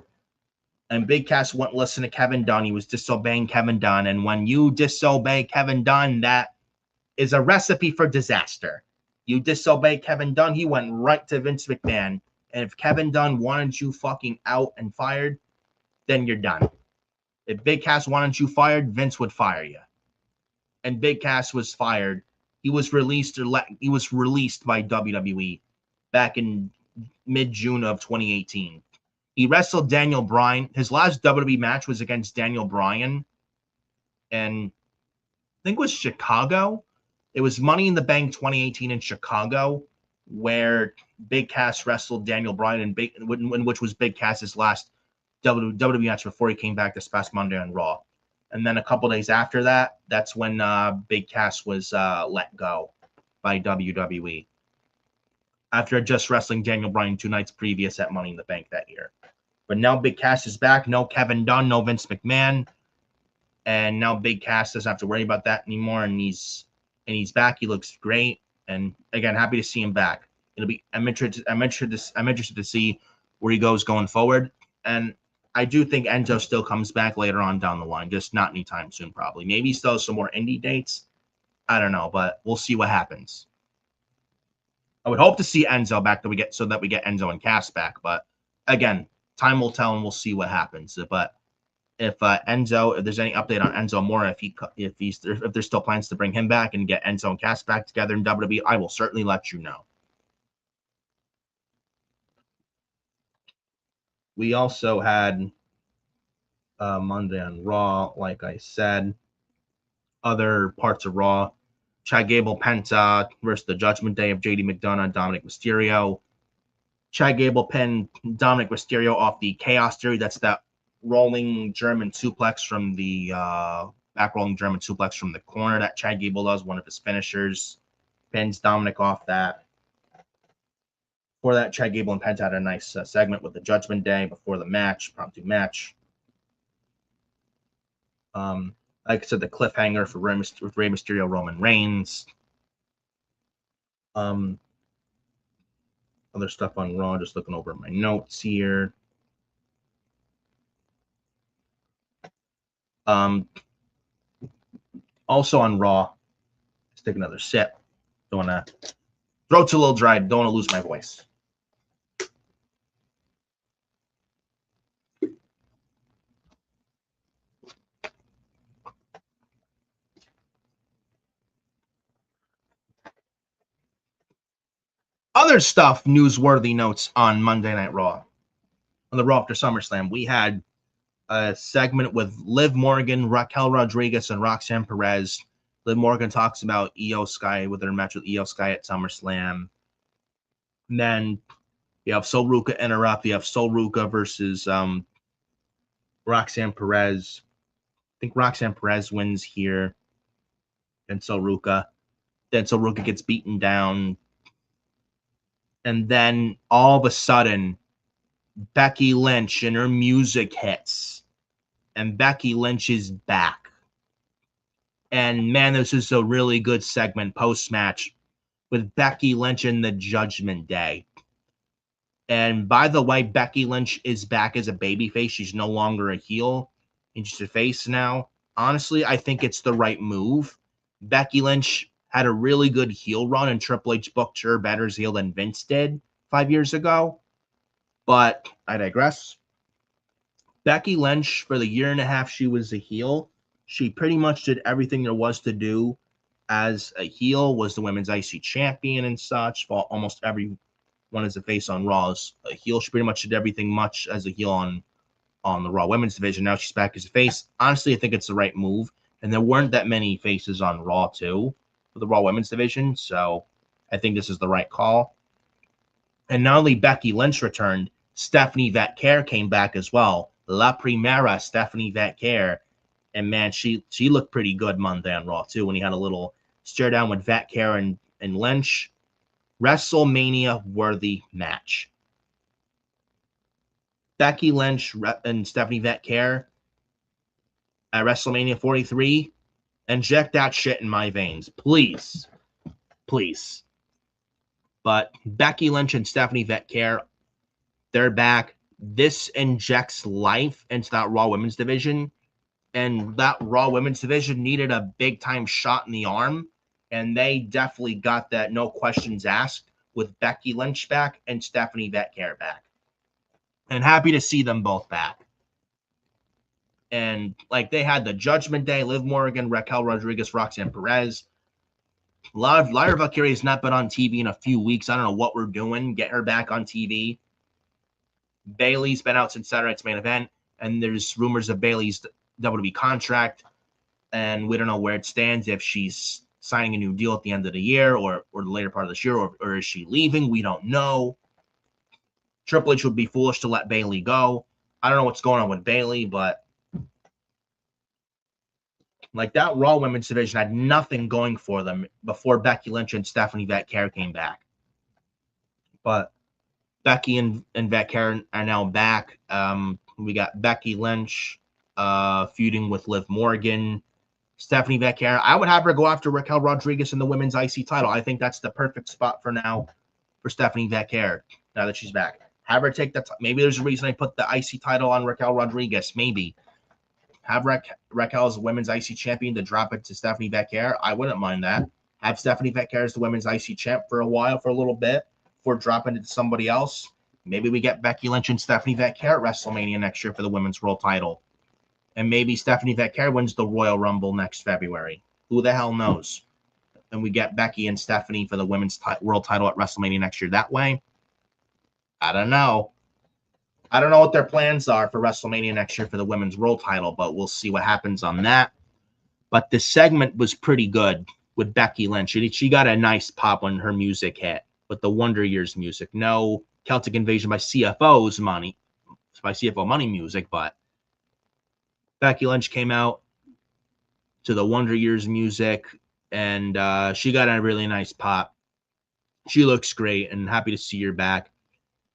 And Big Cass wouldn't listen to Kevin Dunn. He was disobeying Kevin Dunn. And when you disobey Kevin Dunn, that is a recipe for disaster. You disobey Kevin Dunn, he went right to Vince McMahon. And if Kevin Dunn wanted you fucking out and fired, then you're done. If Big Cass wanted you fired, Vince would fire you. And Big Cass was fired. He was released by WWE back in mid-June of 2018. He wrestled Daniel Bryan. His last WWE match was against Daniel Bryan, and I think it was Chicago. It was Money in the Bank 2018 in Chicago, where Big Cass wrestled Daniel Bryan, in which was Big Cass's last WWE match before he came back this past Monday on Raw. And then a couple days after that, that's when Big Cass was let go by WWE after just wrestling Daniel Bryan 2 nights previous at Money in the Bank that year. But now Big Cass is back. No Kevin Dunn, no Vince McMahon. And now Big Cass doesn't have to worry about that anymore. And he's back. He looks great. And again, happy to see him back. I'm interested to see where he goes going forward. And I do think Enzo still comes back later on down the line, just not anytime soon, probably. Maybe still some more indie dates. I don't know, but we'll see what happens. I would hope to see Enzo back so that we get Enzo and Cass back. But again, time will tell, and we'll see what happens. But if there's any update on Enzo Amore, if there's still plans to bring him back and get Enzo and Cass back together in WWE, I will certainly let you know. We also had Monday on Raw, like I said, other parts of Raw. Chad Gable Penta versus the Judgment Day of JD McDonough and Dominic Mysterio. Chad Gable pinned Dominic Mysterio off the Chaos Theory. That's that rolling German suplex from the back rolling German suplex from the corner that Chad Gable does, one of his finishers. Pins Dominic off that. Before that, Chad Gable and Penta had a nice segment with the Judgment Day before the match, promptu match. Like I said, the cliffhanger for Rey Mysterio, Roman Reigns. Other stuff on Raw, just looking over my notes here. Also on Raw, let's take another sip. Don't want to, throat's a little dry, don't want to lose my voice. Other stuff, newsworthy notes on Monday Night Raw. On the Raw after SummerSlam, we had a segment with Liv Morgan, Raquel Rodriguez, and Roxanne Perez. Liv Morgan talks about Io Sky with her match with Io Sky at SummerSlam. And then you have Sol Ruca interrupt. You have Sol Ruca versus Roxanne Perez. I think Roxanne Perez wins here. And Sol Ruca. Then Sol Ruca gets beaten down. And then all of a sudden, Becky Lynch and her music hits. And Becky Lynch is back. And man, this is a really good segment post-match with Becky Lynch and the Judgment Day. And by the way, Becky Lynch is back as a babyface. She's no longer a heel. and she's a face now. Honestly, I think it's the right move. Becky Lynch had a really good heel run, and Triple H booked her better as heel than Vince did 5 years ago. But I digress. Becky Lynch, for the year and a half she was a heel, she pretty much did everything there was to do as a heel, was the women's IC champion and such. For almost everyone as a face on Raw as a heel. She pretty much did everything much as a heel on the Raw women's division. Now she's back as a face. Honestly, I think it's the right move. And there weren't that many faces on Raw, too, for the Raw women's division. So I think this is the right call. And not only Becky Lynch returned, Stephanie Vatcare came back as well. La Primera Stephanie Vatcare. And, man, she looked pretty good Monday on Raw, too, when he had a little stare down with Vatcare and Lynch. WrestleMania-worthy match. Becky Lynch and Stephanie Vatcare at WrestleMania 43. Inject that shit in my veins. Please. Please. But Becky Lynch and Stephanie Vatcare, they're back. This injects life into that Raw Women's division. And that Raw Women's division needed a big-time shot in the arm. And they definitely got that, no questions asked, with Becky Lynch back and Stephanie Vatcare back. And happy to see them both back. And, like, they had the Judgment Day, Liv Morgan, Raquel Rodriguez, Roxanne Perez. Lyra Valkyrie has not been on TV in a few weeks. I don't know what we're doing. Get her back on TV. Bayley's been out since Saturday night's main event. And there's rumors of Bayley's WWE contract. And we don't know where it stands, if she's signing a new deal at the end of the year or the later part of this year, or is she leaving? We don't know. Triple H would be foolish to let Bayley go. I don't know what's going on with Bayley, but like, that Raw Women's division had nothing going for them before Becky Lynch and Stephanie Vatcare came back. But Becky and Vatcare are now back. We got Becky Lynch feuding with Liv Morgan. Stephanie Vatcare, I would have her go after Raquel Rodriguez in the women's IC title. I think that's the perfect spot for now for Stephanie Vatcare, now that she's back. Have her take that. Maybe there's a reason I put the IC title on Raquel Rodriguez. Maybe. Have Raquel as the women's IC champion to drop it to Stephanie Vatcare. I wouldn't mind that. Have Stephanie Vatcare as the women's IC champ for a while, for a little bit, before dropping it to somebody else. Maybe we get Becky Lynch and Stephanie Vatcare at WrestleMania next year for the women's world title. And maybe Stephanie Vatcare wins the Royal Rumble next February. Who the hell knows? And we get Becky and Stephanie for the women's world title at WrestleMania next year that way. I don't know. I don't know what their plans are for WrestleMania next year for the women's world title, but we'll see what happens on that. But this segment was pretty good with Becky Lynch. She got a nice pop when her music hit with the Wonder Years music. No Celtic Invasion by CFO Money music, but Becky Lynch came out to the Wonder Years music, and she got a really nice pop. She looks great, and happy to see her back.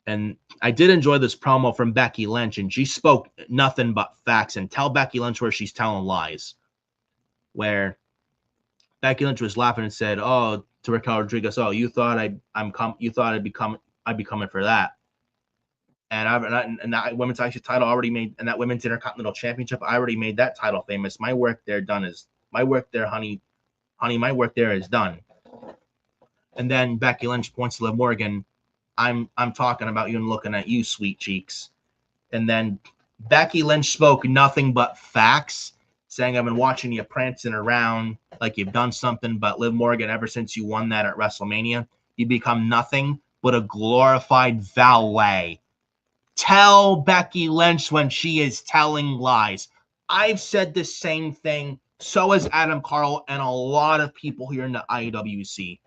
And I did enjoy this promo from Becky Lynch, and she spoke nothing but facts. And tell Becky Lynch where she's telling lies. Where Becky Lynch was laughing and said, "Oh, to Raquel Rodriguez, oh, you thought I'd be coming for that." And that women's IC title already made, and that women's Intercontinental Championship, I already made that title famous. My work there, honey. My work there is done. And then Becky Lynch points to Liv Morgan. I'm talking about you and looking at you, sweet cheeks. And then Becky Lynch spoke nothing but facts, saying, I've been watching you prancing around like you've done something, but Liv Morgan, ever since you won that at WrestleMania, you become nothing but a glorified valet. Tell Becky Lynch when she is telling lies. I've said the same thing. So has Adam Carl and a lot of people here in the IWC.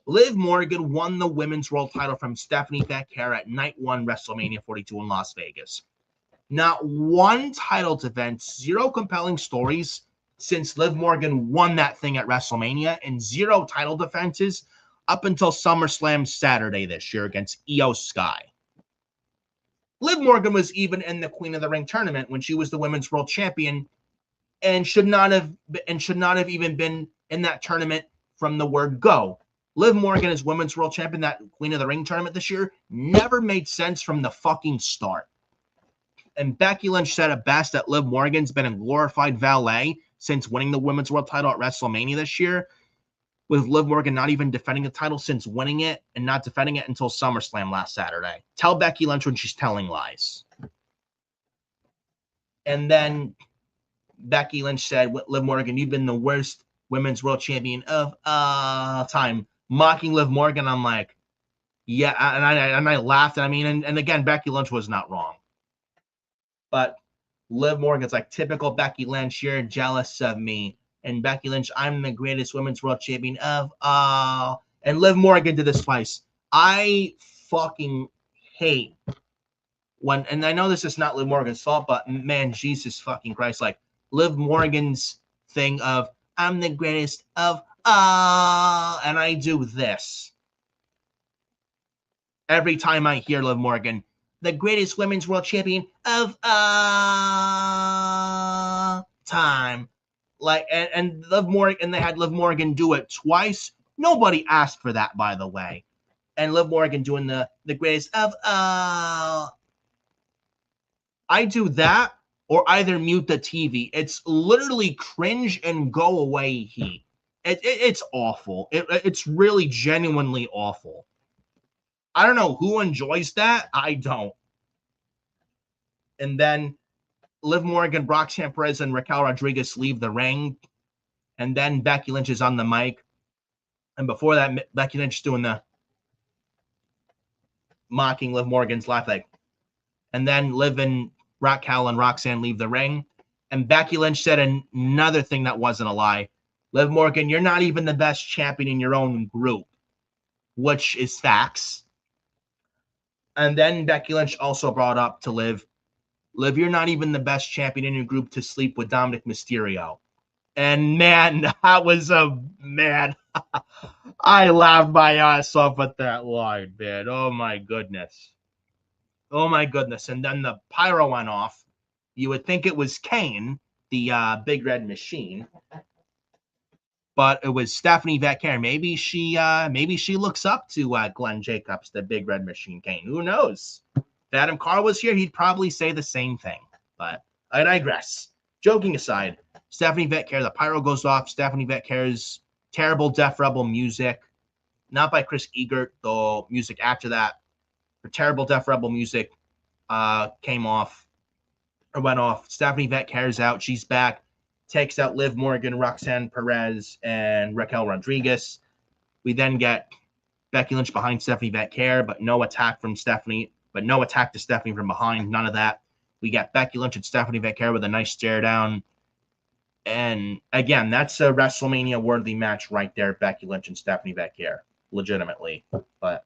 Liv Morgan won the women's world title from Stephanie Vatcare at Night 1 WrestleMania 42 in Las Vegas. Not one title defense, zero compelling stories since Liv Morgan won that thing at WrestleMania, and zero title defenses up until SummerSlam Saturday this year against Io Sky. Liv Morgan was even in the Queen of the Ring tournament when she was the women's world champion, and should not have even been in that tournament from the word go. Liv Morgan as women's world champion, that Queen of the Ring tournament this year, never made sense from the fucking start. And Becky Lynch said it best that Liv Morgan's been a glorified valet since winning the Women's World title at WrestleMania this year, with Liv Morgan not even defending the title since winning it and not defending it until SummerSlam last Saturday. Tell Becky Lynch when she's telling lies. And then Becky Lynch said, Liv Morgan, you've been the worst women's world champion of all time. Mocking Liv Morgan, I'm like, yeah, and I laughed. I mean, and again, Becky Lynch was not wrong. But Liv Morgan's like, typical Becky Lynch, you're jealous of me. And Becky Lynch, I'm the greatest women's world champion of all. And Liv Morgan did this twice. I fucking hate when, and I know this is not Liv Morgan's fault, but man, Jesus fucking Christ, like Liv Morgan's thing of, I'm the greatest of all, and I do this. Every time I hear Liv Morgan, the greatest women's world champion of all time. Like, and Liv Morgan, and they had Liv Morgan do it twice. Nobody asked for that, by the way. And Liv Morgan doing the greatest of all. I do that or either mute the TV. It's literally cringe and go away heat. It's awful. It's really genuinely awful. I don't know who enjoys that. I don't. And then Liv Morgan, Roxanne Perez, and Raquel Rodriguez leave the ring. And then Becky Lynch is on the mic. And before that, Becky Lynch is doing the mocking Liv Morgan's laugh. Like, and then Liv and Raquel and Roxanne leave the ring. And Becky Lynch said another thing that wasn't a lie. Liv Morgan, you're not even the best champion in your own group, which is facts. And then Becky Lynch also brought up to Liv, you're not even the best champion in your group to sleep with Dominic Mysterio. And man, that was a man. I laughed my ass off at that line, man. Oh my goodness. Oh my goodness. And then the pyro went off. You would think it was Kane, the big red machine. But it was Stephanie Becker. Maybe she looks up to Glenn Jacobs, the big red machine Kane. Who knows? If Adam Carl was here, he'd probably say the same thing. But I digress. Joking aside, Stephanie Becker, the pyro goes off. Stephanie Becker's terrible Def Rebel music, not by Chris Egert, though music after that, her terrible Def Rebel music came off or went off. Stephanie Becker's out. She's back. Takes out Liv Morgan, Roxanne Perez, and Raquel Rodriguez. We then get Becky Lynch behind Stephanie Becker, but no attack to Stephanie from behind. None of that. We get Becky Lynch and Stephanie Becker with a nice stare down. And again, that's a WrestleMania worthy match right there. Becky Lynch and Stephanie Becker, legitimately. But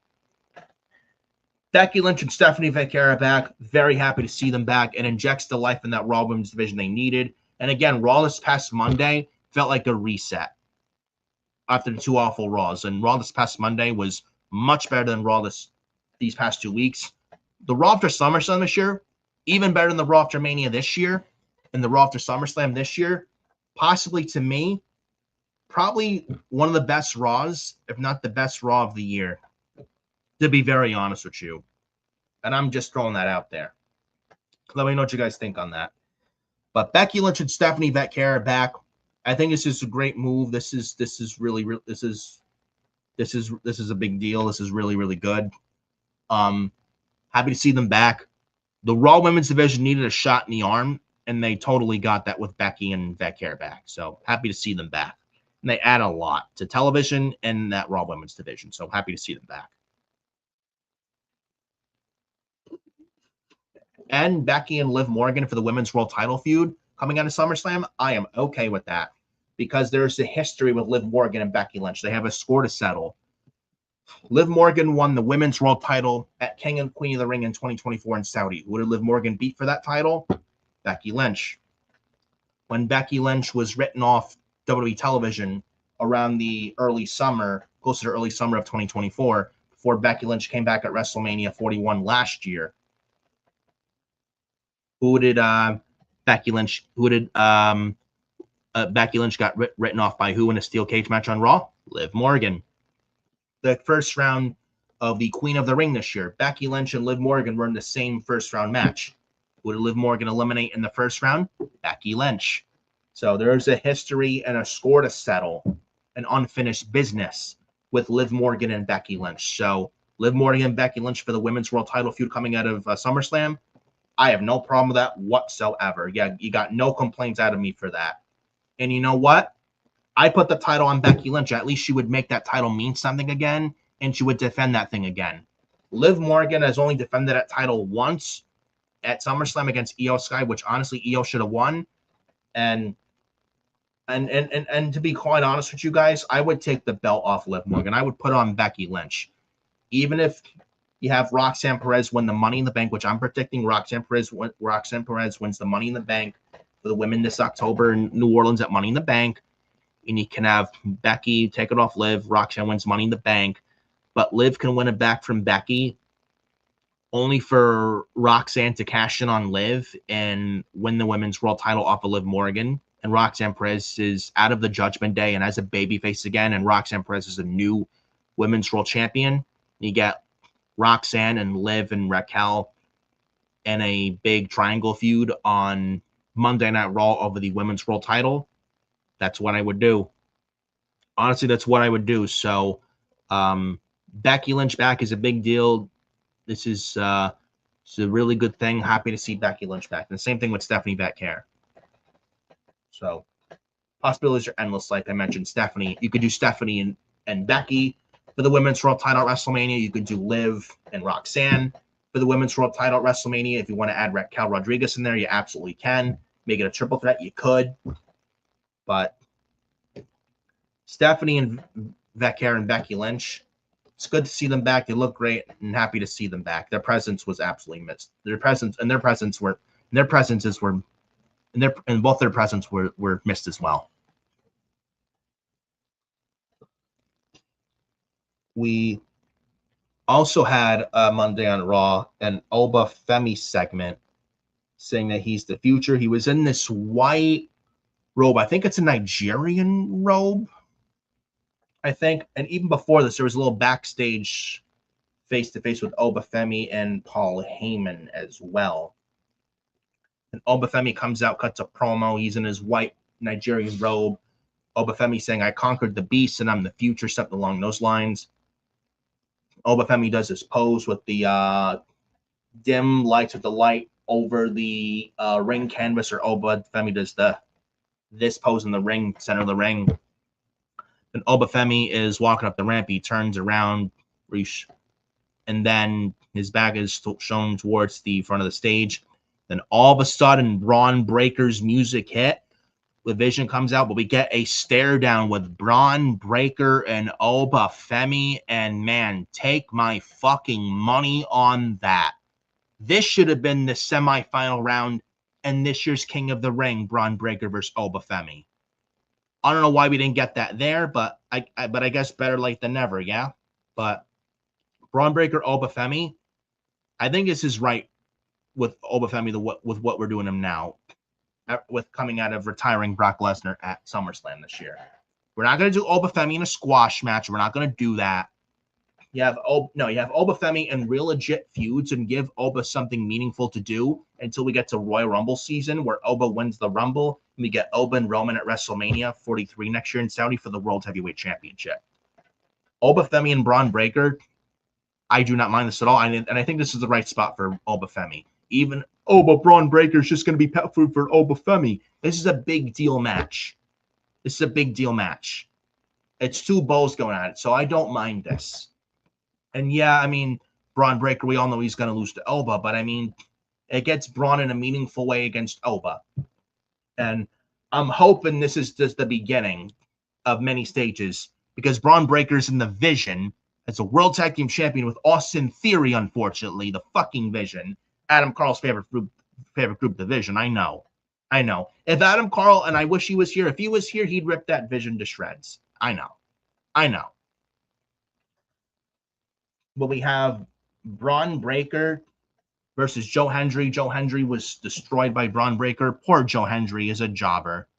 Becky Lynch and Stephanie Becker are back. Very happy to see them back. It injects the life in that Raw Women's division they needed. And again, Raw this past Monday felt like a reset after the two awful Raws. And Raw this past Monday was much better than Raw these past 2 weeks. The Raw after SummerSlam this year, even better than the Raw after Mania this year, and the Raw after SummerSlam this year. Possibly, to me, probably one of the best Raws, if not the best Raw of the year, to be very honest with you. And I'm just throwing that out there. Let me know what you guys think on that. But Becky Lynch and Stephanie Becker are back. I think this is a great move. This is a big deal. This is really, really good. Happy to see them back. The Raw Women's division needed a shot in the arm, and they totally got that with Becky and Becker back. So happy to see them back. And they add a lot to television and that Raw Women's division. So happy to see them back. And Becky and Liv Morgan for the Women's World title feud coming out of SummerSlam, I am okay with that because there's a history with Liv Morgan and Becky Lynch. They have a score to settle. Liv Morgan won the Women's World title at King and Queen of the Ring in 2024 in Saudi. Who did Liv Morgan beat for that title? Becky Lynch. When Becky Lynch was written off WWE television around the early summer, closer to early summer of 2024, before Becky Lynch came back at WrestleMania 41 last year, Who did Becky Lynch got written off by who in a steel cage match on Raw? Liv Morgan. The first round of the Queen of the Ring this year, Becky Lynch and Liv Morgan were in the same first round match. Who did Liv Morgan eliminate in the first round? Becky Lynch. So there's a history and a score to settle, an unfinished business with Liv Morgan and Becky Lynch. So Liv Morgan and Becky Lynch for the women's world title feud coming out of SummerSlam. I have no problem with that whatsoever. Yeah, you got no complaints out of me for that. And you know what? I put the title on Becky Lynch. At least she would make that title mean something again, and she would defend that thing again. Liv Morgan has only defended that title once at SummerSlam against Io Sky, which honestly Io should have won. And to be quite honest with you guys, I would take the belt off Liv Morgan. I would put it on Becky Lynch. Even if you have Roxanne Perez win the Money in the Bank, which I'm predicting Roxanne Perez wins the Money in the Bank for the women this October in New Orleans at Money in the Bank. And you can have Becky take it off Liv. Roxanne wins Money in the Bank. But Liv can win it back from Becky, only for Roxanne to cash in on Liv and win the women's world title off of Liv Morgan. And Roxanne Perez is out of the Judgment Day and as a babyface again. And Roxanne Perez is a new women's world champion. You get Roxanne and Liv and Raquel in a big triangle feud on Monday Night Raw over the women's world title. That's what I would do. Honestly, that's what I would do. So Becky Lynch back is a big deal. This is a really good thing. Happy to see Becky Lynch back. And the same thing with Stephanie Becker. So possibilities are endless. Like I mentioned, Stephanie. You could do Stephanie and Becky for the women's world title at WrestleMania. You could do Liv and Roxanne for the women's world title at WrestleMania. If you want to add Raquel Rodriguez in there, you absolutely can. Make it a triple threat. You could. But Stephanie and Becker and Becky Lynch, it's good to see them back. They look great and happy to see them back. Their presence was absolutely missed. Both their presence were missed as well. We also had Monday on Raw an Oba Femi segment saying that he's the future. He was in this white robe. I think it's a Nigerian robe. I think. And even before this, there was a little backstage face-to-face with Oba Femi and Paul Heyman as well. And Oba Femi comes out, cuts a promo. He's in his white Nigerian robe. Oba Femi saying, I conquered the beast and I'm the future, something along those lines. Oba Femi does his pose with the dim lights with the light over the ring canvas, or Oba Femi does this pose in the ring, center of the ring. And Oba Femi is walking up the ramp. He turns around, and then his back is shown towards the front of the stage. Then all of a sudden, Braun Breaker's music hit. The Vision comes out, but we get a stare down with Braun Breaker and Oba Femi. And man, take my fucking money on that. This should have been the semifinal round and this year's King of the Ring, Braun Breaker versus Oba Femi. I don't know why we didn't get that there, but I guess better late than never, yeah? But Braun Breaker, Oba Femi, I think this is right with Oba Femi with what we're doing him now, with coming out of retiring Brock Lesnar at SummerSlam this year. We're not going to do Oba Femi in a squash match. We're not going to do that. You have Oba Femi in real legit feuds and give Oba something meaningful to do until we get to Royal Rumble season, where Oba wins the Rumble, and we get Oba and Roman at WrestleMania 43 next year in Saudi for the World Heavyweight Championship. Oba Femi and Braun Breaker, I do not mind this at all, and I think this is the right spot for Oba Femi. Even Braun Breaker is just going to be pet food for Oba Femi. This is a big deal match. It's two bulls going at it, so I don't mind this. And yeah, I mean, Braun Breaker, we all know he's going to lose to Oba, but I mean, it gets Braun in a meaningful way against Oba. And I'm hoping this is just the beginning of many stages, because Braun Breaker's in the Vision as a World Tag Team Champion with Austin Theory, unfortunately, the fucking Vision. Adam Carl's favorite group, the Vision. I know. If Adam Carl, and I wish he was here, if he was here, he'd rip that Vision to shreds. I know. But we have Braun Breaker versus Joe Hendry. Joe Hendry was destroyed by Braun Breaker. Poor Joe Hendry is a jobber.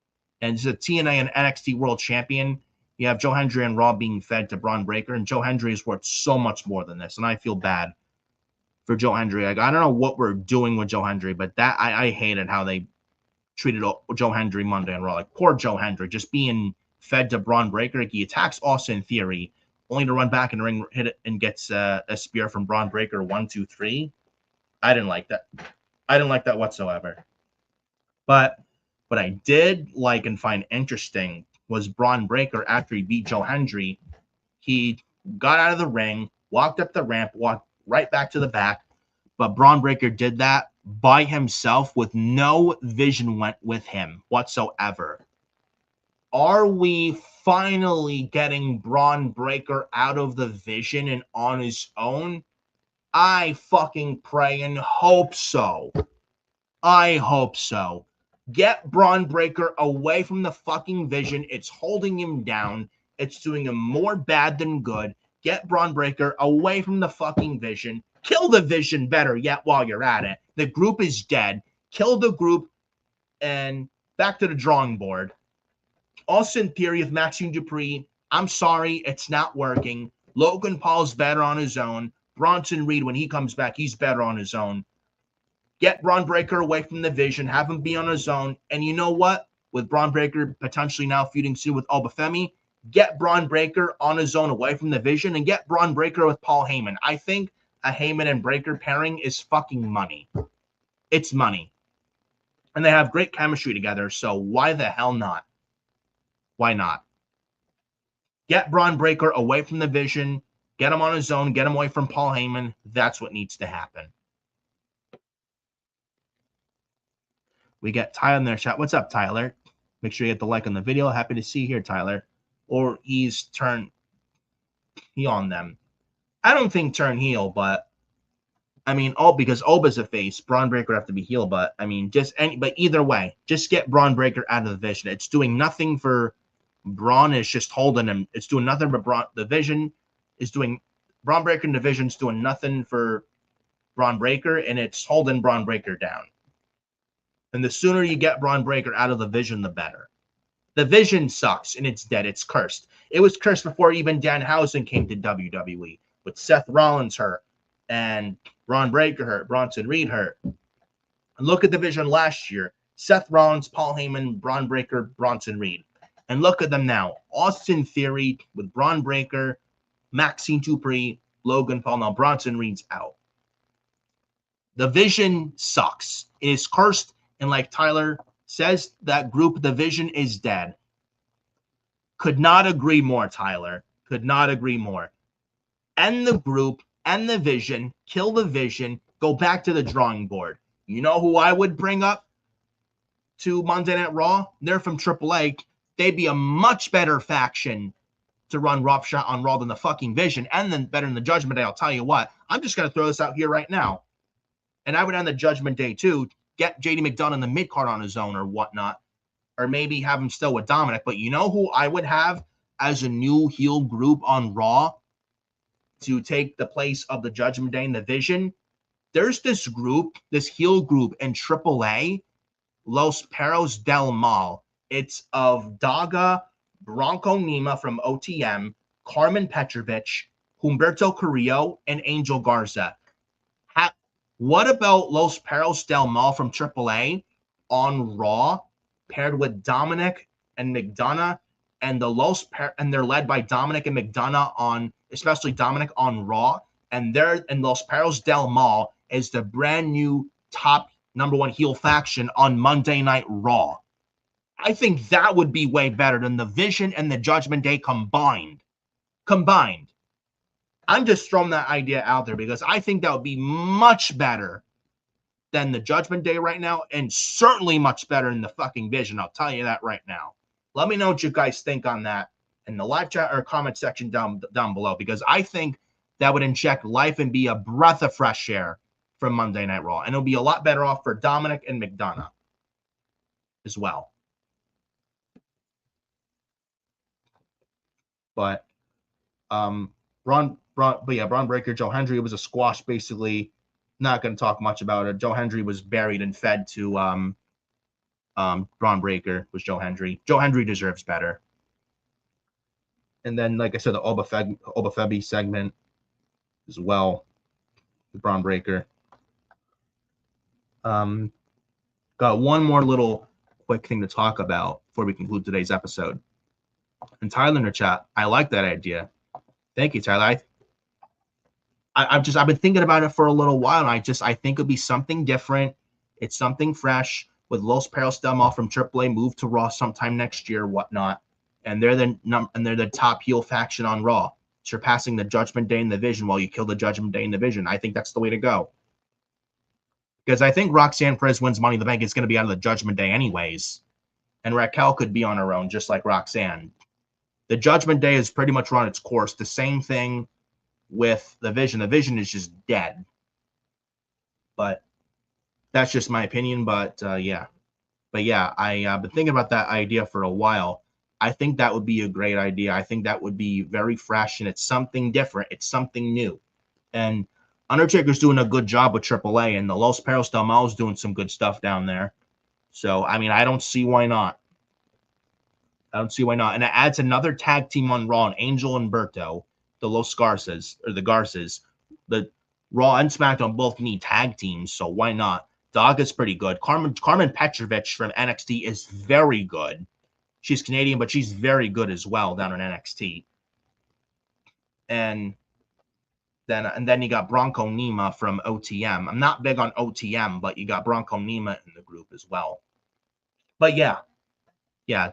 And he's a TNA and NXT World Champion. You have Joe Hendry and Raw being fed to Braun Breaker. And Joe Hendry is worth so much more than this. And I feel bad for Joe Hendry. Like, I don't know what we're doing with Joe Hendry, but that I hated how they treated Joe Hendry Monday on Raw. Like, poor Joe Hendry just being fed to Braun Breaker. Like, he attacks Austin Theory, only to run back in the ring, hit it, and gets a spear from Braun Breaker. 1, 2, 3. I didn't like that. I didn't like that whatsoever. But what I did like and find interesting was Braun Breaker, after he beat Joe Hendry, he got out of the ring, walked up the ramp, walked right back to the back. But Braun Breaker did that by himself with no Vision went with him whatsoever. Are we finally getting Braun Breaker out of the Vision and on his own? I fucking pray and hope so. I hope so. Get Braun Breaker away from the fucking Vision. It's holding him down. It's doing him more bad than good. Get Braun Breaker away from the fucking Vision. Kill the Vision better yet while you're at it. The group is dead. Kill the group and back to the drawing board. Austin Theory with Maxine Dupree. I'm sorry, it's not working. Logan Paul's better on his own. Bronson Reed, when he comes back, he's better on his own. Get Braun Breaker away from the Vision. Have him be on his own. And you know what? With Braun Breaker potentially now feuding soon with Obafemi, get Braun Breaker on his own away from the Vision and get Braun Breaker with Paul Heyman. I think a Heyman and Breaker pairing is fucking money. It's money. And they have great chemistry together, so why the hell not? Why not? Get Braun Breaker away from the Vision. Get him on his own. Get him away from Paul Heyman. That's what needs to happen. We get Tyler in their chat. What's up, Tyler? Make sure you hit the like on the video. Happy to see you here, Tyler. Or he's turned heel on them. I don't think turn heel, but I mean, because Oba's a face, Braun Breaker would have to be heel. But I mean, but either way, just get Braun Breaker out of the Vision. It's doing nothing for Braun. It's just holding him. It's doing nothing but Braun. The Vision is doing Braun Breaker, and the Vision's doing nothing for Braun Breaker, and it's holding Braun Breaker down. And the sooner you get Braun Breaker out of the Vision, the better. The Vision sucks, and it's dead. It's cursed. It was cursed before even Danhausen came to WWE, with Seth Rollins hurt and Braun Breaker hurt, Bronson Reed hurt. And look at the Vision last year. Seth Rollins, Paul Heyman, Braun Breaker, Bronson Reed. And look at them now. Austin Theory with Braun Breaker, Maxine Dupree, Logan Paul. Now Bronson Reed's out. The Vision sucks. It is cursed. And like Tyler says, that group, the Vision, is dead. Could not agree more, Tyler. Could not agree more. End the group, end the Vision, kill the Vision, go back to the drawing board. You know who I would bring up to Monday Night Raw? They're from AAA. They'd be a much better faction to run roughshod on Raw than the fucking Vision, and then better than the Judgment Day. I'll tell you what. I'm just going to throw this out here right now. And I would end the Judgment Day, too. Get JD McDonough in the mid-card on his own or whatnot. Or maybe have him still with Dominic. But you know who I would have as a new heel group on Raw to take the place of the Judgment Day and the Vision? There's this group, this heel group in AAA, Los Perros del Mal. It's of Daga, Bronco Nima from OTM, Carmen Petrovich, Humberto Carrillo, and Angel Garza. What about Los Perros del Mal from AAA on Raw, paired with Dominic and McDonough, and and they're led by Dominic and McDonough on, especially Dominic on Raw, and Los Perros del Mal is the brand new top #1 heel faction on Monday Night Raw. I think that would be way better than the Vision and the Judgment Day combined. I'm just throwing that idea out there because I think that would be much better than the Judgment Day right now, and certainly much better than the fucking Vision. I'll tell you that right now. Let me know what you guys think on that in the live chat or comment section down below, because I think that would inject life and be a breath of fresh air from Monday Night Raw, and it'll be a lot better off for Dominic and McDonough as well. But Braun Breaker, Joe Hendry, it was a squash, basically. Not going to talk much about it. Joe Hendry was buried and fed to Braun Breaker, was Joe Hendry. Joe Hendry deserves better. And then, like I said, the Obafemi segment as well. Braun Breaker. Got one more little quick thing to talk about before we conclude today's episode. And Tyler in the chat, I like that idea. Thank you, Tyler. I've been thinking about it for a little while, and I think it'd be something different. It's something fresh with Los Perros del Mal from AAA move to Raw sometime next year, whatnot. And they're the top heel faction on Raw, surpassing the Judgment Day in the Division while you kill the Judgment Day in the Division. I think that's the way to go. Because I think Roxanne Perez wins Money in the Bank is going to be out of the Judgment Day anyways. And Raquel could be on her own, just like Roxanne. The Judgment Day has pretty much run its course. The same thing with the Vision. The Vision is just dead. But that's just my opinion. But yeah. But yeah, I've been thinking about that idea for a while. I think that would be a great idea. I think that would be very fresh, and it's something different. It's something new. And Undertaker's doing a good job with AAA, and the Los Perros del Mal is doing some good stuff down there. So, I mean, I don't see why not. And it adds another tag team on Raw, and Angel and Berto, the Los Garces, or the Garces. The Raw and SmackDown both need tag teams, so why not? Dog is pretty good. Carmen Petrovich from NXT is very good. She's Canadian, but she's very good as well down in NXT. And then you got Bronco Nima from OTM. I'm not big on OTM, but you got Bronco Nima in the group as well. But yeah,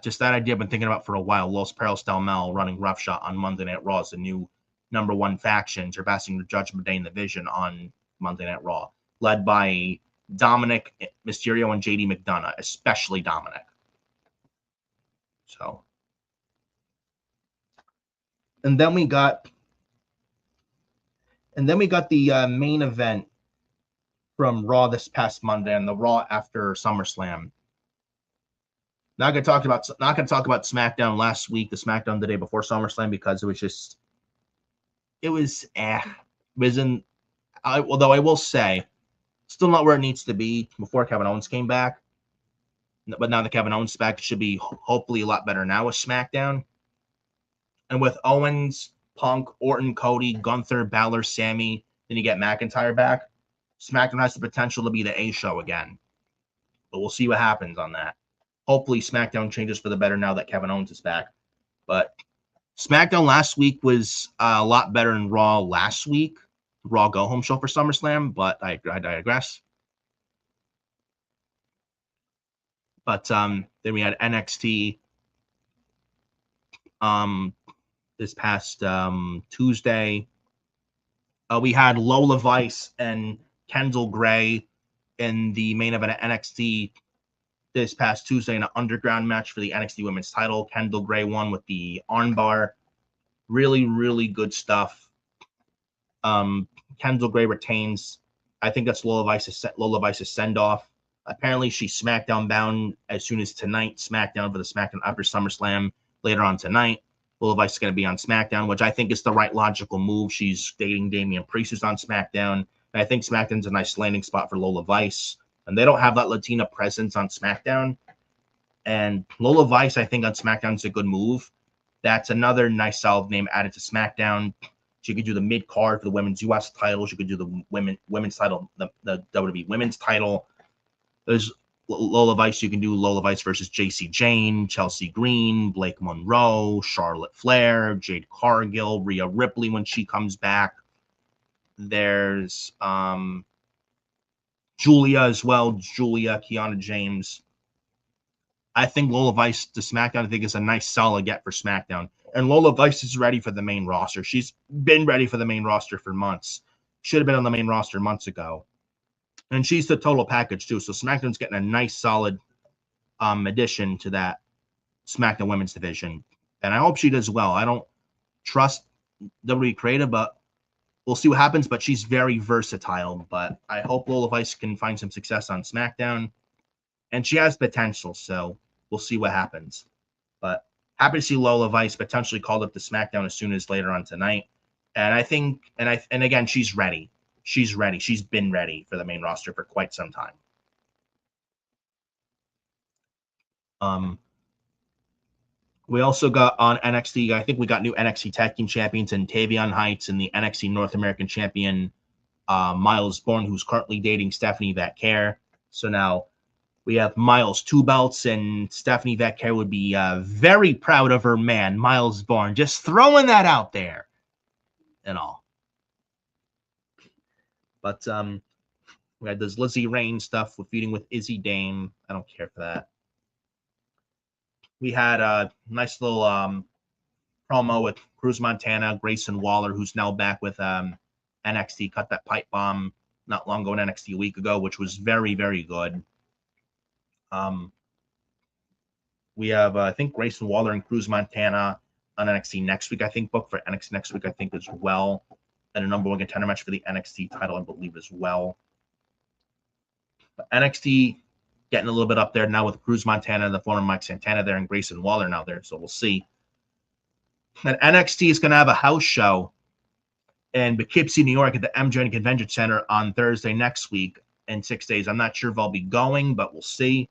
just that idea I've been thinking about for a while. Los Perros del Mal running roughshod on Monday Night Raw as the new #1 faction, surpassing the Judgment Day in the Division on Monday Night Raw, led by Dominic Mysterio and JD McDonough, especially Dominic. So, and then we got the main event from Raw this past Monday and the Raw after SummerSlam. Not gonna talk about SmackDown last week, the SmackDown the day before SummerSlam, because although I will say, still not where it needs to be before Kevin Owens came back. But now that Kevin Owens is back, it should be hopefully a lot better now with SmackDown. And with Owens, Punk, Orton, Cody, Gunther, Balor, Sammy, then you get McIntyre back. SmackDown has the potential to be the A show again. But we'll see what happens on that. Hopefully SmackDown changes for the better now that Kevin Owens is back. But SmackDown last week was a lot better than Raw last week. Raw go-home show for SummerSlam, but I digress. But then we had NXT this past Tuesday. We had Lola Vice and Kendall Gray in the main event at NXT this past Tuesday in an underground match for the NXT Women's title. Kendall Gray won with the armbar. Really, really good stuff. Kendall Gray retains. I think that's Lola Vice's send-off. Apparently, she's SmackDown bound as soon as tonight. SmackDown for the SmackDown after SummerSlam later on tonight. Lola Vice is going to be on SmackDown, which I think is the right logical move. She's dating Damian Priest, who's on SmackDown. And I think SmackDown's a nice landing spot for Lola Vice. And they don't have that Latina presence on SmackDown. And Lola Vice, I think, on SmackDown is a good move. That's another nice solid name added to SmackDown. She could do the mid-card for the women's U.S. title. She could do the women's title, the WWE women's title. There's Lola Vice. You can do Lola Vice versus JC Jane, Chelsea Green, Blake Monroe, Charlotte Flair, Jade Cargill, Rhea Ripley when she comes back. There's Julia as well. Kiana James. I think Lola Vice to SmackDown, I think, is a nice solid get for SmackDown. And Lola Vice is ready for the main roster. She's been ready for the main roster for months. Should have been on the main roster months ago. And she's the total package, too. So SmackDown's getting a nice, solid addition to that SmackDown women's division. And I hope she does well. I don't trust WWE creative, but we'll see what happens. But she's very versatile. But I hope Lola Vice can find some success on SmackDown. And she has potential, so we'll see what happens. But happy to see Lola Vice potentially called up to SmackDown as soon as later on tonight. And I think, and again, she's ready. She's ready. She's been ready for the main roster for quite some time. We also got on NXT, I think we got new NXT Tag Team Champions and Tavion Heights and the NXT North American Champion Miles Bourne, who's currently dating Stephanie Vaquer. So now we have Miles 2 belts, and Stephanie Vaquer would be very proud of her man, Miles Bourne. Just throwing that out there and all. But we had this Lizzie Rain stuff with feuding with Izzy Dame. I don't care for that. We had a nice little promo with Cruz Montana, Grayson Waller, who's now back with NXT. Cut that pipe bomb not long ago in NXT a week ago, which was very, very good. We have, I think, Grayson Waller and Cruz Montana on NXT next week, I think, booked for NXT next week, I think, as well. And a number one contender match for the NXT title, I believe, as well. But NXT getting a little bit up there now with Cruz Montana, the former Mike Santana there, and Grayson Waller now there. So we'll see. And NXT is going to have a house show in Poughkeepsie, New York at the MJ Convention Center on Thursday next week in 6 days. I'm not sure if I'll be going, but we'll see.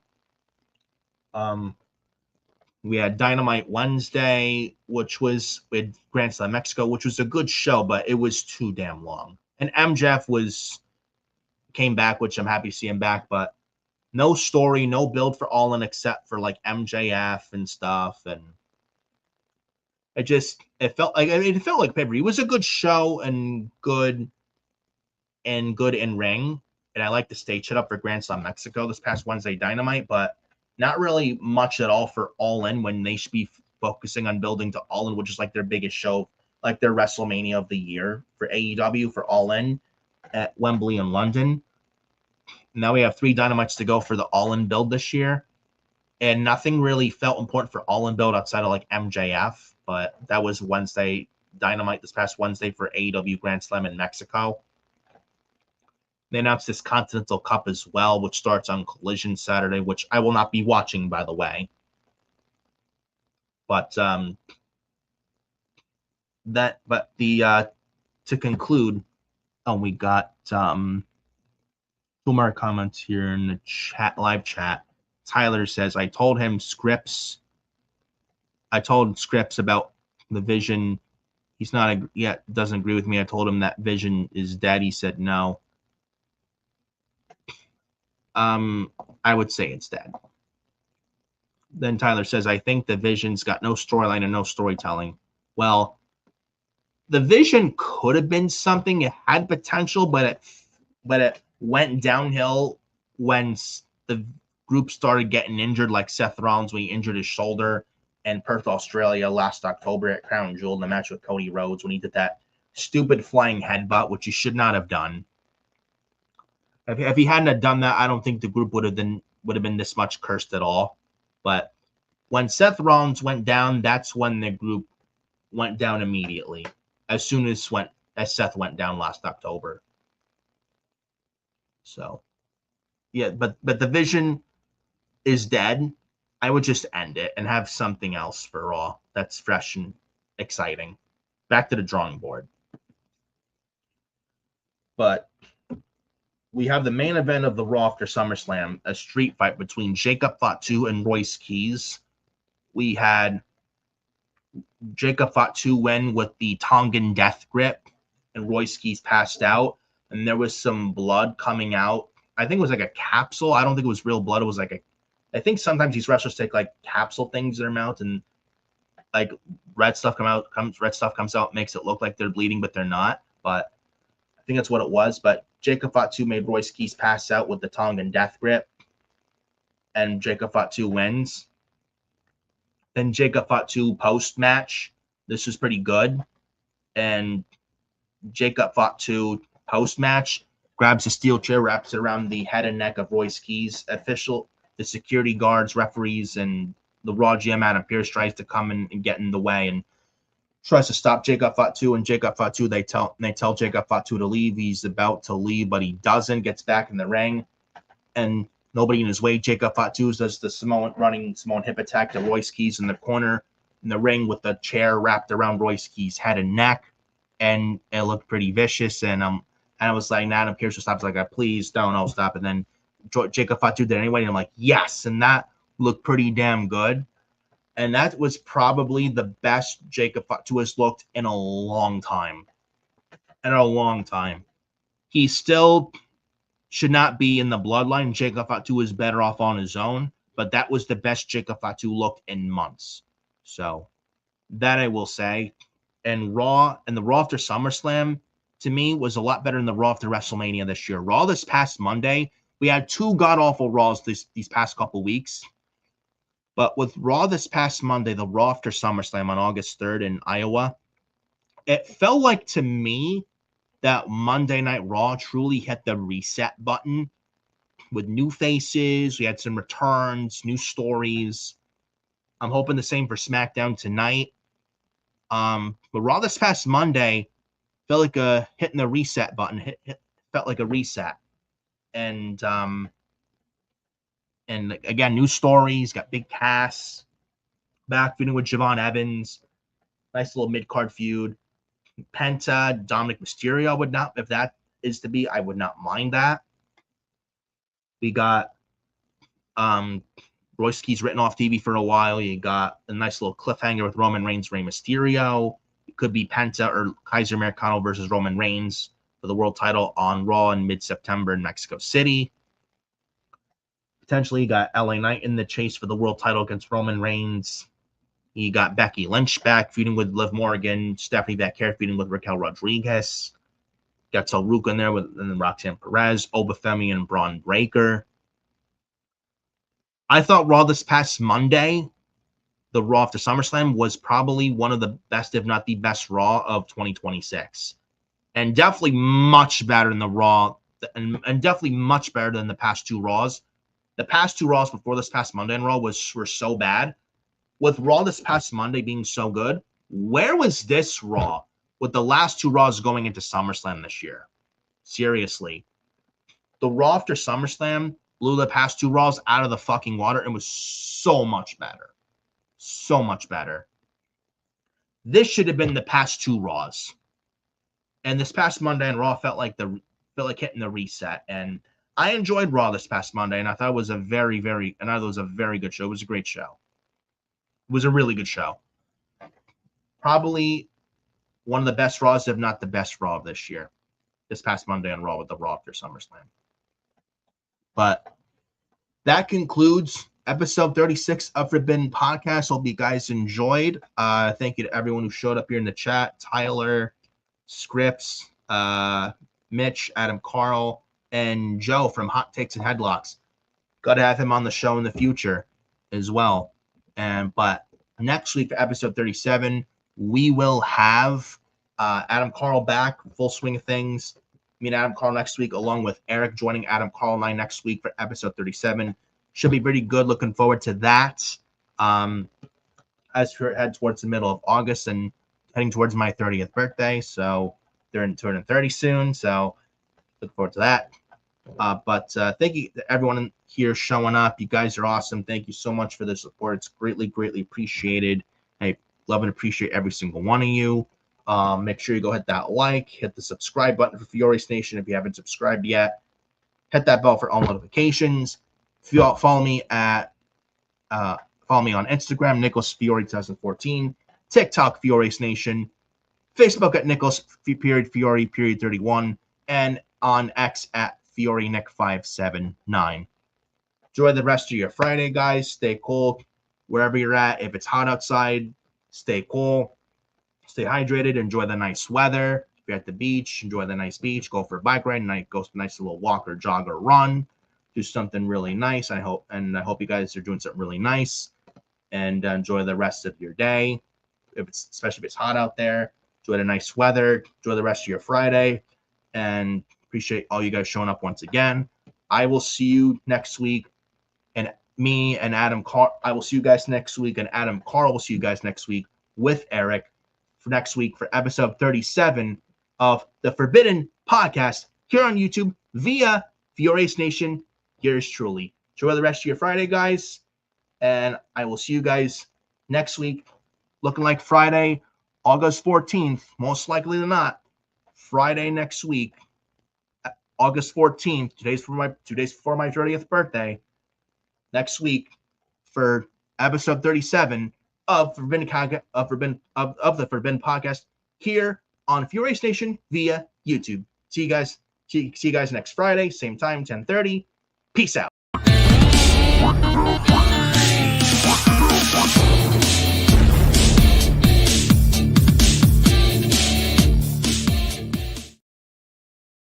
We had Dynamite Wednesday, which was with Grand Slam Mexico, which was a good show, but it was too damn long. And MJF came back, which I'm happy to see him back, but no story, no build for All In except for like MJF and stuff. And it felt like pay-per-view. It was a good show and good in ring. And I like the stage set up for Grand Slam Mexico this past Wednesday Dynamite, but not really much at all for All In when they should be focusing on building to All In, which is like their biggest show, like their WrestleMania of the year for AEW for All In at Wembley in London. Now we have 3 Dynamites to go for the All In build this year. And nothing really felt important for All In build outside of like MJF, but that was Wednesday Dynamite this past Wednesday for AEW Grand Slam in Mexico. They announced this Continental Cup as well, which starts on Collision Saturday, which I will not be watching, by the way. But to conclude, we got 2 more comments here in the live chat. Tyler says, I told Scripps about the Vision. He's not doesn't agree with me. I told him that Vision is dead. He said no. I would say it's dead. Then Tyler says, I think the Vision's got no storyline and no storytelling. Well, the Vision could have been something. It had potential, but it went downhill when the group started getting injured, like Seth Rollins when he injured his shoulder in Perth, Australia last October at Crown Jewel in the match with Cody Rhodes when he did that stupid flying headbutt, which he should not have done. If he hadn't have done that, I don't think the group would have been this much cursed at all. But when Seth Rollins went down, that's when the group went down immediately. As soon as Seth went down last October. So, yeah, but the Vision is dead. I would just end it and have something else for Raw that's fresh and exciting. Back to the drawing board. But we have the main event of the Raw after SummerSlam, a street fight between Jacob Fatu and Royce Keys. We had Jacob Fatu win with the Tongan death grip, and Royce Keys passed out, and there was some blood coming out. I think it was like a capsule. I don't think it was real blood. It was like I think sometimes these wrestlers take like capsule things in their mouth, and like red stuff comes out, makes it look like they're bleeding, but they're not. But I think that's what it was. But Jacob Fatu made Royce Keys pass out with the Tongan death grip, and Jacob Fatu wins. Then Jacob Fatu post-match. This was pretty good. And Jacob Fatu post-match grabs a steel chair, wraps it around the head and neck of Royce Keys. The security guards, referees, and the Raw GM Adam Pearce tries to come in and get in the way and tries to stop Jacob Fatu. And Jacob Fatu, they tell Jacob Fatu to leave. He's about to leave, but he doesn't. Gets back in the ring, and nobody in his way. Jacob Fatu does the Samoan hip attack to Royce Keys in the corner in the ring with the chair wrapped around Royce Keys' head and neck, and it looked pretty vicious. And I was like, Adam Pearce stops, like, please don't, I'll stop. And then Jacob Fatu did anyway, and I'm like, yes, and that looked pretty damn good. And that was probably the best Jacob Fatu has looked in a long time. He still should not be in the bloodline. Jacob Fatu is better off on his own, but that was the best Jacob Fatu looked in months. So that I will say. And the Raw after SummerSlam, to me, was a lot better than the Raw after WrestleMania this year. Raw this past Monday, we had two god-awful Raws these past couple weeks. But with Raw this past Monday, the Raw after SummerSlam on August 3rd in Iowa, it felt like to me that Monday Night Raw truly hit the reset button with new faces. We had some returns, new stories. I'm hoping the same for SmackDown tonight. But Raw this past Monday felt like hitting the reset button. Felt like a reset. And again, new stories, got big casts. Back feuding with Javon Evans. Nice little mid-card feud. Penta, Dominic Mysterio would not, if that is to be, I would not mind that. We got Royski's written off TV for a while. You got a nice little cliffhanger with Roman Reigns, Rey Mysterio. It could be Penta or Kaiser Americano versus Roman Reigns for the world title on Raw in mid-September in Mexico City. Potentially, you got LA Knight in the chase for the world title against Roman Reigns. You got Becky Lynch back feuding with Liv Morgan. Stephanie Becker feuding with Raquel Rodriguez. Got Ruka in there and then Roxanne Perez, Obafemi, and Braun Breaker. I thought Raw this past Monday, the Raw after SummerSlam, was probably one of the best, if not the best, Raw of 2026. And definitely much better than the Raw, and definitely much better than the past two Raws. The past two Raws before this past Monday and Raw were so bad. With Raw this past Monday being so good, where was this Raw with the last two Raws going into SummerSlam this year? Seriously. The Raw after SummerSlam blew the past two Raws out of the fucking water and was so much better. So much better. This should have been the past two Raws. And this past Monday and Raw felt like hitting the reset. And I enjoyed Raw this past Monday, and I thought it was a very good show. It was a great show. It was a really good show. Probably one of the best Raws, if not the best Raw of this year. This past Monday on Raw with the Raw after SummerSlam. But that concludes episode 36 of Forbidden Podcast. Hope you guys enjoyed. Thank you to everyone who showed up here in the chat. Tyler, Scripps, Mitch, Adam Carl, and Joe from Hot Takes and Headlocks. Got to have him on the show in the future as well. But next week for episode 37, we will have Adam Carl back, full swing of things. Me and Adam Carl next week, along with Eric joining Adam Carl and I next week for episode 37. Should be pretty good. Looking forward to that. As we head towards the middle of August and heading towards my 30th birthday. So they're turning 30 soon. So look forward to that. But thank you to everyone here showing up. You guys are awesome. Thank you so much for the support. It's greatly, greatly appreciated. I love and appreciate every single one of you. Make sure you go hit that like, hit the subscribe button for FioriousNation if you haven't subscribed yet. Hit that bell for all notifications. If you all follow me on Instagram, Nicholas Fiore 2014, TikTok FioriousNation, Facebook at Nicholas Fiore 31, and on X at FioreNick579. Enjoy the rest of your Friday, guys. Stay cool wherever you're at. If it's hot outside, stay cool. Stay hydrated. Enjoy the nice weather. If you're at the beach, enjoy the nice beach. Go for a bike ride. Go for a nice little walk or jog or run. Do something really nice. I hope you guys are doing something really nice. And enjoy the rest of your day. Especially if it's hot out there. Enjoy the nice weather. Enjoy the rest of your Friday. And appreciate all you guys showing up once again. I will see you next week. And me and Adam Carl, I will see you guys next week. And Adam Carl will see you guys next week with Eric for next week for episode 37 of the Forbidden Podcast here on YouTube via FioriousNation. Yours truly. Enjoy the rest of your Friday, guys. And I will see you guys next week. Looking like Friday, August 14th, most likely than not. Friday next week, August 14th. Today's before my 30th birthday. Next week for episode 37 of the Forbidden Podcast here on FioriousNation via YouTube. See you guys See you guys next Friday, same time, 10:30. Peace out.